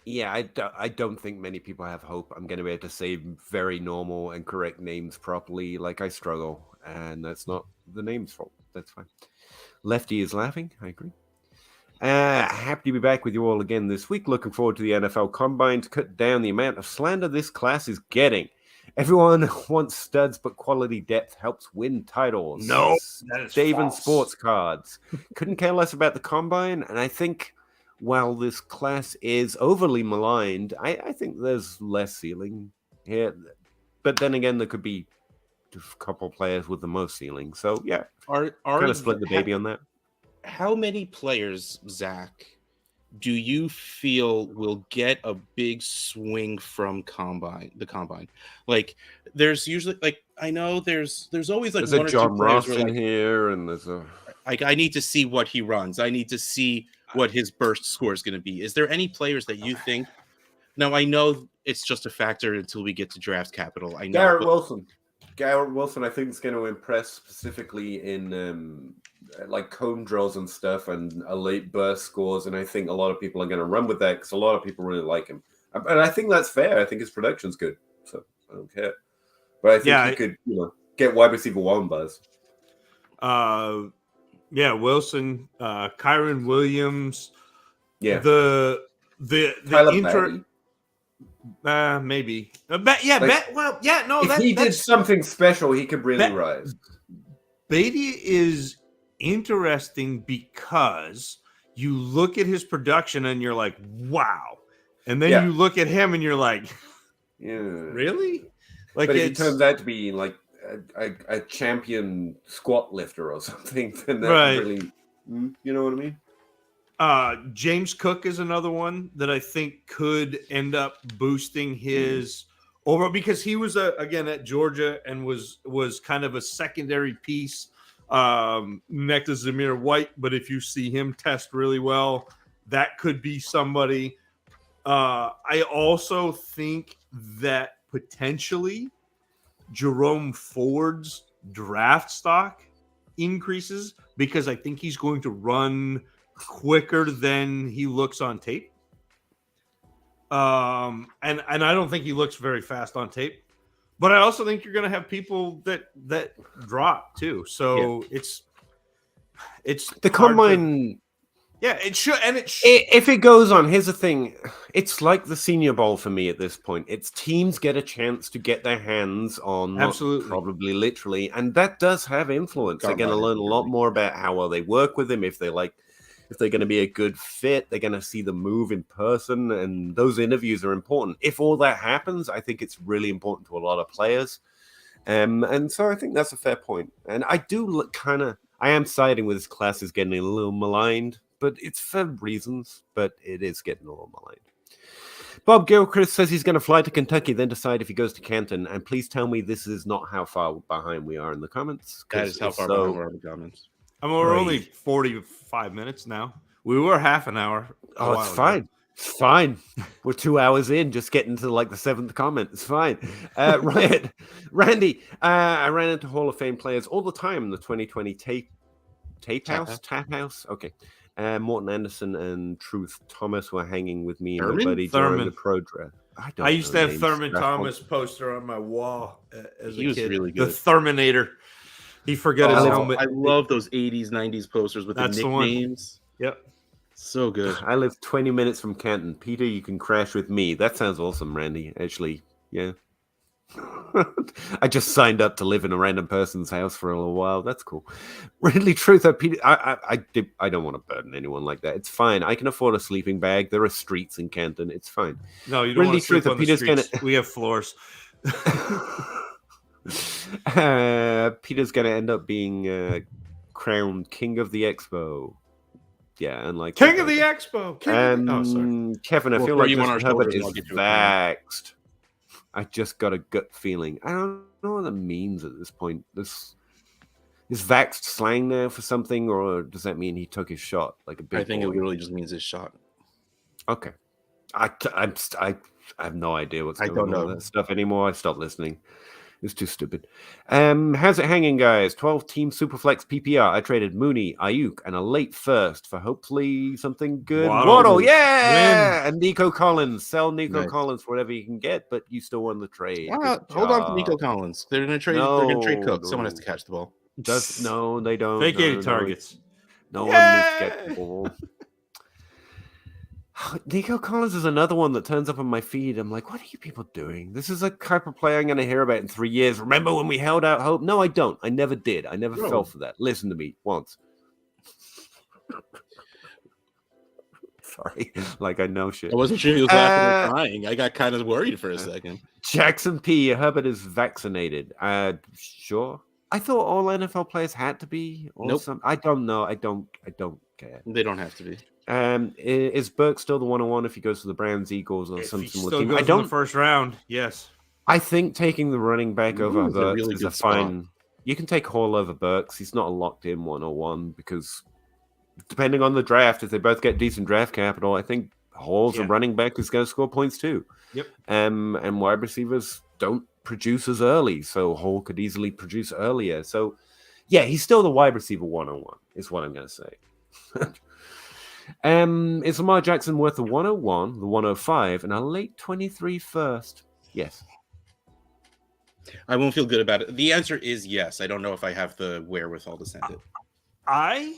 Yeah, I don't think many people have hope. I'm going to be able to say very normal and correct names properly. Like I struggle, and that's not the name's fault. That's fine. Lefty is laughing. I agree. Happy to be back with you all again this week. Looking forward to the NFL Combine to cut down the amount of slander this class is getting. Everyone wants studs, but quality depth helps win titles. No, that is Dave and false. sports cards. Couldn't care less about the Combine, and I think while this class is overly maligned, I think there's less ceiling here. But then again, there could be a couple players with the most ceiling. So yeah, Are kind of split the baby on that. How many players, Zach, do you feel will get a big swing from the combine? Like, there's usually I know there's always like There's one a or John two players Ross where, in here, and there's a. I need to see what he runs. I need to see what his burst score is going to be. Is there any players that you think? Now I know it's just a factor until we get to draft capital. I know. Garrett but- Wilson. Garrett Wilson, I think, is going to impress specifically in like cone draws and stuff and elite burst scores. And I think a lot of people are going to run with that because a lot of people really like him. And I think that's fair. I think his production's good. So I don't care. But I think he could, get wide receiver 1 buzz. Yeah, Wilson, Kyron Williams. Yeah. The Tyler Batty. maybe. No. If he did something special, he could really rise. Beatty is interesting because you look at his production and you're like, wow. And then you look at him and you're like, yeah, really? Like, but if he turns out to be like a champion squat lifter or something, then that really, you know what I mean? James Cook is another one that I think could end up boosting his overall because he was again at Georgia and was kind of a secondary piece next to Zamir White. But if you see him test really well, that could be somebody. I also think that potentially Jerome Ford's draft stock increases because I think he's going to run quicker than he looks on tape. And I don't think he looks very fast on tape. But I also think you're going to have people that drop too. So it's the combine. It should, and if it goes on, here's the thing: it's like the Senior Bowl for me at this point. It's teams get a chance to get their hands on, absolutely, probably literally, and that does have influence. They're going to learn a lot more about how well they work with him. If they're going to be a good fit, they're going to see the move in person, and those interviews are important. If all that happens, I think it's really important to a lot of players, and so I think that's a fair point. And I do I am siding with this class is getting a little maligned. But it's for reasons, but it is getting a little maligned. Bob Gilchrist says he's going to fly to Kentucky, then decide if he goes to Canton. And please tell me this is not how far behind we are in the comments. That is how far behind we are in the comments. We're only 45 minutes now. We were half an hour. Oh, it's fine. It's fine. We're 2 hours in, just getting to like the 7th comment. It's fine. Randy, I ran into Hall of Fame players all the time in the 2020 Tap House. Okay. Morton Anderson and Truth Thomas were hanging with me and my buddy during the pro draft. I used to have Thurman Thomas poster on my wall as a kid. He was really good. The Terminator. He forgot his helmet. I love those 80s, 90s posters with the nicknames. Yep. So good. I live 20 minutes from Canton. Peter, you can crash with me. That sounds awesome, Randy. Actually, yeah. I just signed up to live in a random person's house for a little while. That's cool. Really, Truth, Peter, I don't want to burden anyone like that. It's fine. I can afford a sleeping bag. There are streets in Canton. It's fine. No, you don't want to sleep on the streets. We have floors. Peter's going to end up being crowned King of the Expo. Yeah, and like King of the Expo. Sorry. Kevin, I feel like Herbert is vaxxed. I just got a gut feeling. I don't know what that means at this point. Is vaxxed slang now for something, or does that mean he took his shot like a big? I think it really just means his shot. Okay, I have no idea what's going on with that stuff anymore. I stopped listening. It's too stupid. How's it hanging, guys? 12-team Superflex PPR. I traded Mooney, Ayuk, and a late first for hopefully something good. Waddle, yeah! Win. And Nico Collins. Sell Nico Collins for whatever you can get, but you still won the trade. Hold on to Nico Collins. They're going to trade. No, they're going to trade Cook. Someone has to catch the ball. No, they don't. Vacated targets. No one needs to get the ball. Nico Collins is another one that turns up on my feed. I'm like, what are you people doing? This is a type of player I'm going to hear about in 3 years. Remember when we held out hope? No, I don't. I never did. I never fell for that. Listen to me once. Sorry. Like I know shit. I wasn't sure he was laughing or crying. I got kind of worried for a second. Jackson P. Herbert is vaccinated. Sure. I thought all NFL players had to be. Nope. I don't know. I don't care. They don't have to be. Is Burke still the 101 if he goes to the Browns, Eagles, or some similar team? I don't. In the first round, yes. I think taking the running back over Burks is a fine. You can take Hall over Burks. He's not a locked-in 101 because depending on the draft, if they both get decent draft capital, I think Hall's a running back who's going to score points too. Yep. And wide receivers don't produce as early, so Hall could easily produce earlier. So, yeah, he's still the wide receiver 101 is what I'm going to say. Is Lamar Jackson worth the 101, the 105, and a late 23 first? Yes. I won't feel good about it. The answer is yes. I don't know if I have the wherewithal to send it. I'd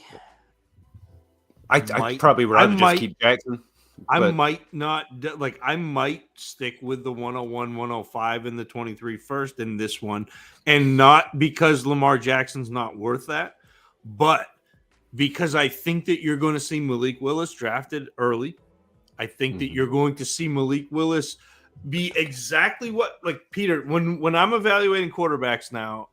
probably rather just keep Jackson. I might not I might stick with the 101, 105 in the 23 first in this one, and not because Lamar Jackson's not worth that, but because I think that you're going to see Malik Willis drafted early. I think that you're going to see Malik Willis be exactly what, like Peter, when I'm evaluating quarterbacks now,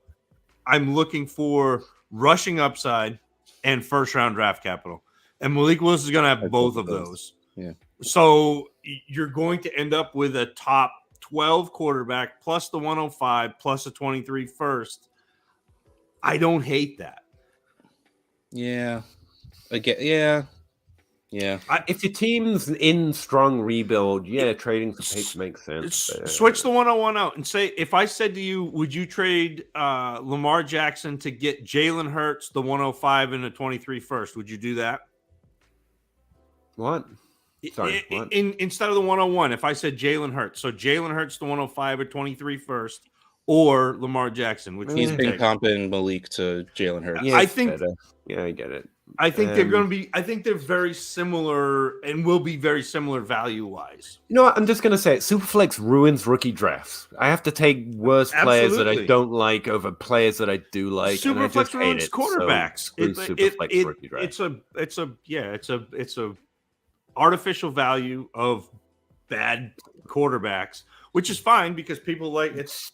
I'm looking for rushing upside and first round draft capital. And Malik Willis is going to have both of those. Yeah. So you're going to end up with a top 12 quarterback plus the 105 plus a 23 first. I don't hate that. Yeah. Yeah. If your team's in strong rebuild, trading for picks makes sense. Switch the 101 out and say, if I said to you, would you trade Lamar Jackson to get Jalen Hurts, the 105 and the 23 first? Would you do that? What? Sorry, instead of the 101, if I said Jalen Hurts, so Jalen Hurts, the 105 or 23 first, or Lamar Jackson, which He's you been take. comping Malik to Jalen Hurts. Yeah, I it's think- better. Yeah, I get it. I think they're going to be. I think they're very similar and will be very similar value wise. You know what? I'm just going to say it. Superflex ruins rookie drafts. I have to take worse players that I Absolutely. don't like over players that I do like. and I just Superflex hate ruins it. quarterbacks. So, screw Superflex rookie draft. It's a artificial value of bad quarterbacks, which is fine because people like it's.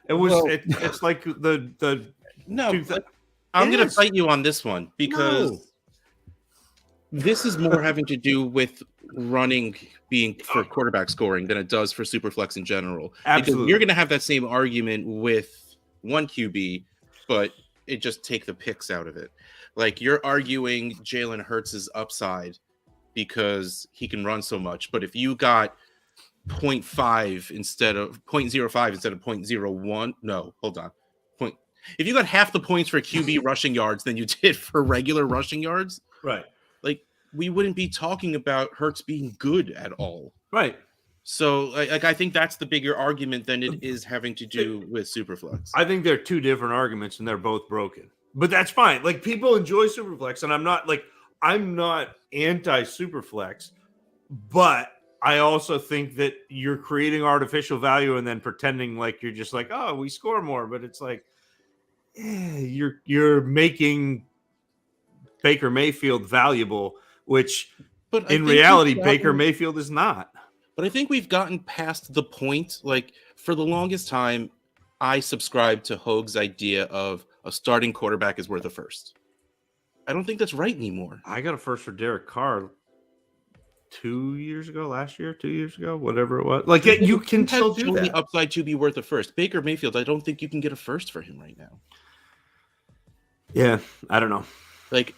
It was. Well- It's like the. No, Dude, but I'm it going to is. fight you on this one because No. this is more having to do with running being for quarterback scoring than it does for Superflex in general. Because Absolutely. you're going to have that same argument with one QB, but it just take the picks out of it. Like you're arguing Jalen Hurts' upside because he can run so much, but if you got 0.5 instead of 0.05 instead of 0.01, no, hold on. If you got half the points for QB rushing yards than you did for regular rushing yards, Right. like we wouldn't be talking about Hurts being good at all. Right. So like I think that's the bigger argument than it is having to do with Superflex. I think they're two different arguments and they're both broken. But that's fine. Like people enjoy Superflex, and I'm not anti Superflex, but I also think that you're creating artificial value and then pretending like you're just like, oh, we score more, but it's like you're making Baker Mayfield valuable, which But I in think reality, we've Baker gotten- Mayfield is not. But I think we've gotten past the point. Like for the longest time, I subscribed to Hoag's idea of a starting quarterback is worth a first. I don't think that's right anymore. I got a first for Derek Carr 2 years ago, whatever it was. Like you can He has still do shown that. the upside to be worth a first. Baker Mayfield, I don't think you can get a first for him right now. Yeah, I don't know. Like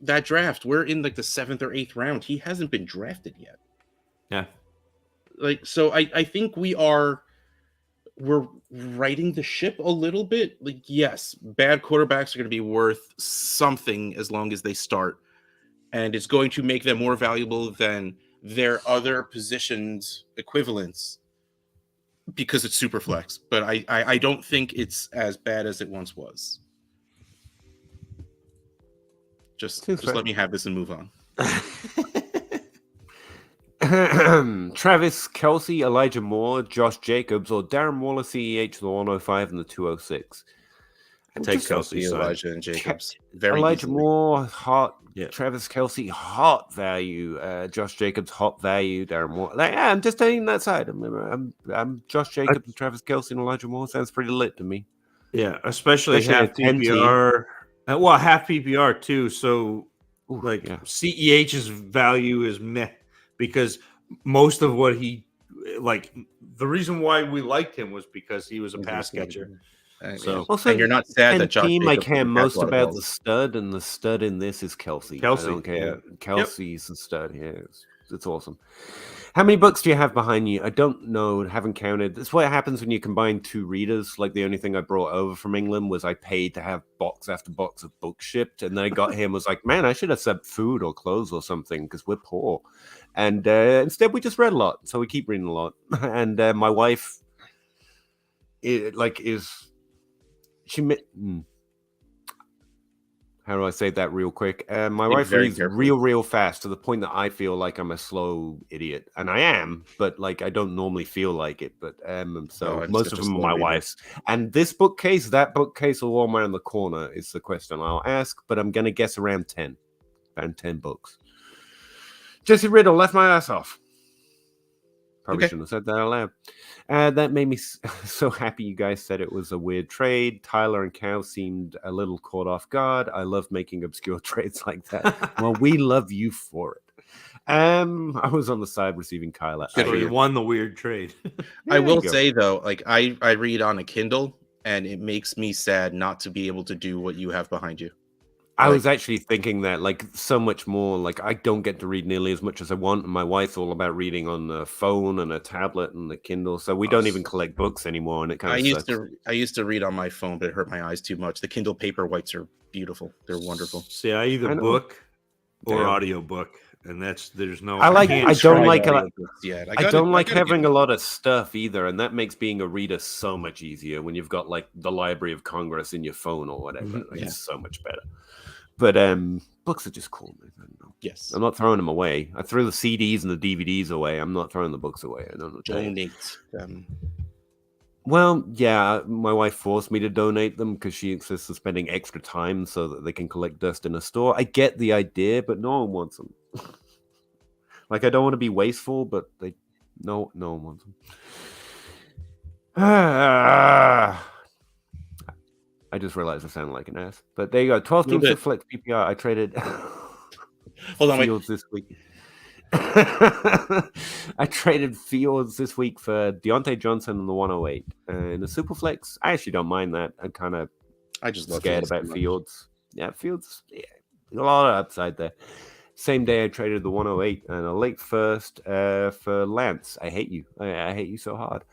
that draft, we're in like the 7th or 8th round. He hasn't been drafted yet. Yeah. Like so I think we're righting the ship a little bit. Like yes, bad quarterbacks are going to be worth something as long as they start, and it's going to make them more valuable than their other positions equivalents because it's super flex. But I don't think it's as bad as it once was. Just let me have this and move on. Travis Kelce, Elijah Moore, Josh Jacobs, or Darren Waller, CEH, the 105 and the 206. I take Kelce side. Elijah and Jacobs. Very Elijah easily. Moore, hot. Yeah. Travis Kelce, hot value. Josh Jacobs, hot value. Darren Moore. Yeah, I'm just taking that side. I'm Josh Jacobs, Travis Kelce, and Elijah Moore. Sounds pretty lit to me. Yeah, especially Especially half a 10 team. PPR. Well, half PPR too. So Ooh, like yeah. CEH's value is meh because most of what he like the reason why we liked him was because he was a pass catcher. So Also, and you're not sad that and Josh team I Jacobs care doesn't most catch a lot of about the balls. stud, and the stud in this is Kelce. Kelce, I don't care. yeah. Kelsey's the stud here. It's awesome. How many books do you have behind you? I don't know. Haven't counted. That's what happens when you combine two readers. Like the only thing I brought over from England was I paid to have box after box of books shipped, and then I got here and was like, man, I should have sent food or clothes or something because we're poor. And instead, we just read a lot, so we keep reading a lot. And my wife, how do I say that real quick? My wife very reads carefully. real fast to the point that I feel like I'm a slow idiot, and I am, but like I don't normally feel like it. But so I'm most such of a them are slow my reader. wife's. And this bookcase, that bookcase, or one around the corner is the question I'll ask. But I'm gonna guess around 10 books. Jesse Riddle left my ass off. Probably Okay. shouldn't have said that out loud. That made me so happy you guys said it was a weird trade. Tyler and Cal seemed a little caught off guard. I love making obscure trades like that. Well, we love you for it. I was on the side receiving Kyler. so you won the weird trade. I will you go. say though, like I read on a Kindle, and it makes me sad not to be able to do what you have behind you. I was actually thinking that, like, so much more. Like, I don't get to read nearly as much as I want, and my wife's all about reading on the phone and a tablet and the Kindle. So we don't even collect books anymore, and it kind of I used to read on my phone, but it hurt my eyes too much. The Kindle Paperwhites are beautiful. They're wonderful. See, I either I know. book or Damn. audiobook. and there's no. I like. can't I don't try like. that. Yet. I don't like gotta having get a lot of stuff either, and that makes being a reader so much easier when you've got like the Library of Congress in your phone or whatever. Like, Yeah. It's so much better. But books are just cool, man. I don't know. Yes. I'm not throwing them away. I threw the CDs and the DVDs away. I'm not throwing the books away. I don't know. Donate them. Well, yeah, my wife forced me to donate them because she insists on spending extra time so that they can collect dust in a store. I get the idea, but no one wants them. Like, I don't want to be wasteful, but no one wants them. I just realized I sound like an ass. But there you go. 12 teams to flex PPR. I traded Hold on, Fields this week. I traded Fields this week for Deontay Johnson in the 108. And the Superflex, I actually don't mind that. I'm kind of just love scared about Fields. Yeah, Fields, a lot of upside there. Same day I traded the 108 and a late first for Lance. I hate you. I hate you so hard.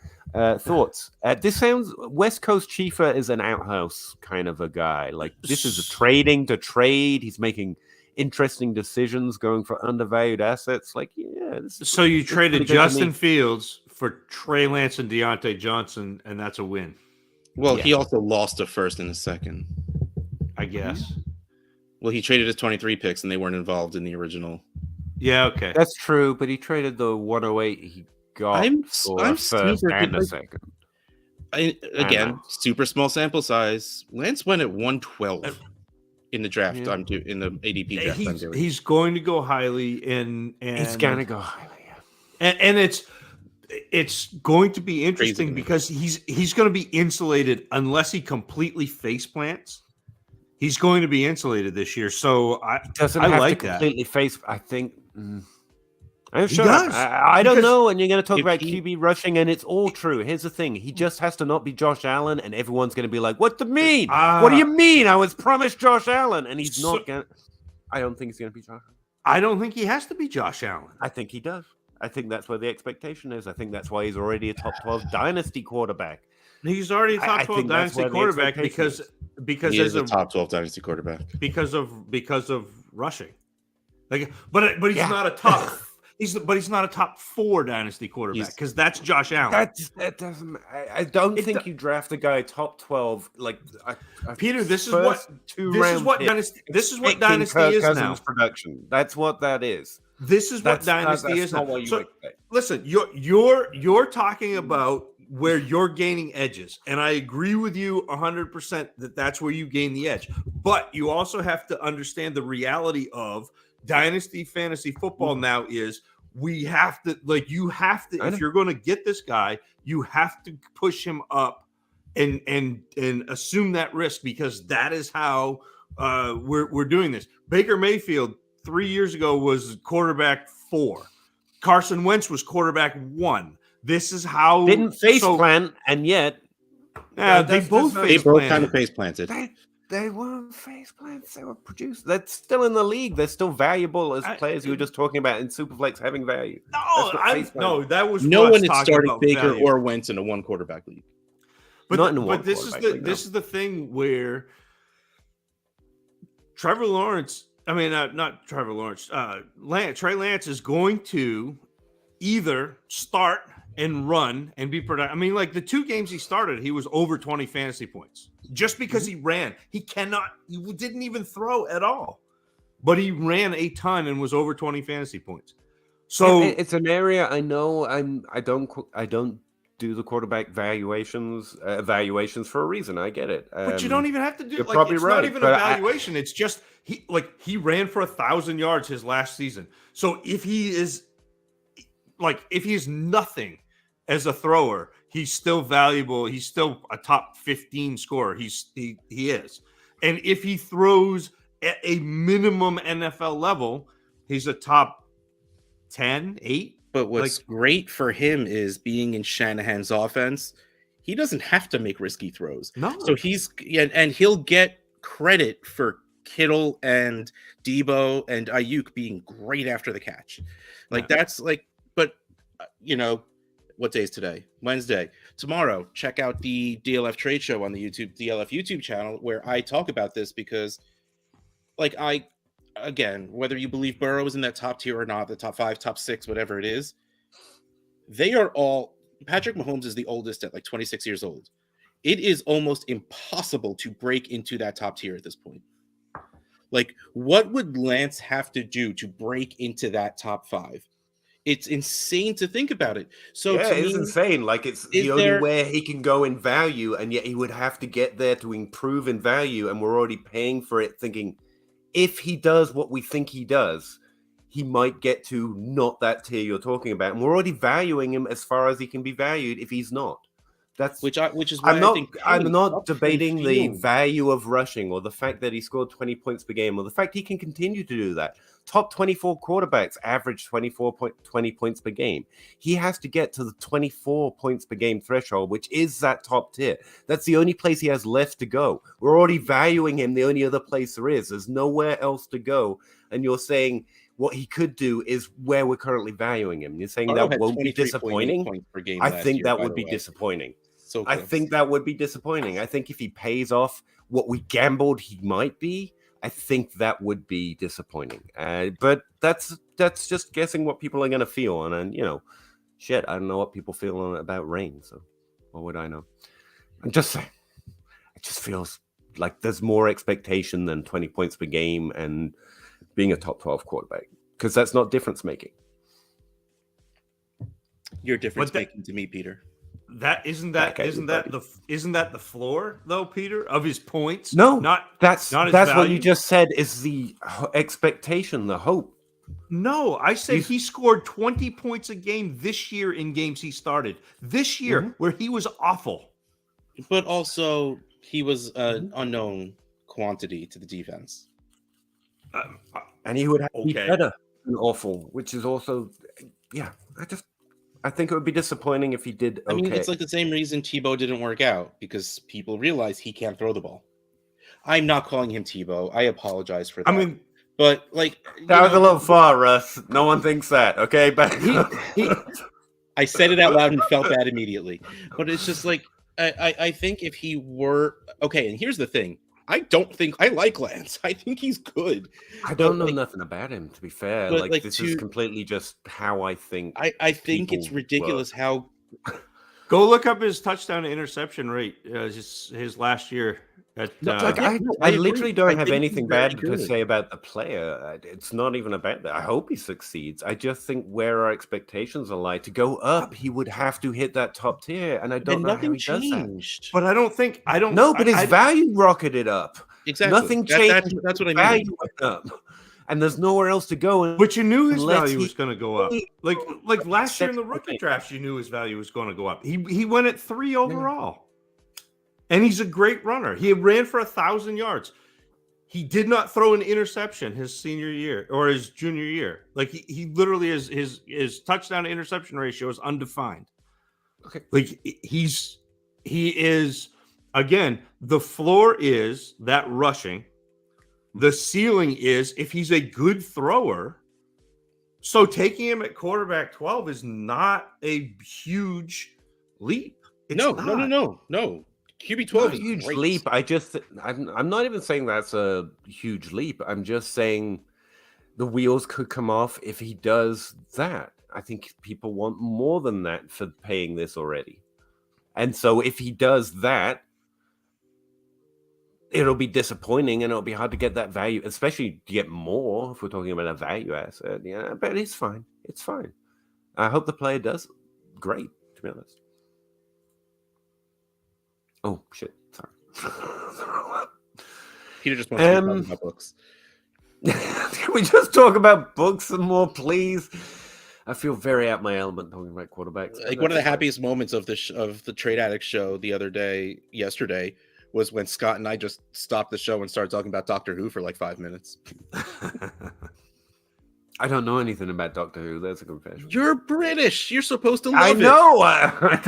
Thoughts? This sounds West Coast Chiefer is an outhouse kind of a guy. Like, this is a trading to trade. He's making interesting decisions, going for undervalued assets. Like, yeah. So you traded Justin Fields for Trey Lance and Deontay Johnson, and that's a win. Well, he also lost a first and a second, I guess. Well, he traded his 23 picks, and they weren't involved in the original. Yeah, okay, that's true. But he traded the 108 he got for a first and a second. Again, super small sample size. Lance went at 112 in the draft. Yeah. In the ADP draft. He's going to go highly, and he's going to go highly. And it's going to be interesting because he's going to be insulated unless he completely face plants. He's going to be insulated this year, so I like that. Completely face. I think. I'm sure. Does, I don't know. And you're going to talk about QB rushing, and it's all true. Here's the thing: he just has to not be Josh Allen, and everyone's going to be like, "What do you mean? What do you mean? I was promised Josh Allen, and he's not going." I don't think he's going to be Josh Allen. I don't think he has to be Josh Allen. I think he does. I think that's where the expectation is. I think that's why he's already a top 12 dynasty quarterback. He's already a top 12 dynasty quarterback because he is a top 12 dynasty quarterback because of rushing. Like, but he's not a top. He's not a top 4 dynasty quarterback because that's Josh Allen. That doesn't. I don't think you draft a guy top 12 like Peter. This is what dynasty is now. Production. That's what that is. This is what dynasty is now. So, listen, you're talking about where you're gaining edges, and I agree with you 100% that that's where you gain the edge. But you also have to understand the reality of dynasty fantasy football now is you have to if you're going to get this guy, you have to push him up and assume that risk because that is how we're doing this. Baker Mayfield 3 years ago was quarterback 4. Carson Wentz was quarterback 1. This is how didn't face plant, and yet they both kind of face planted. They weren't face plants. They were produced. They're still in the league. They're still valuable as players. You were just talking about in Superflex having value. That was no one had started Baker or Wentz in a 1 quarterback league. But this is the thing where Trevor Lawrence. I mean, not Trevor Lawrence. Trey Lance is going to either start and run and be productive. I mean, like the 2 games he started, he was over 20 fantasy points just because he ran. He didn't even throw at all, but he ran a ton and was over 20 fantasy points. So it's an area I know. I don't do the quarterback evaluations for a reason. I get it, but you don't even have to do. You're probably right. Not even an evaluation. It's just he ran for 1,000 yards his last season. So if he is nothing as a thrower, he's still valuable. He's still a top 15 scorer. He is. And if he throws at a minimum NFL level, he's a top 10, 8. But what's great for him is being in Shanahan's offense. He doesn't have to make risky throws. No. So he'll get credit for Kittle and Debo and Ayuk being great after the catch. What day is today? Wednesday. Tomorrow, check out the DLF Trade Show on the DLF YouTube channel where I talk about this because I again, whether you believe Burrow is in that top tier or not, the top 5, top 6, whatever it is, they are all. Patrick Mahomes is the oldest at like 26 years old. It is almost impossible to break into that top tier at this point. Like, what would Lance have to do to break into that top 5? It's insane to think about it. So yeah, to it's me, insane. Like, it's the only way he can go in value, and yet he would have to get there to improve in value, and we're already paying for it, thinking if he does what we think he does, he might get to not that tier you're talking about. And we're already valuing him as far as he can be valued if he's not. That's which is why I'm not debating the value of rushing or the fact that he scored 20 points per game or the fact he can continue to do that. Top 24 quarterbacks average 20 points per game. He has to get to the 24 points per game threshold, which is that top tier. That's the only place he has left to go. We're already valuing him the only other place there is. There's nowhere else to go. And you're saying what he could do is where we're currently valuing him. You're saying that won't be disappointing? I think that would be disappointing. So I think that would be disappointing. I think if he pays off what we gambled he might be, I think that would be disappointing. But that's just guessing what people are going to feel. And you know, shit, I don't know what people feel about rain. So what would I know? I'm just saying. It just feels like there's more expectation than 20 points per game and being a top 12 quarterback, because that's not difference making. You're difference making to me, Peter. That isn't that the floor though, Peter, of his points? No, that's what you just said is the expectation, the hope. No, I said he scored 20 points a game this year in games he started. This year, where he was awful. But also, he was an unknown quantity to the defense. And he would have to be better than awful, which is also, I think it would be disappointing if he did okay. I mean, it's like the same reason Tebow didn't work out, because people realize he can't throw the ball. I'm not calling him Tebow. I apologize for that. I mean, but like that was a little far, Russ. No one thinks that, okay? But I said it out loud and felt bad immediately. But it's just like I think if he were okay, and here's the thing. I don't think I like Lance. I think he's good. I don't know nothing about him, to be fair. Like this is completely just how I think. I think it's ridiculous how. Go look up his touchdown to interception rate. His last year. I literally don't have anything bad to say about the player. It's not even about that. I hope he succeeds. I just think where our expectations are like to go up, he would have to hit that top tier, and I don't know how he does that. But I don't. No, but his value rocketed up. Exactly. Nothing changed. That's what I mean. Value went up. And there's nowhere else to go. But you knew his value was going to go up. Like last year in the rookie drafts, you knew his value was going to go up. He went at 3 overall. And he's a great runner. He ran for 1,000 yards. He did not throw an interception his senior year or his junior year. Like he literally his touchdown to interception ratio is undefined. Okay. Like he is, again, the floor is that rushing. The ceiling is if he's a good thrower. So taking him at quarterback 12 is not a huge leap. No. QB 12 is a huge leap. I'm not even saying that's a huge leap. I'm just saying the wheels could come off if he does that. I think people want more than that for paying this already. And so if he does that, it'll be disappointing and it'll be hard to get that value, especially to get more if we're talking about a value asset. Yeah, but it's fine. It's fine. I hope the player does great, to be honest. Oh, shit. Sorry. Peter just wants to talk about books. Can we just talk about books some more, please? I feel very out my element talking about quarterbacks. Like one of the happiest moments of the Trade Addict show yesterday, was when Scott and I just stopped the show and started talking about Doctor Who for like 5 minutes. I don't know anything about Doctor Who. That's a confession. You're British. You're supposed to love it. I know. I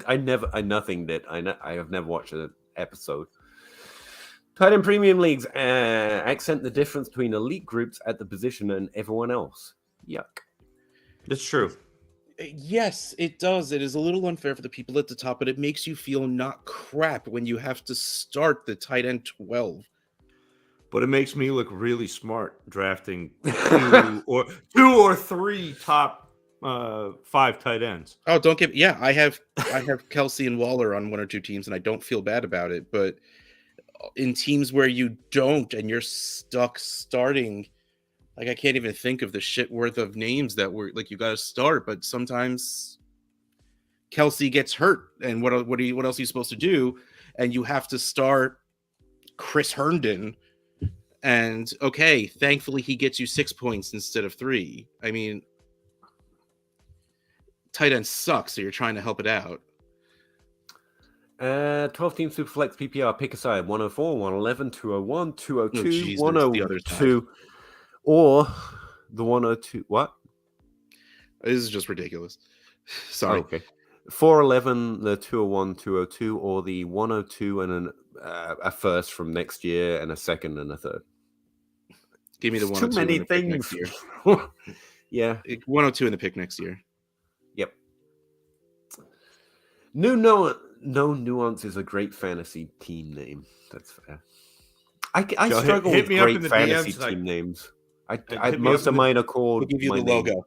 don't. I nothing did. I have never watched an episode. Tight end premium leagues accent the difference between elite groups at the position and everyone else. Yuck. It's true. Yes, it does. It is a little unfair for the people at the top, but it makes you feel not crap when you have to start the tight end 12. but it makes me look really smart drafting two or three top 5 tight ends. Oh, don't give. Yeah, I have Kelsey and Waller on one or two teams, and I don't feel bad about it. But in teams where you don't, and you're stuck starting, like I can't even think of the shit worth of names that were like you got to start. But sometimes Kelsey gets hurt, and what else are you supposed to do? And you have to start Chris Herndon. And okay, thankfully he gets you 6 points instead of 3. I mean, tight end sucks, so you're trying to help it out. 12-team Superflex PPR, pick a side. 104, 111, 201, 202, Jesus, 102, or the 102. What? This is just ridiculous. Sorry. Okay. 411, the 201, 202, or the 102 and a first from next year and a second and a third. Give me the 102. Too many things. Next year. Yeah. 102 in the pick next year. Yep. No Nuance is a great fantasy team name. That's fair. I struggle with great fantasy team names. Most of mine are called. We'll give you the logo.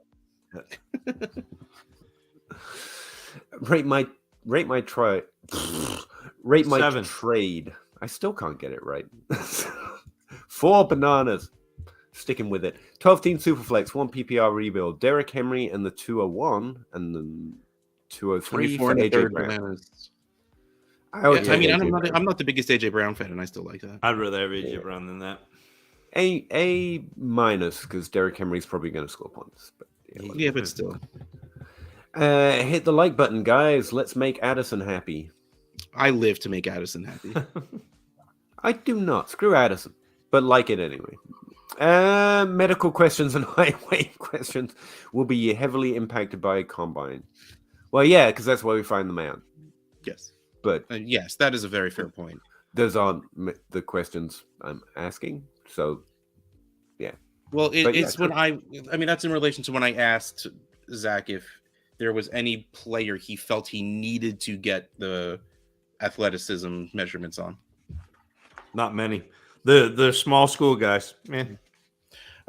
Rate my trade. I still can't get it right. 4 bananas. Sticking with it. 12-team Superflex, 1 PPR rebuild. Derrick Henry and the 201 and the 203 for AJ Brown. Bananas. I'm not the biggest AJ Brown fan, and I still like that. I'd rather have AJ Brown than that. A minus because Derrick Henry's probably going to score points. But but still. Hit the like button, guys. Let's make Addison happy. I live to make Addison happy. I do not. Screw Addison, but like it anyway. Medical questions and high weight questions will be heavily impacted by Combine. Well, yeah, because that's where we find them out. Yes. But yes, that is a very fair point. Those aren't the questions I'm asking. So, yeah. Well, it's when I mean, that's in relation to when I asked Zach if there was any player he felt he needed to get the athleticism measurements on. Not many. The small school guys. Man.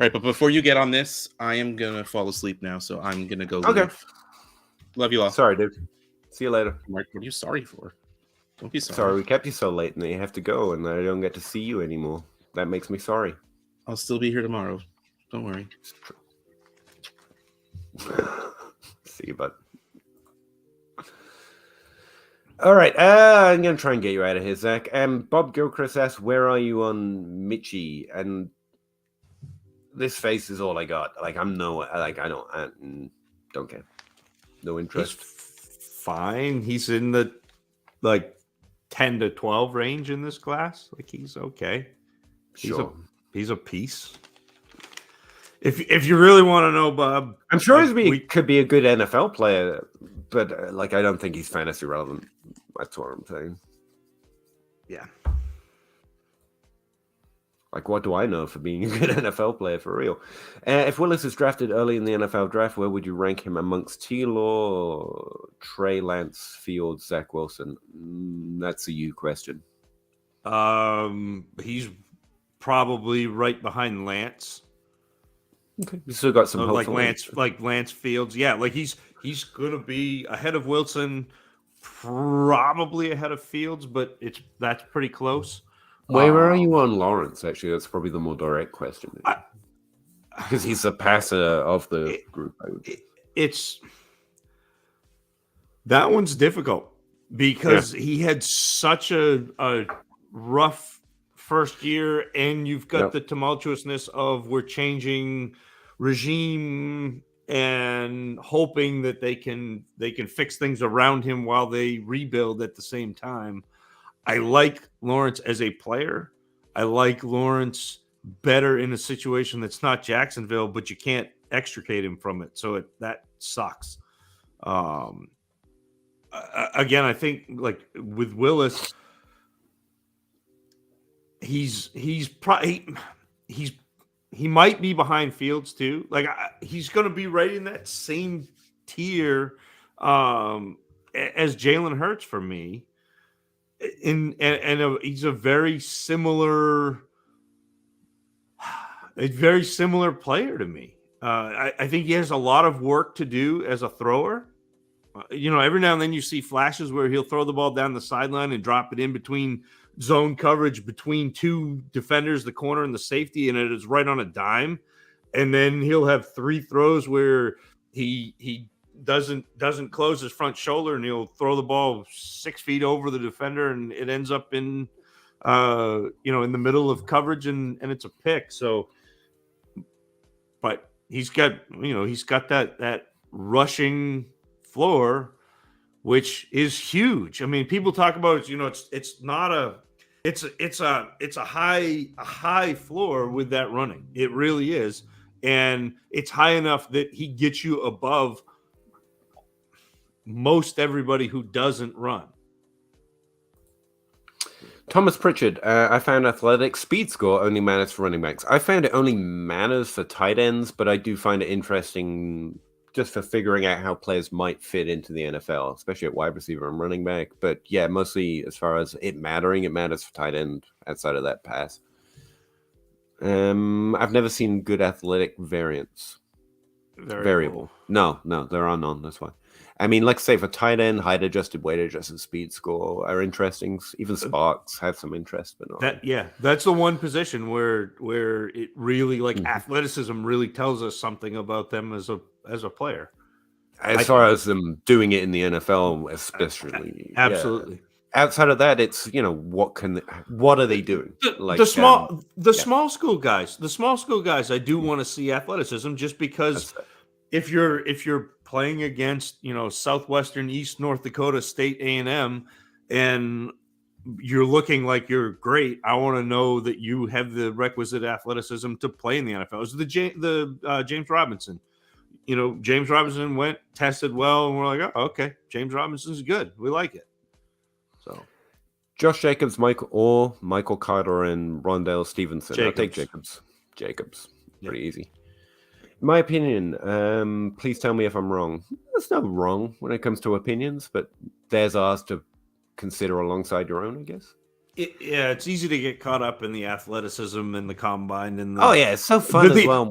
All right, but before you get on this, I am gonna fall asleep now, so I'm gonna go. Okay. Leave. Love you all. Sorry, dude. See you later. Mark, what are you sorry for? Don't be sorry. Sorry, we kept you so late, and you have to go, and I don't get to see you anymore. That makes me sorry. I'll still be here tomorrow. Don't worry. See you, bud. All right, I'm going to try and get you out of here, Zach. Bob Gilchrist asks, where are you on Mitchie? And this face is all I got. I don't care. No interest. He's fine. He's in the 10 to 12 range in this class. He's okay. Sure. He's a piece. If you really want to know, Bob, I'm sure he could be a good NFL player, but I don't think he's fantasy relevant. That's what I'm saying. Yeah. What do I know for being a good NFL player for real? If Willis is drafted early in the NFL draft, where would you rank him amongst T-Law, Trey Lance, Fields, Zach Wilson? That's a you question. He's probably right behind Lance. Okay. You still got some hope Lance Fields. Yeah, he's gonna be ahead of Wilson, probably ahead of Fields, but that's pretty close. Where are you on Lawrence? Actually, that's probably the more direct question. Because he's the passer of the group. That one's difficult because he had such a rough first year, and you've got the tumultuousness of we're changing regime and hoping that they can fix things around him while they rebuild at the same time. I like Lawrence as a player. I like Lawrence better in a situation that's not Jacksonville, but you can't extricate him from it. So that sucks. Again, I think with Willis, he might be behind Fields too. He's going to be right in that same tier as Jalen Hurts for me. He's a very similar a very similar player to me. I think he has a lot of work to do as a thrower. Every now and then you see flashes where he'll throw the ball down the sideline and drop it in between zone coverage between two defenders, the corner and the safety, and it is right on a dime. And then he'll have 3 throws where he doesn't close his front shoulder, and he'll throw the ball 6 feet over the defender, and it ends up in in the middle of coverage, and it's a pick. So, but he's got that rushing floor, which is huge. I mean, people talk about it's a high floor with that running. It really is, and it's high enough that he gets you above most everybody who doesn't run. Thomas Pritchard, I found athletic speed score only matters for running backs. I found it only matters for tight ends, but I do find it interesting just for figuring out how players might fit into the NFL, especially at wide receiver and running back. But yeah, mostly as far as it matters for tight end outside of that pass. I've never seen good athletic variance. Variable. No, there are none. That's why. I mean, like say for tight end, height adjusted, weight adjusted, speed score are interesting. Even Sparks have some interest, but not. That's the one position where it really athleticism really tells us something about them as a player. As far as them doing it in the NFL, especially. Absolutely. Yeah. Outside of that, it's what are they doing? The small school guys. I do want to see athleticism just because if you're playing against Southwestern East North Dakota State A&M and you're looking like you're great, I want to know that you have the requisite athleticism to play in the NFL. It was the James Robinson. James Robinson went, tested well, and we're like, oh, okay, James Robinson's good. We like it. So, Josh Jacobs, Michael Carter, and Rondell Stevenson. I'll take Jacobs. Pretty easy. In my opinion, please tell me if I'm wrong. There's no wrong when it comes to opinions, but there's ours to consider alongside your own, I guess. It's easy to get caught up in the athleticism and the combine and it's so fun as well.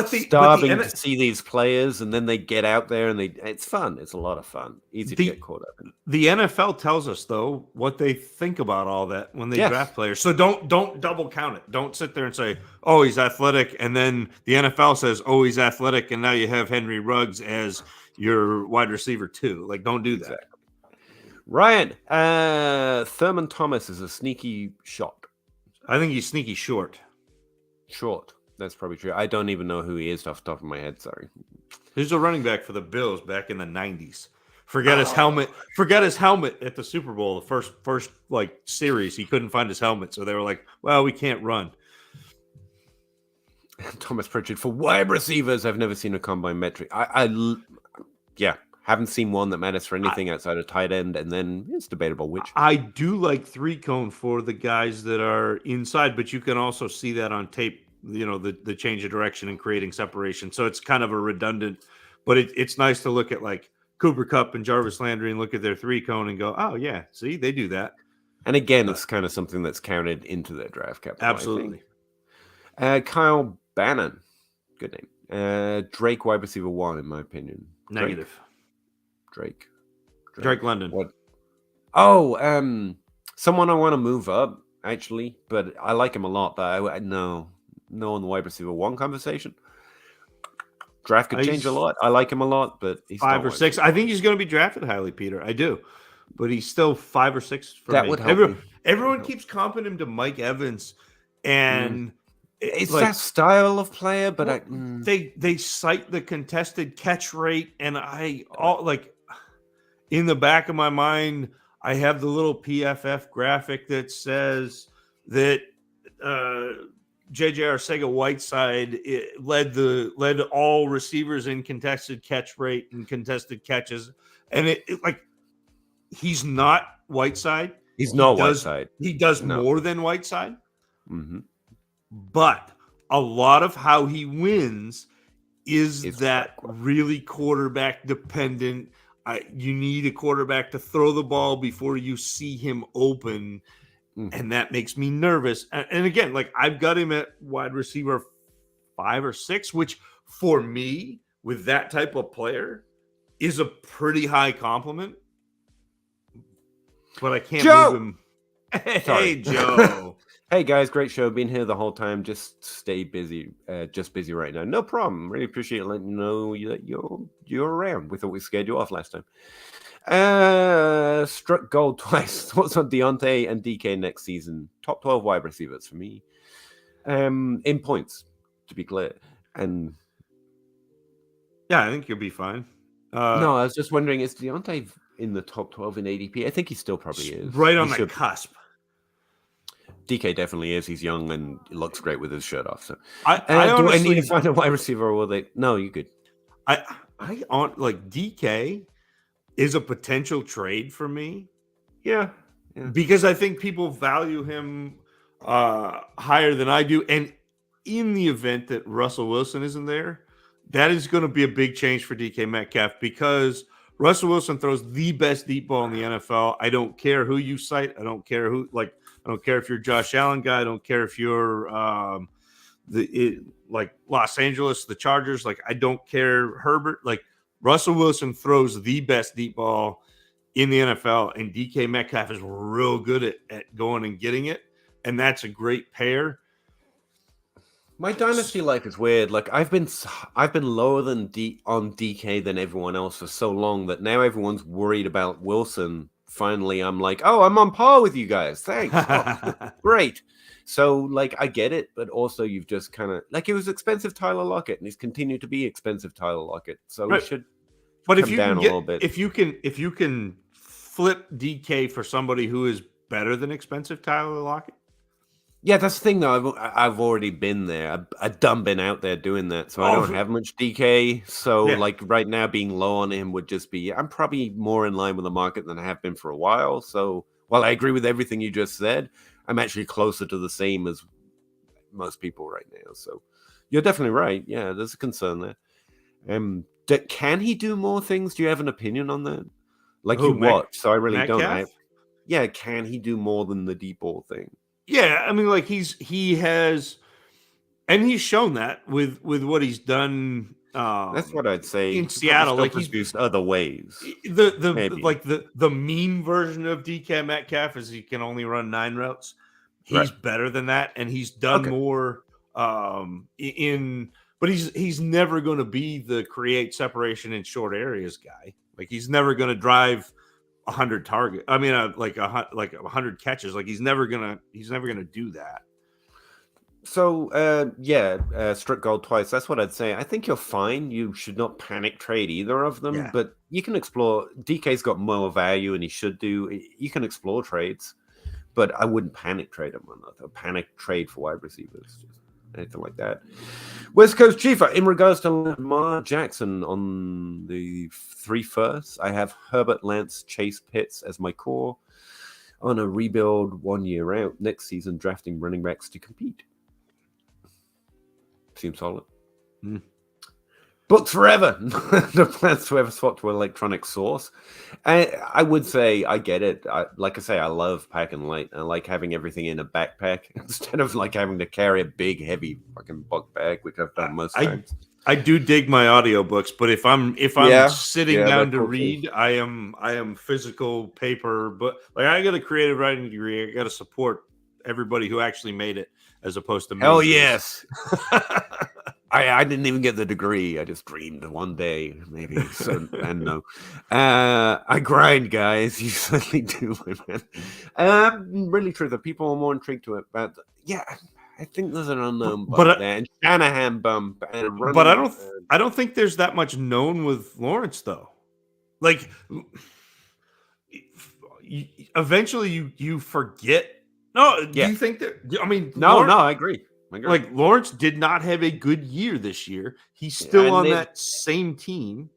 Starving to see these players, and then they get out there and it's fun. It's a lot of fun. Easy to get caught up in. The NFL tells us though what they think about all that when they draft players. So don't double count it. Don't sit there and say, "Oh, he's athletic," and then the NFL says, "Oh, he's athletic," and now you have Henry Ruggs as your wide receiver too. Like, don't do that. Exactly. Ryan, Thurman Thomas is a sneaky shot. I think he's sneaky short. Short. That's probably true. I don't even know who he is off the top of my head. Sorry. He's a running back for the Bills back in the 90s. Forget his helmet. Forget his helmet at the Super Bowl. The first series, he couldn't find his helmet, so they were like, "Well, we can't run." Thomas Pritchard for wide receivers. I've never seen a combine metric. Haven't seen one that matters for anything outside of tight end, and then it's debatable which. I do like 3-cone for the guys that are inside, but you can also see that on tape, the change of direction and creating separation. So it's kind of a redundant, but it's nice to look at like Cooper Kupp and Jarvis Landry and look at their 3-cone and go, oh, yeah, see, they do that. And again, it's kind of something that's counted into their draft capital. Absolutely. Kyle Bannon, good name. Drake, wide receiver 1, in my opinion. Negative. Drake London. What? Oh, someone I want to move up actually, but I like him a lot. But no on the wide receiver 1 conversation. Draft could change a lot. I like him a lot, but he's 5 or 6. I think he's going to be drafted highly, Peter. I do, but he's still 5 or 6 for that me. Would help. Everyone keeps comping him to Mike Evans, and it's that style of player. But they cite the contested catch rate, and in the back of my mind, I have the little PFF graphic that says that J.J. Arcega-Whiteside led all receivers in contested catch rate and contested catches, and he's not Whiteside. He's not Whiteside. He does more than Whiteside, but a lot of how he wins is that really quarterback dependent. You need a quarterback to throw the ball before you see him open, and that makes me nervous. And again, I've got him at wide receiver 5 or 6, which for me, with that type of player, is a pretty high compliment. But I can't move him. Hey, Joe. Hey guys, great show. Been here the whole time. Just stay busy. Just busy right now. No problem. Really appreciate letting you know that you're around. We thought we'd schedule off last time. Struck gold twice. Thoughts on Deontay and DK next season? Top 12 wide receivers for me. In points, to be clear. And yeah, I think you'll be fine. No, I was just wondering, is Deontay in the top 12 in ADP? I think he still probably is. Right on the cusp. DK definitely is. He's young and looks great with his shirt off. So I do honestly, I need to find a wide receiver, or will they? No, you're good. I like DK is a potential trade for me. Yeah. Because I think people value him higher than I do, and in the event that Russell Wilson isn't there, that is going to be a big change for DK Metcalf, because Russell Wilson throws the best deep ball in the NFL. I don't care who you cite. I don't care I don't care if you're Josh Allen guy. I don't care if you're like Los Angeles, the Chargers. Like, I don't care Herbert. Like, Russell Wilson throws the best deep ball in the NFL, and DK Metcalf is real good at going and getting it, and that's a great pair. My dynasty life is weird. Like, I've been lower than on DK than everyone else for so long that now everyone's worried about Wilson. Finally, I'm like, oh, I'm on par with you guys. Thanks. Oh, great. So, like, I get it, but also you've just kind of, like, it was expensive Tyler Lockett, and he's continued to be expensive Tyler Lockett. So we should come down a little bit. If you can flip DK for somebody who is better than expensive Tyler Lockett. Yeah, that's the thing, though. I've already been there. I've done been out there doing that, so I don't have much DK. So, like, right now, being low on him would just be, I'm probably more in line with the market than I have been for a while. So, while I agree with everything you just said, I'm actually closer to the same as most people right now. So, you're definitely right. Yeah, there's a concern there. Can he do more things? Do you have an opinion on that? Like, you watch, so I really don't. Can he do more than the deep ball thing? Yeah, I mean, like, he has, and he's shown that with what he's done. That's what I'd say in Seattle. Like, he's produced other ways. The mean version of DK Metcalf is he can only run 9 routes. He's better than that, and he's done more. But he's never going to be the create separation in short areas guy. Like, he's never going to drive 100 target. I mean, like 100 catches. Like, he's never gonna do that. So, struck gold twice. That's what I'd say. I think you're fine. You should not panic trade either of them, but you can explore. DK's got more value, and he should do. You can explore trades, but I wouldn't panic trade him on that. Panic trade for wide receivers. Just anything like that. West Coast Chief, in regards to Lamar Jackson on the 3 firsts, I have Herbert, Lance, Chase, Pitts as my core on a rebuild 1 year out. Next season, drafting running backs to compete. Seems solid. Booked forever. The plans to ever swap to electronic source. I would say I get it. Like I say, I love packing light. I like having everything in a backpack instead of like having to carry a big, heavy fucking book bag, which I've done most times. I do dig my audiobooks, but if I'm sitting down to read, I am physical paper. But like, I got a creative writing degree. I got to support everybody who actually made it, as opposed to me. Hell yes. I didn't even get the degree. I just dreamed one day, maybe. So, and no. I grind, guys. You certainly do, my man. Really true. The people are more intrigued to it. But yeah, I think there's an unknown bump there. And Shanahan bump. And but I don't think there's that much known with Lawrence, though. Like, eventually you forget. No, do you think that? I mean, no, I agree. Like, Lawrence did not have a good year this year. He's still on that same team.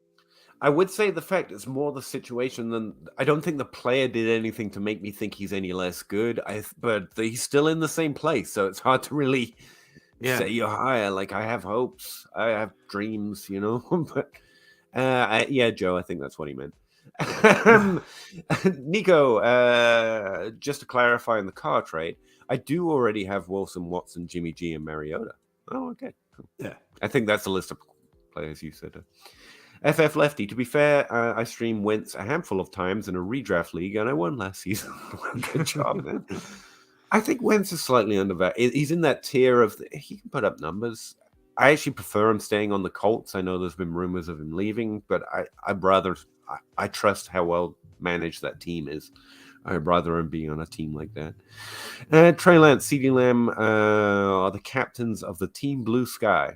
I would say the fact it's more the situation than I don't think the player did anything to make me think he's any less good. But he's still in the same place, so it's hard to really say you're higher. Like, I have hopes, I have dreams, you know. But Joe, I think that's what he meant. Nico, just to clarify in the car trade, I do already have Wilson, Watson, Jimmy G, and Mariota. Oh, okay. Yeah. I think that's the list of players you said. FF Lefty, to be fair, I streamed Wentz a handful of times in a redraft league, and I won last season. Good job, man. I think Wentz is slightly undervalued. He's in that tier of he can put up numbers. I actually prefer him staying on the Colts. I know there's been rumors of him leaving, but I trust how well managed that team is. I'd rather him be on a team like that. Trey Lance, CeeDee Lamb are the captains of the Team Blue Sky.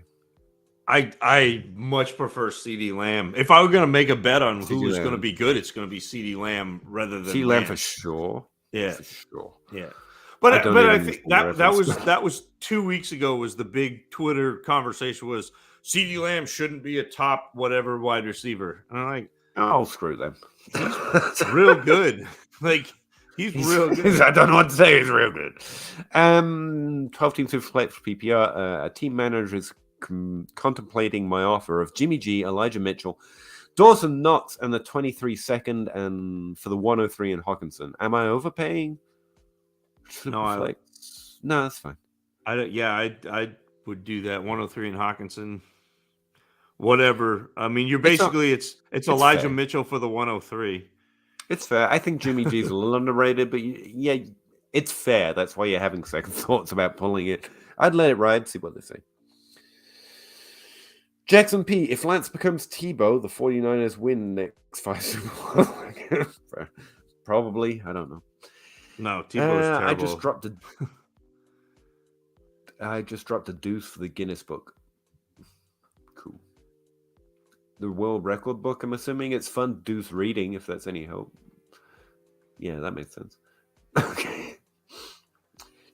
I much prefer CeeDee Lamb. If I were going to make a bet on who is going to be good, it's going to be CeeDee Lamb rather than CeeDee Lamb for sure. Yeah, for sure. Yeah. But I think that was 2 weeks ago. Was the big Twitter conversation was CeeDee Lamb shouldn't be a top whatever wide receiver, and I'm like, oh, screw them. He's real good. Like he's real good. I don't know what to say. He's real good. 12 teams to play for PPR. A team manager is contemplating my offer of Jimmy G, Elijah Mitchell, Dawson Knox, and the 23-second, and for the 103 and Hawkinson. Am I overpaying? No, that's fine. I would do that. 103 and Hawkinson, whatever. I mean, you're basically it's Elijah fair. Mitchell for the 103. It's fair. I think Jimmy G is a little underrated, but yeah, it's fair. That's why you're having second thoughts about pulling it. I'd let it ride, see what they say. Jackson P. If Lance becomes Tebow, the 49ers win next 5 Super Bowl. Probably. I don't know. No, Tebow's terrible. I just dropped a deuce for the Guinness book. Cool. The world record book, I'm assuming it's fun deuce reading, if that's any help. Yeah, that makes sense. Okay.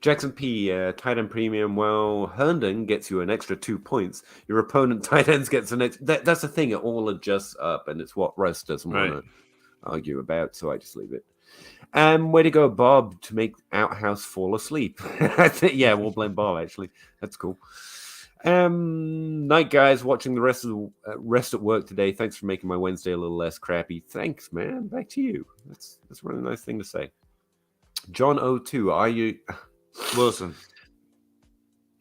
Jackson P, tight end premium. Well, Herndon gets you an extra 2 points. Your opponent tight ends gets an extra. That's the thing. It all adjusts up, and it's what Russ doesn't want to argue about, so I just leave it. Way to go, Bob, to make Outhouse fall asleep. Yeah, we'll blame Bob, actually. That's cool. Night, guys, watching the rest at work today. Thanks for making my Wednesday a little less crappy. Thanks, man. Back to you. That's a really nice thing to say. John O2, are you... Wilson.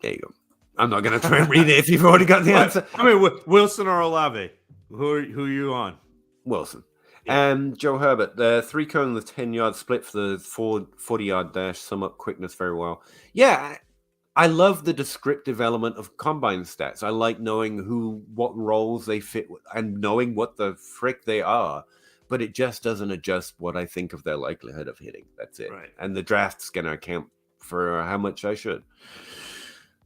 There you go. I'm not going to try and read it if you've already got the answer. I mean, Wilson or Olave? Who are you on? Wilson. Joe Herbert, the 3-cone and the 10-yard split for the 40-yard dash sum up quickness very well. Yeah, I love the descriptive element of combine stats. I like knowing what roles they fit and knowing what the frick they are, but it just doesn't adjust what I think of their likelihood of hitting. That's it. Right. And the draft's going to account for how much I should.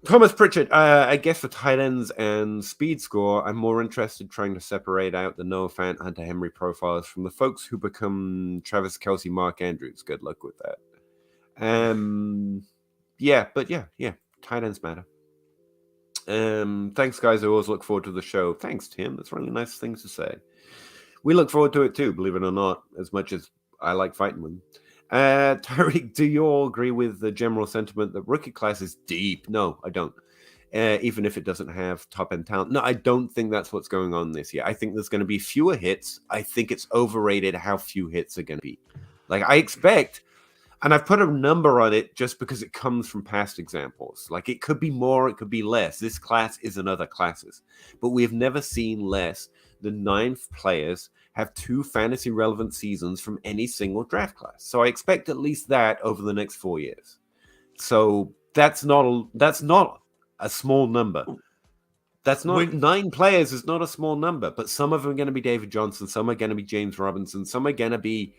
Thomas Pritchard, I guess for tight ends and speed score, I'm more interested trying to separate out the Noah Fant, Hunter Henry profiles from the folks who become Travis Kelce, Mark Andrews. Good luck with that. Yeah, tight ends matter. Thanks, guys. I always look forward to the show. Thanks, Tim. That's really nice things to say. We look forward to it too, believe it or not, as much as I like fighting with them. Tariq, do you all agree with the general sentiment that rookie class is deep? No, I don't. Even if it doesn't have top-end talent. No, I don't think that's what's going on this year. I think there's going to be fewer hits. I think it's overrated how few hits are going to be. Like, I expect, and I've put a number on it just because it comes from past examples. Like, it could be more, it could be less. This class isn't other classes. But we have never seen less than 9 players have 2 fantasy relevant seasons from any single draft class. So I expect at least that over the next 4 years. So that's not a small number. That's not 9 players is not a small number, but some of them are going to be David Johnson, some are going to be James Robinson, some are going to be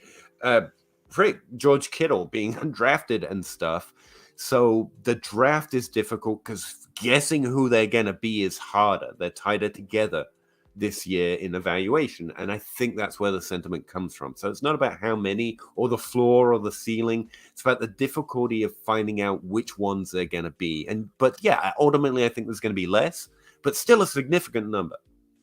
George Kittle being undrafted and stuff. So the draft is difficult because guessing who they're going to be is harder. They're tighter together this year in evaluation, and I think that's where the sentiment comes from. So it's not about how many or the floor or the ceiling. It's about the difficulty of finding out which ones they're going to be. But yeah, ultimately I think there's going to be less, but still a significant number.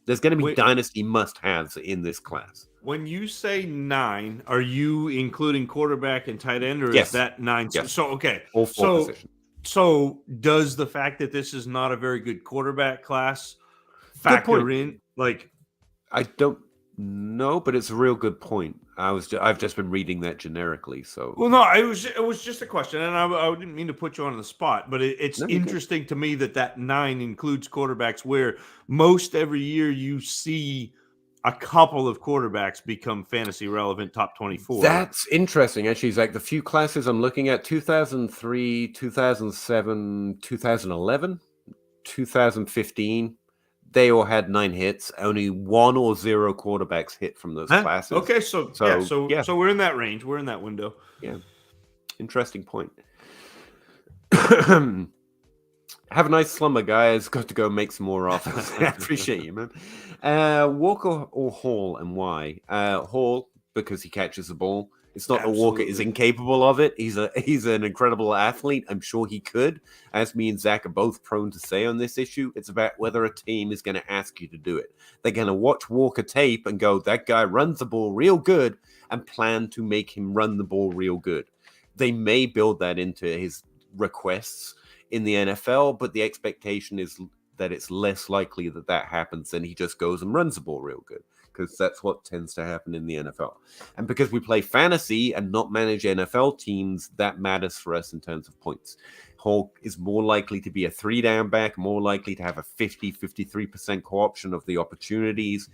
There's going to be dynasty must-haves in this class. When you say 9, are you including quarterback and tight end, or is that 9? Yes. So okay, all 4 positions. So does the fact that this is not a very good quarterback class factor in? Like, I don't. No, but it's a real good point. I've just been reading that generically, so. Well, no, it was just a question, and I didn't mean to put you on the spot, but it's No, you're good. interesting to me that 9 includes quarterbacks, where most every year you see a couple of quarterbacks become fantasy relevant top 24. That's interesting. Actually, it's like the few classes I'm looking at: 2003, 2007, 2011, 2015. They all had 9 hits. Only 1 or 0 quarterbacks hit from those classes. Okay, so we're in that range. We're in that window. Yeah, interesting point. Have a nice slumber, guys. Got to go make some more offers. I appreciate you, man. Walker or Hall, and why? Hall, because he catches the ball. It's not that Walker is incapable of it. He's an incredible athlete. I'm sure he could. As me and Zach are both prone to say on this issue, it's about whether a team is going to ask you to do it. They're going to watch Walker tape and go, that guy runs the ball real good, and plan to make him run the ball real good. They may build that into his requests in the NFL, but the expectation is that it's less likely that happens than he just goes and runs the ball real good, because that's what tends to happen in the NFL. And because we play fantasy and not manage NFL teams, that matters for us in terms of points. Hall is more likely to be a 3-down back, more likely to have a 53% co-option of the opportunities,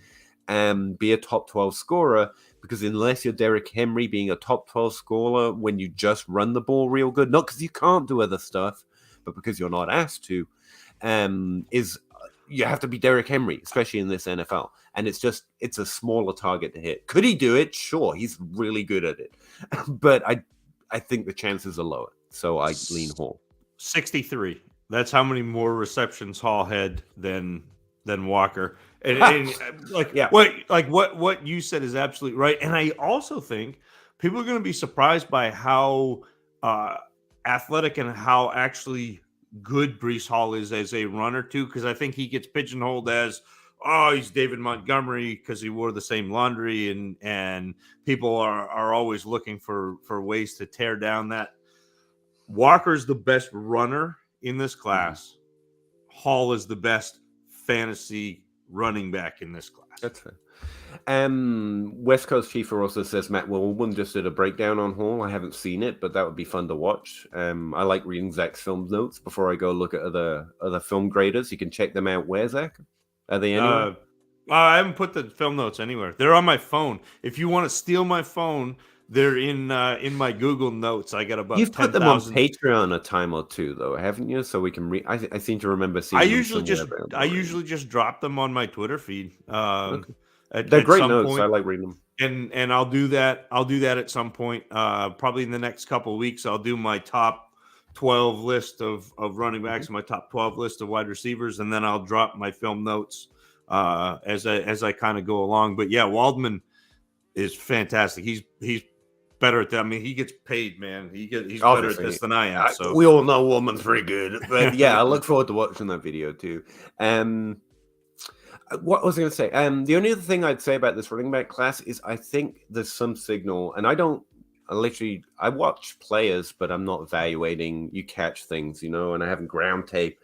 and be a top 12 scorer, because unless you're Derrick Henry being a top 12 scorer when you just run the ball real good, not because you can't do other stuff, but because you're not asked to, you have to be Derrick Henry, especially in this NFL. And it's a smaller target to hit. Could he do it? Sure, he's really good at it. But I think the chances are lower. So I lean Hall. 63. That's how many more receptions Hall had than Walker. And what you said is absolutely right. And I also think people are going to be surprised by how athletic and how actually good Breece Hall is as a runner too, because I think he gets pigeonholed as, oh, he's David Montgomery because he wore the same laundry, and people are always looking for ways to tear down that. Walker's the best runner in this class. Hall is the best fantasy running back in this class. That's fair. West Coast Chief also says Matt Wilbon just did a breakdown on Hall. I haven't seen it, but that would be fun to watch. I like reading Zach's film notes before I go look at other film graders. You can check them out. Where, Zach? Are they anywhere? I haven't put the film notes anywhere. They're on my phone. If you want to steal my phone, they're in my Google Notes. I got about. You've put them on Patreon a time or two, though, haven't you? So we can read. I seem to remember seeing. I usually just drop them on my Twitter feed. Okay. They're great notes. Point. I like reading them. And I'll do that. I'll do that at some point. Probably in the next couple of weeks. I'll do my top 12 list of running backs, my top 12 list of wide receivers, and then I'll drop my film notes as I kind of go along. But yeah, Waldman is fantastic. He's better at that. I mean, he gets paid, man. He's better at this than I am. So we all know Waldman's pretty good. But yeah, I look forward to watching that video too. What was I going to say? The only other thing I'd say about this running back class is I think there's some signal, and I watch players, but I'm not evaluating. You catch things, and I haven't ground tape.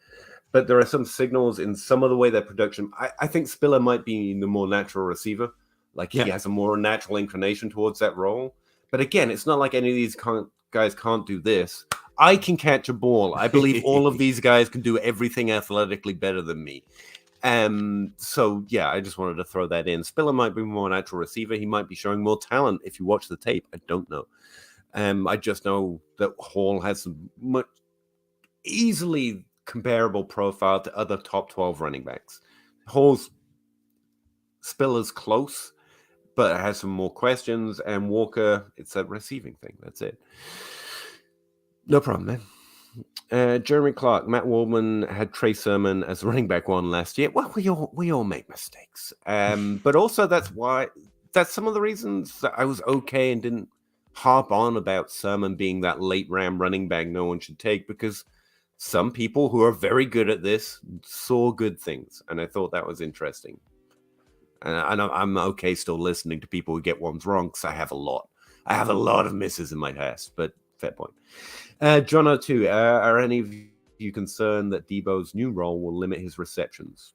But there are some signals in some of the way their production. I think Spiller might be the more natural receiver. Like he has a more natural inclination towards that role. But again, it's not like any of these guys can't do this. I can catch a ball. I believe all of these guys can do everything athletically better than me. So yeah, I just wanted to throw that in. Spiller might be more natural receiver. He might be showing more talent if you watch the tape. I don't know. I just know that Hall has some much easily comparable profile to other top 12 running backs. Spiller's close, but it has some more questions. And Walker, it's a receiving thing. That's it. No problem, man. Jeremy Clark, Matt Waldman had Trey Sermon as running back 1 last year. Well, we all make mistakes. But also that's some of the reasons that I was okay and didn't harp on about Sermon being that late round running back no one should take, because some people who are very good at this saw good things. And I thought that was interesting. And I'm okay still listening to people who get ones wrong, because I have a lot of misses in my past, but fair point. John O2, are any of you concerned that Debo's new role will limit his receptions?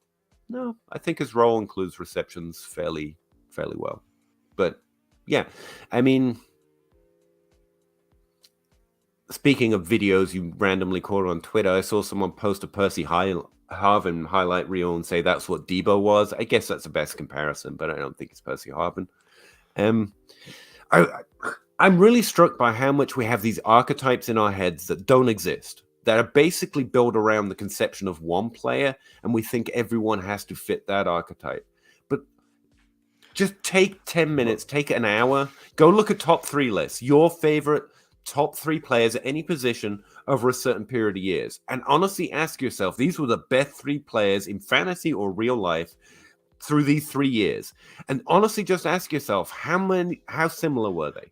No, I think his role includes receptions fairly fairly well. But yeah, I mean, speaking of videos you randomly caught on Twitter, I saw someone post a Percy Harvin highlight reel and say that's what Debo was. I guess that's the best comparison, but I don't think it's Percy Harvin. I'm really struck by how much we have these archetypes in our heads that don't exist, that are basically built around the conception of one player, and we think everyone has to fit that archetype. But just take 10 minutes, take an hour, go look at top 3 lists, your favorite top 3 players at any position over a certain period of years, and honestly ask yourself, these were the best 3 players in fantasy or real life through these 3 years. And honestly just ask yourself, how similar were they?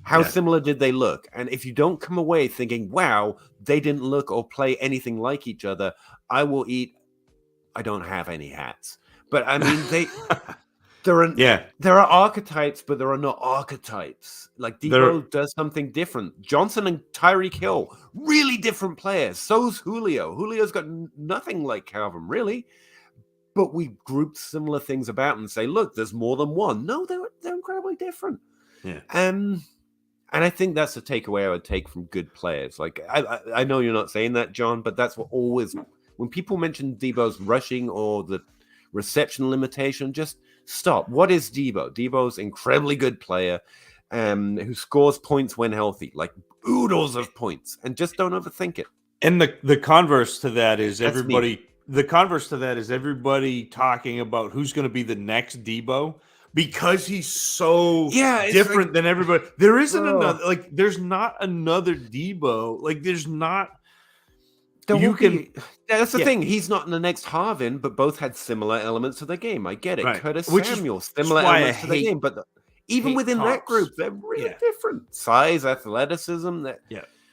How similar did they look? And if you don't come away thinking, wow, they didn't look or play anything like each other, I don't have any hats. But I mean, there are archetypes, but there are no archetypes. Like Debo does something different. Johnson and Tyreek Hill, really different players. So's Julio. Julio's got nothing like Calvin, really. But we group similar things about and say, look, there's more than one. No, they're incredibly different. Yeah. And I think that's the takeaway I would take from good players. Like, I know you're not saying that, John, but that's what always, when people mention Debo's rushing or the reception limitation, just stop. What is Debo? Debo's an incredibly good player who scores points when healthy, like oodles of points, and just don't overthink it. And the converse to that is everybody. The converse to that is everybody talking about who's going to be the next Debo. Because he's so different than everybody. There isn't another, like, there's not another Debo. Like, there's not. That's the thing. He's not in the next Harvin, but both had similar elements to the game. I get it. Right. Curtis Samuel, similar elements to the game. But even within that group, they're really different. Size, athleticism.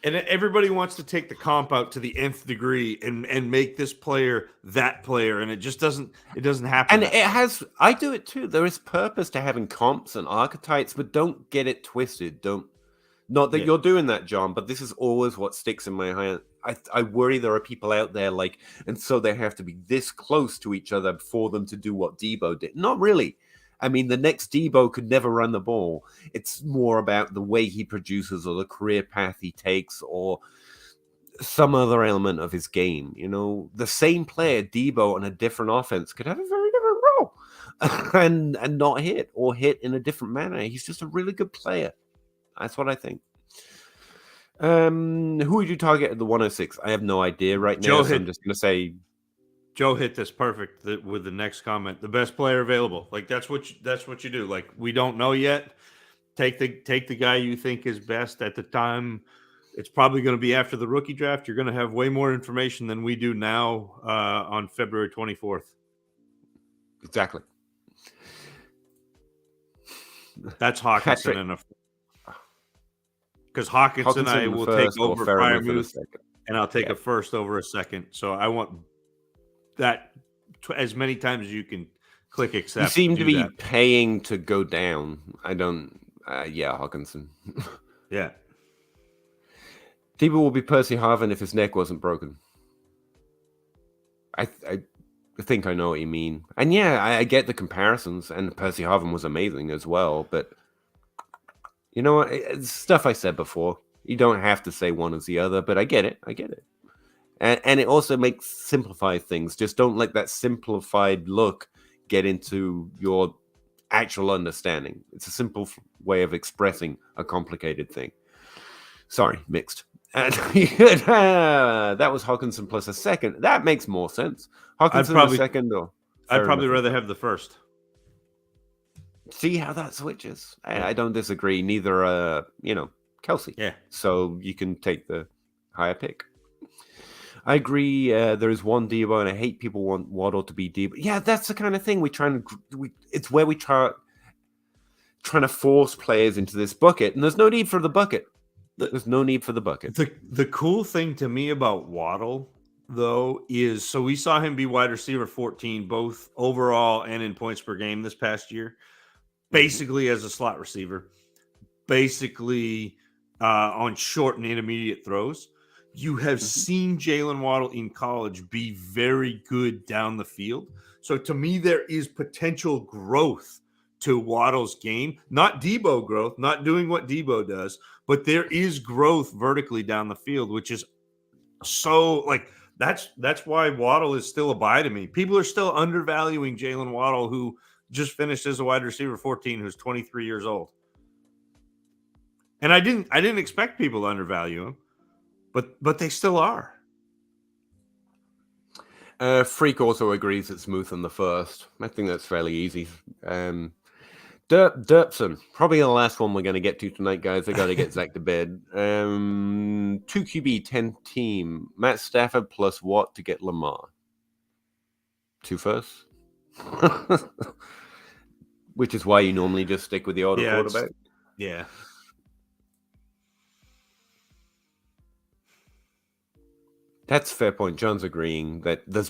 And everybody wants to take the comp out to the nth degree and make this player that player, and it just doesn't happen. And I do it too. There is purpose to having comps and archetypes, but don't get it twisted. Not that you're doing that, John, but this is always what sticks in my head. I worry there are people out there and so they have to be this close to each other for them to do what Debo did. Not really. I mean, the next Debo could never run the ball. It's more about the way he produces or the career path he takes or some other element of his game. You know, the same player, Debo, on a different offense could have a very different role and not hit or hit in a different manner. He's just a really good player. That's what I think. Who would you target at the 106? I have no idea right now. So I'm just going to say Joe hit this perfect with the next comment. The best player available. Like that's what you do. Like we don't know yet. Take the guy you think is best at the time. It's probably going to be after the rookie draft. You're going to have way more information than we do now on February 24th. Exactly. That's Hawkinson because Hawkinson I will take over Freiermuth, and I'll take a first over a second. So I want that as many times as you can click accept. You seem to be paying to go down. I don't. Hawkinson. Yeah. Debo will be Percy Harvin if his neck wasn't broken. I think I know what you mean. And I get the comparisons, and Percy Harvin was amazing as well. But you know what? It's stuff I said before. You don't have to say one as the other, but I get it. And it also makes simplified things. Just don't let that simplified look get into your actual understanding. It's a simple way of expressing a complicated thing. Sorry, mixed. And that was Hawkinson plus a second. That makes more sense. Hawkinson a second, or I'd probably rather have the first. See how that switches. I don't disagree. Neither, Kelsey. Yeah. So you can take the higher pick. I agree. There is one Debo, and I hate people want Waddle to be Debo. Yeah, that's the kind of thing it's where we trying to force players into this bucket, and there's no need for the bucket. There's no need for the bucket. The cool thing to me about Waddle, though, is so we saw him be wide receiver 14, both overall and in points per game this past year, basically as a slot receiver, basically on short and intermediate throws. You have seen Jalen Waddle in college be very good down the field. So to me, there is potential growth to Waddle's game. Not Debo growth, not doing what Debo does, but there is growth vertically down the field, which is so like that's why Waddle is still a buy to me. People are still undervaluing Jalen Waddle, who just finished as a wide receiver 14, who's 23 years old. And I didn't expect people to undervalue him, but they still are. Freak also agrees it's Smoothen the first. I think that's fairly easy. Derpson, probably the last one we're going to get to tonight, guys. I got to get Zach to bed. 2 QB, 10 team. Matt Stafford plus Watt to get Lamar. 2 firsts. Which is why you normally just stick with the older quarterback. Yeah. That's a fair point. John's agreeing that there's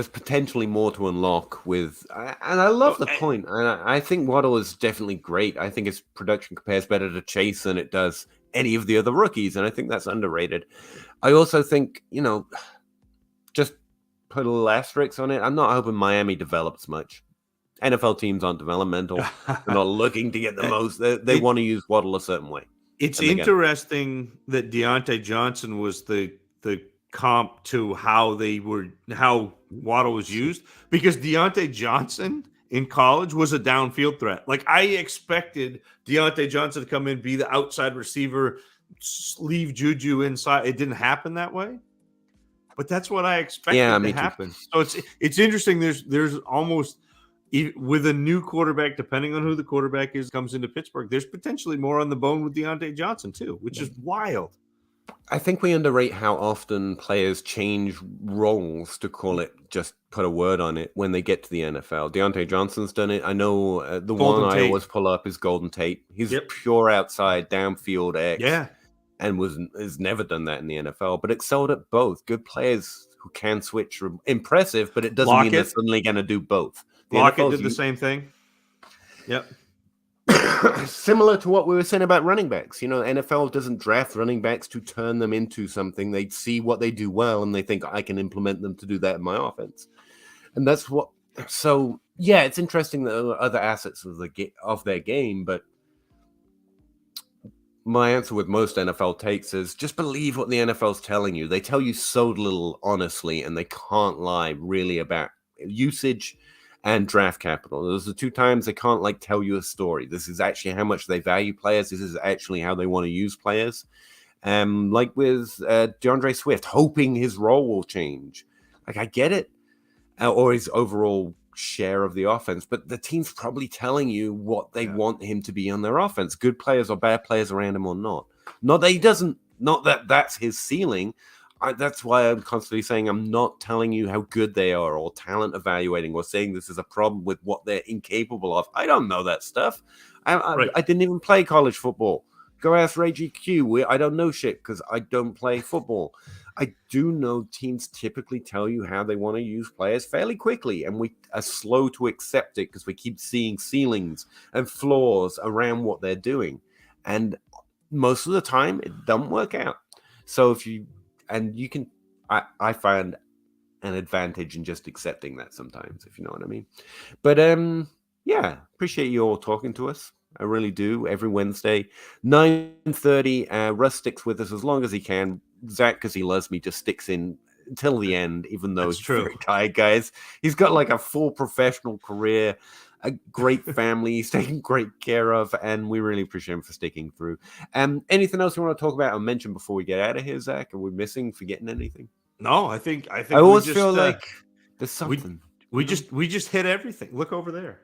potentially more to unlock with, and I love the point. And I think Waddle is definitely great. I think his production compares better to Chase than it does any of the other rookies, and I think that's underrated. I also think, just put a little asterisk on it. I'm not hoping Miami develops much. NFL teams aren't developmental. They're not looking to get the most. They want to use Waddle a certain way. It's interesting that Deontay Johnson was the comp to how Waddle was used, because Deontay Johnson in college was a downfield threat. Like, I expected Deontay Johnson to come in, be the outside receiver, leave Juju inside. It didn't happen that way, but that's what I expected to happen. So it's interesting. There's almost, with a new quarterback, depending on who the quarterback is, comes into Pittsburgh, there's potentially more on the bone with Deontay Johnson too, which is wild. I think we underrate how often players change roles, to call it, just put a word on it, when they get to the NFL. Deontay Johnson's done it. I know the Golden one Tate. I always pull up is Golden Tate. He's pure outside, downfield X. Yeah. And has never done that in the NFL, but excelled at both. Good players who can switch. Impressive, but it doesn't mean they're suddenly going to do both. Lockett did the same thing. Yep. Similar to what we were saying about running backs. NFL doesn't draft running backs to turn them into something. They see what they do well, and they think, I can implement them to do that in my offense. And that's what. So, yeah, it's interesting that there are other assets of their game, but my answer with most NFL takes is just believe what the NFL's telling you. They tell you so little, honestly, and they can't lie really about usage and draft capital. Those are 2 times they can't tell you a story. This is actually how much they value players. This is actually how they want to use players. Like with DeAndre Swift, hoping his role will change. I get it. Or his overall share of the offense, but the team's probably telling you what they want him to be on their offense. Good players or bad players around him or not. Not that that's his ceiling. That's why I'm constantly saying I'm not telling you how good they are, or talent evaluating, or saying this is a problem with what they're incapable of. I don't know that stuff. I didn't even play college football. Go ask Ray GQ. I don't know shit because I don't play football. I do know teams typically tell you how they want to use players fairly quickly, and we are slow to accept it because we keep seeing ceilings and flaws around what they're doing. And most of the time, it doesn't work out. So I find an advantage in just accepting that sometimes, if you know what I mean. But yeah, appreciate you all talking to us. I really do. Every Wednesday, 9:30. Russ sticks with us as long as he can. Zach, because he loves me, just sticks in until the end, even though he's very tired, guys. He's got a full professional career, a great family he's taken great care of, and we really appreciate him for sticking through. Anything else you want to talk about or mention before we get out of here, Zach? Are we forgetting anything? No, I think I always feel like there's something. We just hit everything. Look over there.